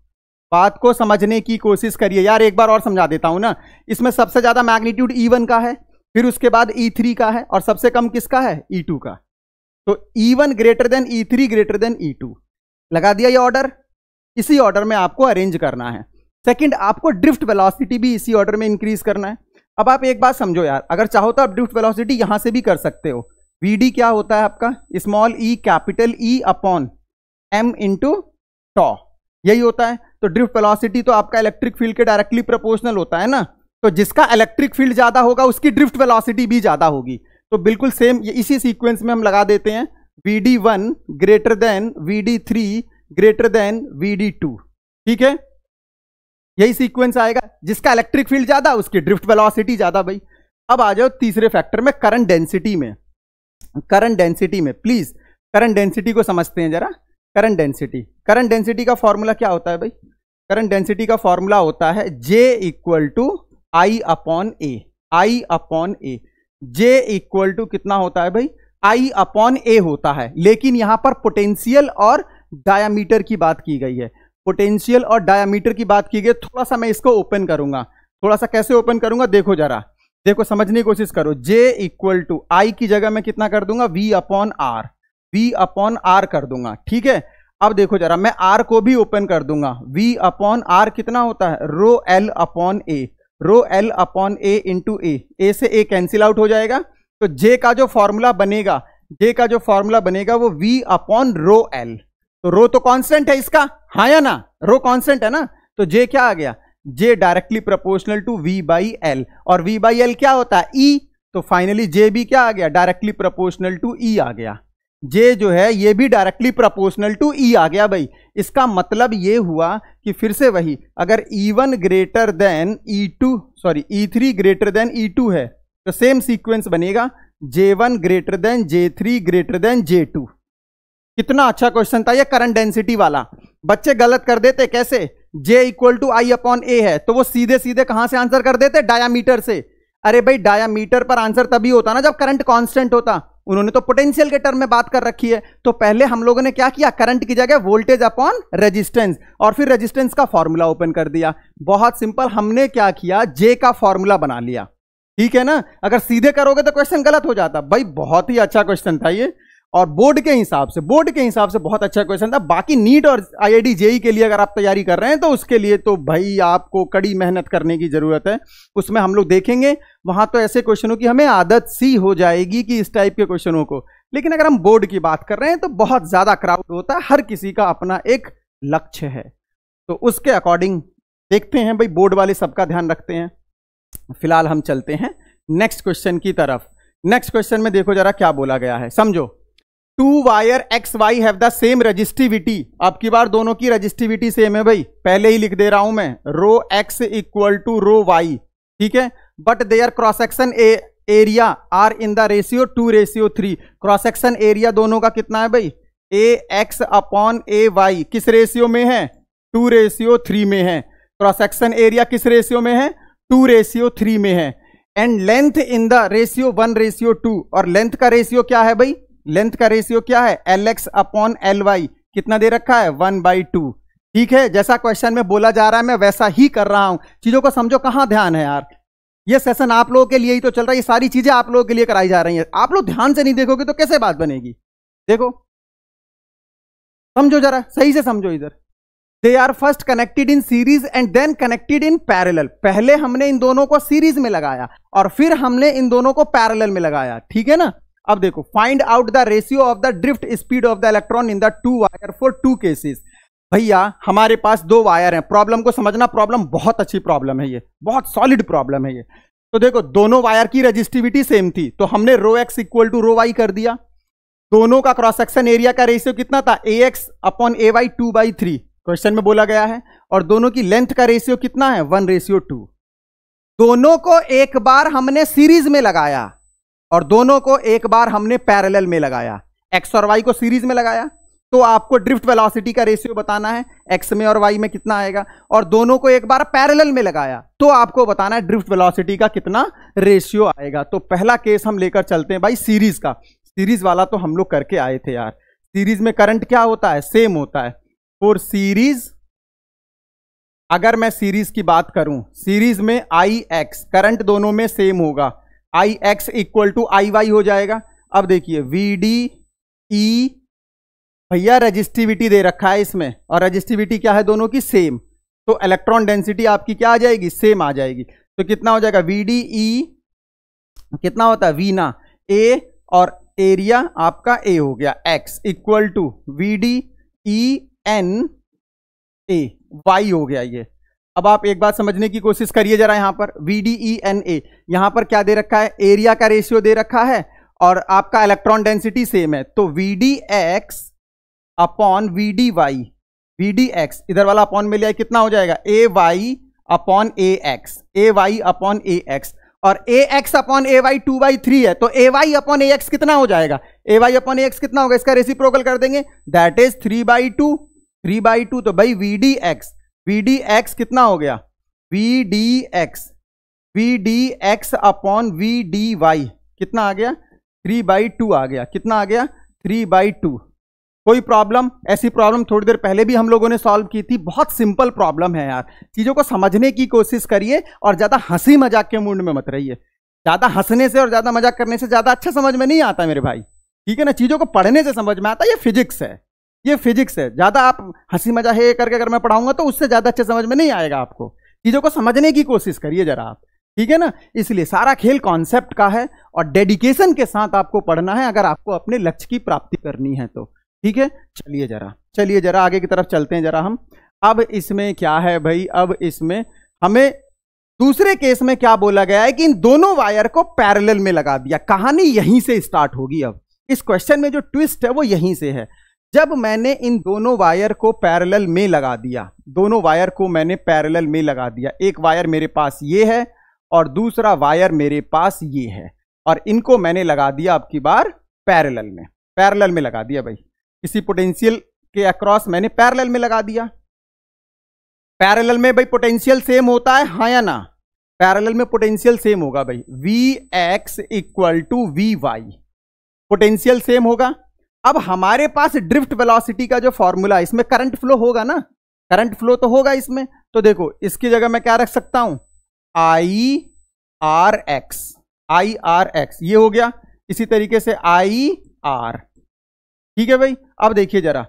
बात को समझने की कोशिश करिए यार, एक बार और समझा देता हूं ना। इसमें सबसे ज्यादा मैग्नीट्यूड E1 का है, फिर उसके बाद E3 का है, और सबसे कम किसका है, E2 का। तो E1 greater than E3 greater than E2। लगा दिया ये ऑर्डर, इसी ऑर्डर में आपको अरेंज करना है। सेकंड, आपको ड्रिफ्ट वेलोसिटी भी इसी ऑर्डर में इंक्रीज करना है। अब आप एक बात समझो यार, अगर चाहो तो आप ड्रिफ्ट वेलोसिटी यहां से भी कर सकते हो। Vd क्या होता है आपका, small e capital E upon m into tau, यही होता है। तो ड्रिफ्ट वेलोसिटी तो आपका इलेक्ट्रिक फील्ड के डायरेक्टली प्रोपोर्शनल होता है ना। तो जिसका इलेक्ट्रिक फील्ड ज्यादा होगा उसकी ड्रिफ्ट वेलोसिटी भी ज्यादा होगी। तो बिल्कुल सेम इसी सीक्वेंस में हम लगा देते हैं, Vd1 greater than Vd3 greater than Vd2। ठीक है, यही सीक्वेंस आएगा। जिसका इलेक्ट्रिक फील्ड ज्यादा उसकी ड्रिफ्ट वेलोसिटी ज्यादा भाई। अब आ जाओ तीसरे फैक्टर में, करंट डेंसिटी में। करंट डेंसिटी में प्लीज करंट डेंसिटी को समझते हैं जरा। करंट डेंसिटी, करंट डेंसिटी का फॉर्मूला क्या होता है भाई, करंट डेंसिटी का फॉर्मूला होता है J equal to I upon A। I upon A, J equal to कितना होता है भाई, I अपॉन A होता है। लेकिन यहां पर पोटेंशियल और डायामीटर की बात की गई है, पोटेंशियल और डायामीटर की बात की गई। थोड़ा सा मैं इसको ओपन करूंगा, थोड़ा सा कैसे ओपन करूंगा देखो जरा, देखो समझने की कोशिश करो। J इक्वल टू I की जगह मैं कितना कर दूंगा, V upon R, V upon R कर दूंगा। ठीक है, अब देखो जरा, मैं R को भी ओपन कर दूंगा। V अपॉन R कितना होता है, rho L upon A, rho L upon A into A से A कैंसिल आउट हो जाएगा। तो J का जो फॉर्मूला बनेगा, J का जो फॉर्मूला बनेगा वो V अपॉन रो L। तो रो तो कांस्टेंट है इसका, हाँ या ना, रो कांस्टेंट है ना। तो J क्या आ गया, J directly proportional to V/L, और V/L क्या होता है, E। तो फाइनली J भी क्या आ गया, डायरेक्टली प्रोपोर्शनल टू E आ गया। J जो है ये भी डायरेक्टली प्रोपोर्शनल टू E आ गया भाई। इसका मतलब ये हुआ कि फिर से वही, अगर E1 greater than E2 sorry E3 greater than E2 है तो सेम सीक्वेंस बनेगा, J1 greater than J3 greater than J2। कितना अच्छा क्वेश्चन था ये करंट डेंसिटी वाला। बच्चे गलत कर देते, कैसे, J equal to I upon A है तो वो सीधे सीधे कहां से आंसर कर देते, डायामीटर से। अरे भाई डायामीटर पर आंसर तभी होता ना जब करंट कांस्टेंट होता। उन्होंने तो पोटेंशियल के टर्म में बात कर रखी है। तो पहले हम लोगों ने क्या किया, करंट की जगह वोल्टेज अपॉन रेजिस्टेंस, और फिर रेजिस्टेंस का फॉर्मूला ओपन कर दिया। बहुत सिंपल, हमने क्या किया, J का फॉर्मूला बना लिया। ठीक है ना, अगर सीधे करोगे तो क्वेश्चन गलत हो जाता। भाई बहुत ही अच्छा क्वेश्चन था ये, और बोर्ड के हिसाब से बहुत अच्छा क्वेश्चन था। बाकी नीट और IIT JEE के लिए अगर आप तैयारी कर रहे हैं तो उसके लिए तो भाई आपको कड़ी मेहनत करने की जरूरत है। उसमें हम लोग देखेंगे, वहां तो ऐसे क्वेश्चनों की हमें आदत सी हो जाएगी कि इस टाइप के क्वेश्चनों को। लेकिन अगर हम बोर्ड की बात कर रहे हैं तो बहुत ज्यादा क्राउड होता है, हर किसी का अपना एक लक्ष्य है। तो उसके अकॉर्डिंग देखते हैं भाई, बोर्ड वाले सबका ध्यान रखते हैं। फिलहाल हम चलते हैं नेक्स्ट क्वेश्चन की तरफ। नेक्स्ट क्वेश्चन में देखो जरा क्या बोला गया है, समझो। Two wire XY have the same resistivity. अब की बार दोनों की रजिस्टिविटी सेम है भाई, पहले ही लिख दे रहा हूं मैं, rho X equal to rho Y। ठीक है, but their cross section area are in the ratio 2:3। Cross section area दोनों का कितना है भाई, AX अपॉन AY। किस रेशियो में है, 2:3 में है। क्रॉस सेक्शन एरिया किस रेशियो में है, 2:3 में है। And length in the ratio 1:2। और लेंथ का रेशियो क्या है भाई, लेंथ का रेशियो क्या है, LX अपॉन LY। कितना दे रखा है, 1/2। ठीक है, जैसा क्वेश्चन में बोला जा रहा है मैं वैसा ही कर रहा हूं। चीजों को समझो, कहां ध्यान है यार। ये सेशन आप लोगों के लिए ही तो चल रहा है, ये सारी चीजें आप लोगों के लिए कराई जा रही हैं। आप लोग ध्यान से नहीं देखोगे तो कैसे बात बनेगी। देखो समझो जरा, सही से समझो इधर। They are first connected in series and then connected in parallel. पहले हमने इन दोनों को सीरीज में लगाया और फिर हमने इन दोनों को पैरेलल में लगाया, ठीक है ना। अब देखो, find out the ratio of the drift speed of the electron in the two wire for two cases. भैया हमारे पास दो वायर हैं, प्रॉब्लम को समझना, प्रॉब्लम बहुत अच्छी प्रॉब्लम है ये, बहुत सॉलिड प्रॉब्लम है ये। तो देखो, दोनों वायर की रजिस्टिविटी सेम थी, तो हमने rho x equal to rho y कर दिया। दोनों का क्रॉस सेक्शन एरिया का रेशियो कितना था, A x upon A Y 2/3 question में बोला गया है। और दोनों की लेंथ का रेशियो कितना है, 1:2। दोनों को एक बार हमने सीरीज में लगाया और दोनों को एक बार हमने पैरेलल में लगाया। एक्स और वाई को सीरीज में लगाया तो आपको ड्रिफ्ट वेलोसिटी का रेशियो बताना है, एक्स में और वाई में कितना आएगा। और दोनों को एक बार पैरेलल में लगाया तो आपको बताना है ड्रिफ्ट वेलोसिटी का कितना रेशियो आएगा। तो पहला केस हम लेकर चलते हैं भाई सीरीज का। सीरीज वाला तो हम लोग करके आए थे यार। सीरीज में करंट क्या होता है, सेम होता है। फॉर सीरीज, अगर मैं सीरीज की बात करूं, सीरीज में आई एक्स करंट दोनों में सेम होगा, I x equal to I y हो जाएगा। अब देखिए वी डी ई, भैया रजिस्टिविटी दे रखा है इसमें और रजिस्टिविटी क्या है, दोनों की सेम, तो इलेक्ट्रॉन डेंसिटी आपकी क्या आ जाएगी, सेम आ जाएगी। तो कितना हो जाएगा, वी डी ई कितना होता है, वी ना ए, और एरिया आपका ए हो गया, X equal to we D E N A Y हो गया ये। अब आप एक बात समझने की कोशिश करिए जरा, यहां पर we D E N A, यहां पर क्या दे रखा है, एरिया का रेशियो दे रखा है और आपका इलेक्ट्रॉन डेंसिटी सेम है। तो we D X upon V D Y, V D X इधर वाला अपॉन में लिया कितना हो जाएगा, A Y upon A X, A Y upon A X. और A x upon A Y 2/3 है, तो A Y upon A X कितना हो जाएगा, A Y upon A X कितना होगा, इसका रेसिप्रोकल कर देंगे, दैट इज 3/2, 3/2। तो भाई वी डी एक्स कितना हो गया, we D X upon V D Y कितना आ गया, 3/2 आ गया। कितना आ गया, 3/2। कोई प्रॉब्लम, ऐसी प्रॉब्लम थोड़ी देर पहले भी हम लोगों ने सॉल्व की थी, बहुत सिंपल प्रॉब्लम है यार। चीजों को समझने की कोशिश करिए और ज्यादा हंसी मजाक के मूड में मत रहिए। ज्यादा हंसने से और ज्यादा मजाक करने से ज्यादा अच्छा समझ में नहीं आता मेरे भाई, ठीक है ना। चीजों को पढ़ने से समझ में आता है, ये फिजिक्स है, ये फिजिक्स है। ज्यादा आप हंसी मजाक है करके अगर मैं पढ़ाऊंगा तो उससे ज्यादा अच्छे समझ में नहीं आएगा आपको। चीजों को समझने की कोशिश करिए जरा आप, ठीक है ना। इसलिए सारा खेल कॉन्सेप्ट का है और डेडिकेशन के साथ आपको पढ़ना है अगर आपको अपने लक्ष्य की प्राप्ति करनी है तो, ठीक है। चलिए जरा आगे की तरफ चलते हैं जरा हम। अब इसमें क्या है भाई, अब इसमें हमें दूसरे केस में क्या बोला गया है कि इन दोनों वायर को पैरेलल में लगा दिया। कहानी यहीं से स्टार्ट होगी। अब इस क्वेश्चन में जो ट्विस्ट है वो यहीं से है। जब मैंने इन दोनों वायर को पैरेलल में लगा दिया, दोनों वायर को मैंने पैरेलल में लगा दिया, एक वायर मेरे पास ये है और दूसरा वायर मेरे पास ये है, और इनको मैंने लगा दिया अब की बार पैरेलल में लगा दिया भाई। किसी पोटेंशियल के अक्रॉस मैंने पैरेलल में लगा दिया। पैरेलल में भाई पोटेंशियल सेम होता है, हाँ या ना, पैरेलल में पोटेंशियल सेम होगा भाई। V X equal to V Y, potential same होगा। अब हमारे पास ड्रिफ्ट वेलोसिटी का जो फॉर्मूला, इसमें करंट फ्लो होगा ना, करंट फ्लो तो होगा इसमें। तो देखो इसकी जगह मैं क्या रख सकता हूं, आई आर एक्स, ये हो गया। इसी तरीके से आई आर, ठीक है भाई। अब देखिए जरा,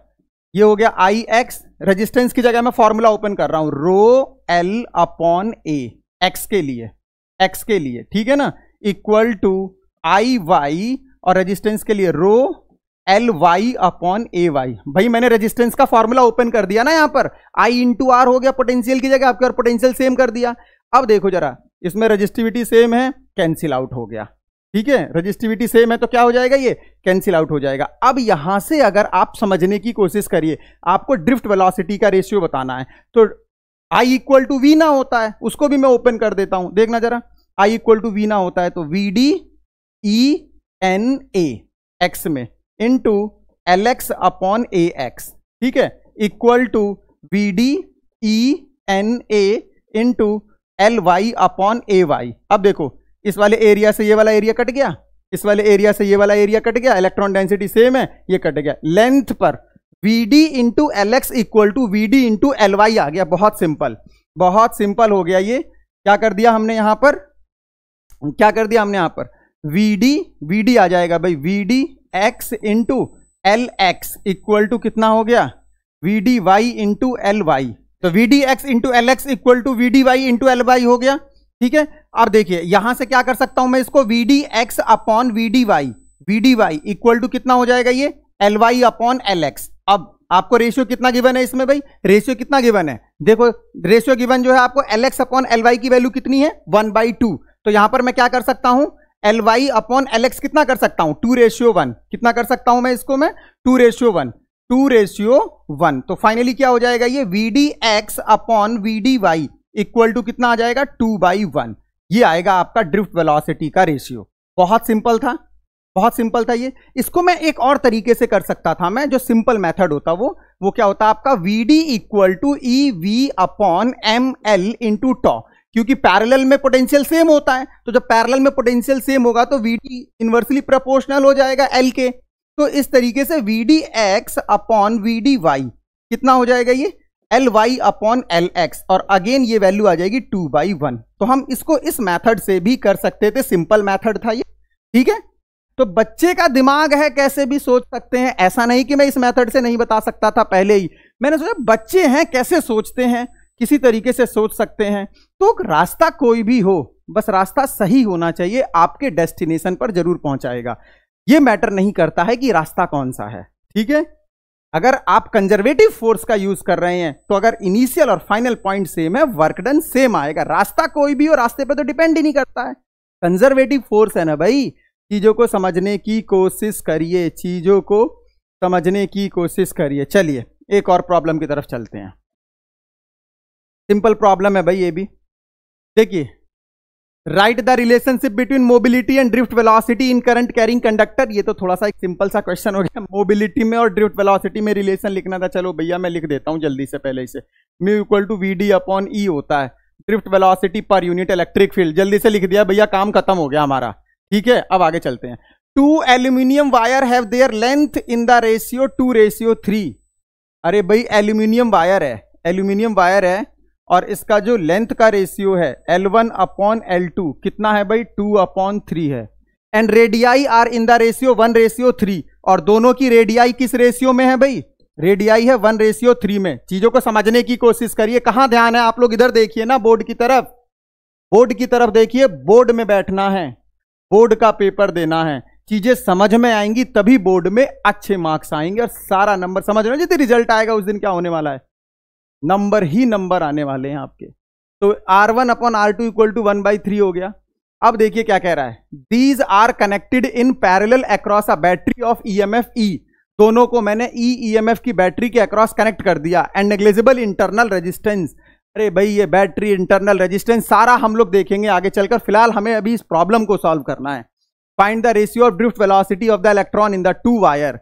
ये हो गया आई एक्स, रेजिस्टेंस की जगह मैं फॉर्मूला ओपन कर रहा हूं, रो एल अपॉन ए, एक्स के लिए, ठीक है ना, इक्वल टू आई वाई, और रेजिस्टेंस के लिए rho L Y upon A Y. भाई मैंने रेजिस्टेंस का फॉर्मूला ओपन कर दिया ना, यहां पर आई इंटू आर हो गया पोटेंशियल की जगह आपके, और पोटेंशियल सेम कर दिया। अब देखो जरा, इसमें रजिस्टिविटी सेम है, कैंसिल आउट हो गया, ठीक है। रजिस्टिविटी सेम है तो क्या हो जाएगा, ये कैंसिल आउट हो जाएगा। अब यहां से अगर आप समझने की कोशिश करिए, आपको ड्रिफ्ट वेलोसिटी का रेशियो बताना है, तो आई इक्वल टू वी ना होता है, उसको भी मैं ओपन कर देता हूं, देखना जरा, आई इक्वल टू वी ना होता है तो we D E N A X में into L X upon A X, ठीक है, equal to we D E N A into L Y upon A Y. अब देखो, इस वाले एरिया से ये वाला एरिया कट गया, इस वाले एरिया से ये वाला एरिया कट गया, इलेक्ट्रॉन डेंसिटी सेम है, ये कट गया। लेंथ पर we d into L x equal to we d into L y आ गया। बहुत सिंपल हो गया ये। क्या कर दिया हमने यहां पर, वी डी आ जाएगा भाई, v D x into L x equal to कितना हो गया, we D y into L y, तो we D x into L x equal to we D y into L y हो गया। ठीक है, अब देखिए यहां से क्या कर सकता हूं मैं इसको, V D X upon V D Y equal to कितना हो जाएगा ये, L Y upon L X. अब आपको रेशियो कितना गिवन है इसमें भाई, रेशियो कितना गिवन है, देखो रेशियो गिवन जो है आपको L X upon L Y की वैल्यू कितनी है 1/2, तो यहां पर मैं क्या कर सकता हूं, L Y upon L X कितना कर सकता हूं 2:1, कितना कर सकता हूं मैं इसको, मैं 2:1। तो फाइनली क्या हो जाएगा ये, V D X upon V D Y equal to कितना आ जाएगा 2/1। ये आएगा आपका ड्रिफ्ट वेलोसिटी का रेशियो। बहुत सिंपल था, बहुत सिंपल था ये। इसको मैं एक और तरीके से कर सकता था मैं, जो सिंपल मेथड होता वो क्या होता आपका, v d equal to E V upon M L into tau, क्योंकि पैरेलल में पोटेंशियल सेम होता है, तो जब पैरेलल में पोटेंशियल सेम होगा तो वी डी इनवर्सली प्रोपोर्शनल हो जाएगा एल के। तो इस तरीके से V D X upon V D Y कितना हो जाएगा ये, L Y upon L X, और अगेन ये वैल्यू आ जाएगी 2/1। तो हम इसको इस मेथड से भी कर सकते थे, सिंपल मेथड था ये। ठीक है, तो बच्चे का दिमाग है, कैसे भी सोच सकते हैं, ऐसा नहीं कि मैं इस मेथड से नहीं बता सकता था पहले ही, मैंने सोचा बच्चे हैं कैसे सोचते हैं, किसी तरीके से सोच सकते हैं। तो रास्ता कोई भी हो, बस रास्ता सही होना चाहिए, आपके डेस्टिनेशन पर जरूर पहुंचाएगा। ये मैटर नहीं करता है कि रास्ता कौन सा है। ठीक है, अगर आप कंजर्वेटिव फोर्स का यूज कर रहे हैं तो अगर इनिशियल और फाइनल पॉइंट सेम है, वर्क डन सेम आएगा। रास्ता कोई भी हो, रास्ते पे तो डिपेंड ही नहीं करता है, कंजर्वेटिव फोर्स है ना भाई। चीजों को समझने की कोशिश करिए, चीजों को समझने की कोशिश करिए। चलिए एक और प्रॉब्लम की तरफ चलते हैं। सिंपल प्रॉब्लम है भाई ये भी। देखिए, right the relationship between mobility and drift velocity in current carrying conductor. ये तो थोड़ा सा एक सिंपल सा क्वेश्चन हो गया। मोबिलिटी में और ड्रिफ्ट वेलोसिटी में रिलेशन लिखना था, चलो भैया मैं लिख देता हूं जल्दी से, पहले इसे mu equal to we d upon e होता है drift velocity per unit electric field. जल्दी से लिख दिया भैया, काम खत्म हो गया हमारा। ठीक है, अब आगे चलते हैं। 2 aluminium wire have their length in the ratio 2:3। अरे भाई एल्यूमिनियम वायर है, एल्यूमिनियम वायर है, और इसका जो लेंथ का रेशियो है L1 अपॉन L2 कितना है भाई 2/3 है। And radii are in the ratio 1:3, और दोनों की रेडियाई किस रेशियो में है भाई, रेडियाई है 1:3 में। चीजों को समझने की कोशिश करिए। कहां ध्यान है आप लोग, इधर देखिए ना, बोर्ड की तरफ, बोर्ड की तरफ देखिए। बोर्ड में बैठना है, बोर्ड का पेपर देना है, चीजें समझ में आएंगी तभी बोर्ड में अच्छे मार्क्स आएंगे और सारा नंबर समझ रहे हो। जितने रिजल्ट आएगा उस दिन क्या होने वाला है, नंबर ही नंबर आने वाले हैं आपके। तो R1 upon R2 equal to 1/3 हो गया। अब देखिए क्या कह रहा है, these are connected in parallel across a battery of EMF E। दोनों को मैंने EMF की बैटरी के अक्रॉस कनेक्ट कर दिया। And negligible internal resistance. अरे भाई ये बैटरी, इंटरनल रेजिस्टेंस सारा हम लोग देखेंगे आगे चलकर, फिलहाल हमें अभी इस प्रॉब्लम को सॉल्व करना है। Find the ratio of drift velocity of the electron in the 2 wire.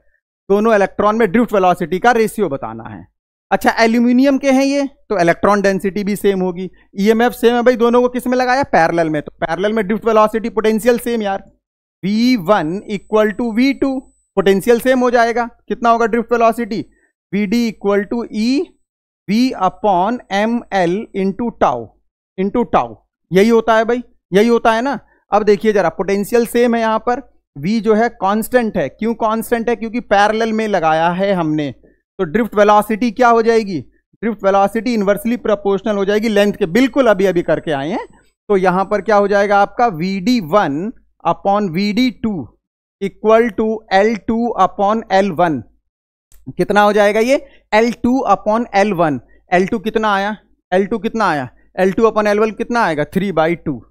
दोनों इलेक्ट्रॉन में ड्रिफ्ट वेलोसिटी का रेशियो बताना है। अच्छा एल्यूमिनियम के हैं ये, तो इलेक्ट्रॉन डेंसिटी भी सेम होगी, EMF सेम है भाई, दोनों को किस में लगाया, पैरेलल में। तो पैरेलल में ड्रिफ्ट वेलोसिटी पोटेंशियल सेम यार, V1 equal to V2, potential same हो जाएगा। कितना होगा drift velocity, VD equal to E V upon M L into tau. यही होता है भाई, यही होता है ना। अब देखिए जरा, पोटेंशियल सेम है यहां पर, V जो है कांस्टेंट है। क्यों कांस्टेंट है, क्योंकि पैरेलल में लगाया है हमने। तो ड्रिफ्ट वेलोसिटी क्या हो जाएगी, ड्रिफ्ट वेलोसिटी इनवर्सली प्रोपोर्शनल हो जाएगी लेंथ के, बिल्कुल अभी अभी करके आए हैं। तो यहां पर क्या हो जाएगा आपका, VD1 upon VD2 equal to L2 upon L1। कितना हो जाएगा ये, L2 अपॉन L1। L2 कितना आया, L2 कितना आया, L2 अपॉन L1 कितना आएगा 3/2।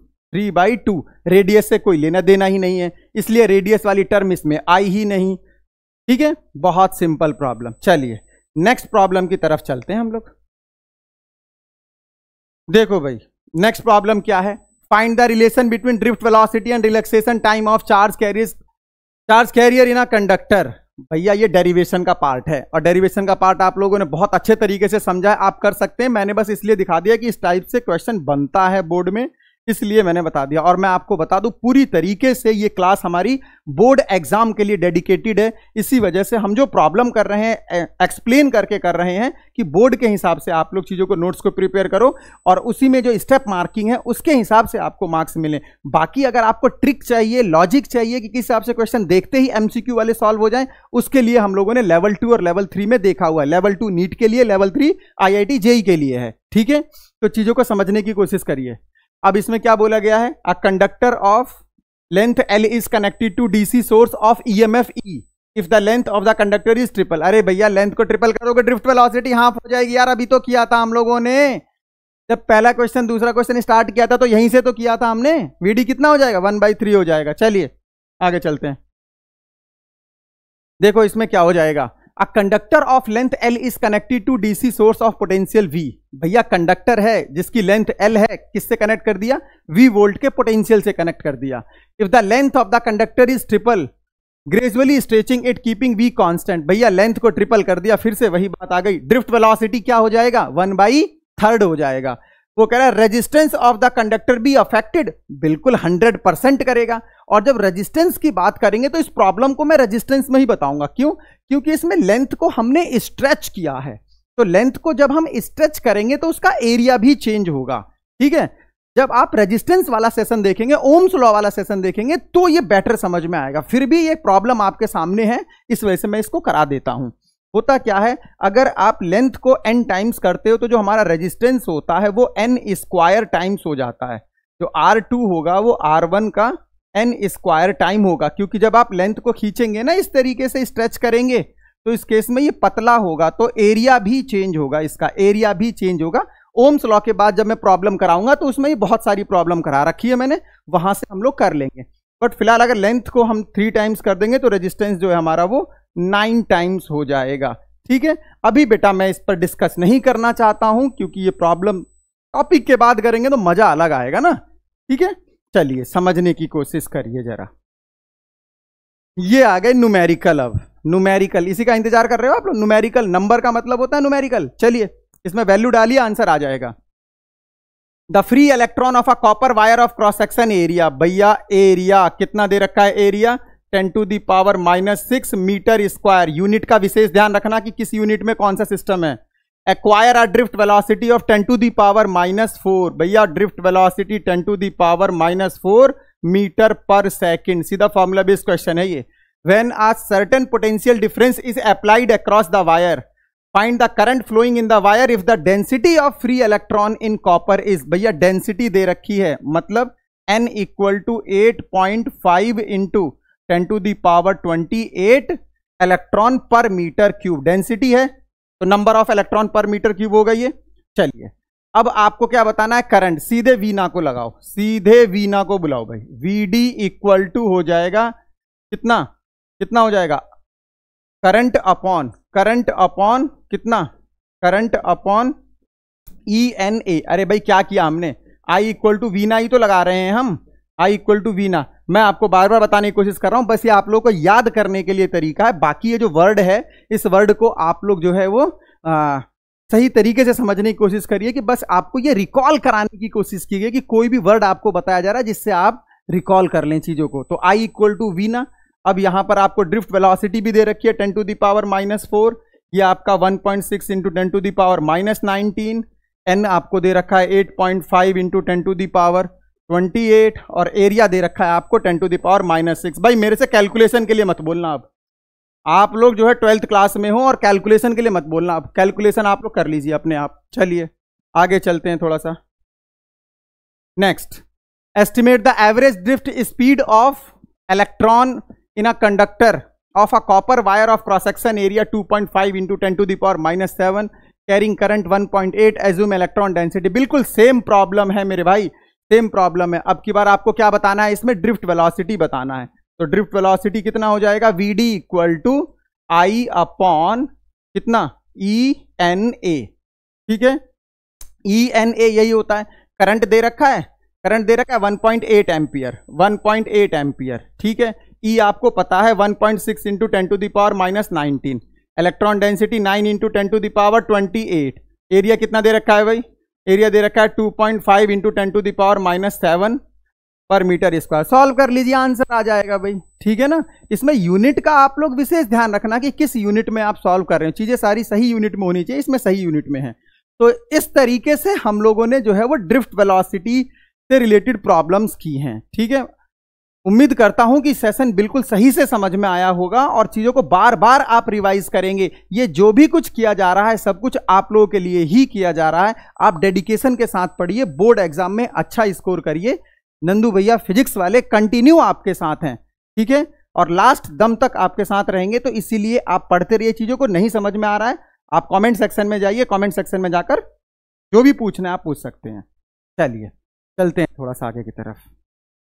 रेडियस से कोई लेना देना ही नहीं है, इसलिए रेडियस वाली टर्म इसमें आई ही नहीं। ठीक है, बहुत सिंपल प्रॉब्लम। चलिए नेक्स्ट प्रॉब्लम की तरफ चलते हैं हम लोग। देखो भाई नेक्स्ट प्रॉब्लम क्या है, find the relation between drift velocity and relaxation time of charge carrier in a conductor. भैया ये डेरिवेशन का पार्ट है, और डेरिवेशन का पार्ट आप लोगों ने बहुत अच्छे तरीके से समझा है, आप कर सकते हैं। मैंने बस इसलिए दिखा दिया कि इस टाइप से क्वेश्चन बनता है बोर्ड में, इसलिए मैंने बता दिया। और मैं आपको बता दूं, पूरी तरीके से ये क्लास हमारी बोर्ड एग्जाम के लिए डेडिकेटेड है। इसी वजह से हम जो प्रॉब्लम कर रहे हैं एक्सप्लेन करके कर रहे हैं कि बोर्ड के हिसाब से आप लोग चीज़ों को, नोट्स को प्रिपेयर करो और उसी में जो स्टेप मार्किंग है उसके हिसाब से आपको मार्क्स मिले। बाकी अगर आपको ट्रिक चाहिए, लॉजिक चाहिए कि किस हिसाब से क्वेश्चन देखते ही MCQ वाले सॉल्व हो जाएं, उसके लिए हम लोगों ने लेवल 2 और लेवल 3 में देखा हुआ है। लेवल 2 नीट के लिए, लेवल 3 IIT JEE के लिए है। ठीक है, तो चीज़ों को समझने की कोशिश करिए। अब इसमें क्या बोला गया है, a conductor of length L is connected to DC source of EMF E if the length of the conductor is triple. अरे भैया, लेंथ को ट्रिपल करोगे ड्रिफ्ट वेलोसिटी हाफ हो जाएगी यार। अभी तो किया था हम लोगों ने, जब पहला क्वेश्चन दूसरा क्वेश्चन स्टार्ट किया था तो यहीं से तो किया था हमने। VD कितना हो जाएगा, 1/3 हो जाएगा। चलिए आगे चलते हैं। देखो इसमें क्या हो जाएगा, a conductor of length L is connected to DC source of potential V। भैया कंडक्टर है जिसकी लेंथ L है, किससे कनेक्ट कर दिया, V वोल्ट के पोटेंशियल से कनेक्ट कर दिया। If the length of the conductor is triple, gradually stretching it keeping V constant. भैया लेंथ को ट्रिपल कर दिया, फिर से वही बात आ गई। ड्रिफ्ट वेलोसिटी क्या हो जाएगा, 1/3 हो जाएगा। वो कह रहा है resistance of the conductor be affected, बिल्कुल 100% करेगा। और जब रेजिस्टेंस की बात करेंगे तो इस प्रॉब्लम को मैं रेजिस्टेंस में ही बताऊंगा। क्यों, क्योंकि इसमें लेंथ को हमने स्ट्रेच किया है। तो लेंथ को जब हम स्ट्रेच करेंगे तो उसका एरिया भी चेंज होगा। ठीक है, जब आप रेजिस्टेंस वाला सेशन देखेंगे, ओम्स लॉ वाला सेशन देखेंगे, तो ये बेटर समझ में आएगा। फिर भी ये प्रॉब्लम आपके सामने है, इस वजह से मैं इसको करा देता हूं। होता क्या है, अगर आप लेंथ को n टाइम्स करते हो तो जो हमारा रेजिस्टेंस होता है वो n² टाइम्स हो जाता है। जो R2 होगा वो R1 का n² टाइम होगा, क्योंकि जब आप लेंथ को खींचेंगे ना, इस तरीके से स्ट्रेच करेंगे, तो इस केस में ये पतला होगा, तो एरिया भी चेंज होगा, इसका एरिया भी चेंज होगा। ओम्स लॉ के बाद जब मैं प्रॉब्लम कराऊंगा तो उसमें ही बहुत सारी प्रॉब्लम करा रखी है मैंने, वहां से हम लोग कर लेंगे। बट फिलहाल अगर लेंथ को हम 3 टाइम्स कर देंगे तो रेजिस्टेंस जो है हमारा वो 9 टाइम्स हो जाएगा। ठीक है, अभी बेटा मैं इस पर डिस्कस नहीं करना चाहता हूं, क्योंकि ये प्रॉब्लम टॉपिक के बाद करेंगे तो मजा अलग आएगा ना। ठीक है, चलिए समझने की कोशिश करिए जरा। ये आ गए न्यूमेरिकल। अब न्यूमेरिकल, इसी का इंतजार कर रहे हो आप लोग। न्यूमेरिकल नंबर का मतलब होता है न्यूमेरिकल। चलिए इसमें वैल्यू डालिए, आंसर आ जाएगा। The free electron of a copper wire of cross section area. भैया एरिया कितना दे रखा है, एरिया 10⁻⁻6 मीटर स्क्वायर। यूनिट का विशेष ध्यान रखना कि किस यूनिट में कौन सा सिस्टम है। Acquire a drift velocity of 10⁻⁻4। भैया ड्रिफ्ट वेलोसिटी 10⁻⁻4 मीटर पर सेकेंड। सीधा फॉर्मूला बेस्ड क्वेश्चन है ये। When a certain potential difference is applied across the wire, find the current flowing in the wire if the density of free electron in copper is. भैया density दे रखी है, मतलब n = 8.5 into 10⁻28 electron पर metre cube density है, तो number of electron पर metre cube हो गई है। चलिए अब आपको क्या बताना है, करंट। सीधे वीना को लगाओ, सीधे वीना को बुलाओ भाई। VD = हो जाएगा कितना, कितना हो जाएगा, करंट अपॉन कितना, करंट अपॉन ENA। अरे भाई क्या किया हमने, I = वीना ही तो लगा रहे हैं हम, I = वीना। मैं आपको बार बार बताने की कोशिश कर रहा हूं, बस ये आप लोगों को याद करने के लिए तरीका है। बाकी ये जो वर्ड है, इस वर्ड को आप लोग जो है वो सही तरीके से समझने की कोशिश करिए, कि बस आपको ये रिकॉल कराने की कोशिश की गई कि कोई भी वर्ड आपको बताया जा रहा है जिससे आप रिकॉल कर लें चीजों को। तो I = वीना। अब यहां पर आपको ड्रिफ्ट वेलोसिटी भी दे रखी है 10⁻⁻4, ये आपका 1.6 इंटू 10⁻⁻19, n आपको दे रखा है 8.5 इंटू 10⁻28, और एरिया दे रखा है आपको 10⁻6। भाई मेरे से कैलकुलेशन के लिए मत बोलना, अब आप लोग जो है 12th क्लास में हो और कैलकुलेशन के लिए मत बोलना, अब कैलकुलेशन आप लोग कर लीजिए अपने आप। चलिए आगे चलते हैं थोड़ा सा। Next, estimate the average drift speed of electron in a conductor of a copper wire of cross section area 2.5 into 10⁻⁻7 carrying current 1.8 assume electron density. बिल्कुल सेम प्रॉब्लम है मेरे भाई, सेम प्रॉब्लम है। अब की बार आपको क्या बताना है, इसमें ड्रिफ्ट वेलोसिटी बताना है। तो ड्रिफ्ट वेलोसिटी कितना हो जाएगा, VD = I अपॉन कितना, ENA। ठीक है, ENA यही होता है। करंट दे रखा है, 1.8 एम्पियर, 1.8 एम्पियर। ठीक है, E आपको पता है 1.6 into 10⁻⁻19, electron density 9 into 10⁻28, area कितना दे रखा है भाई, एरिया दे रखा है 2.5 इंटू 10⁻⁻7 पर मीटर स्क्वायर। सॉल्व कर लीजिए, आंसर आ जाएगा भाई, ठीक है ना। इसमें यूनिट का आप लोग विशेष ध्यान रखना कि किस यूनिट में आप सॉल्व कर रहे हो, चीजें सारी सही यूनिट में होनी चाहिए, इसमें सही यूनिट में है। तो इस तरीके से हम लोगों ने जो है वो ड्रिफ्ट वेलोसिटी से रिलेटेड प्रॉब्लम्स की हैं, ठीक है। उम्मीद करता हूं कि सेशन बिल्कुल सही से समझ में आया होगा और चीजों को बार बार आप रिवाइज करेंगे। ये जो भी कुछ किया जा रहा है सब कुछ आप लोगों के लिए ही किया जा रहा है। आप डेडिकेशन के साथ पढ़िए, बोर्ड एग्जाम में अच्छा स्कोर करिए। नंदू भैया फिजिक्स वाले कंटिन्यू आपके साथ हैं, ठीक है, और लास्ट दम तक आपके साथ रहेंगे। तो इसीलिए आप पढ़ते रहिए। चीजों को नहीं समझ में आ रहा है आप कमेंट सेक्शन में जाइए, कमेंट सेक्शन में जाकर जो भी पूछना है आप पूछ सकते हैं। चलिए चलते हैं थोड़ा सा आगे की तरफ।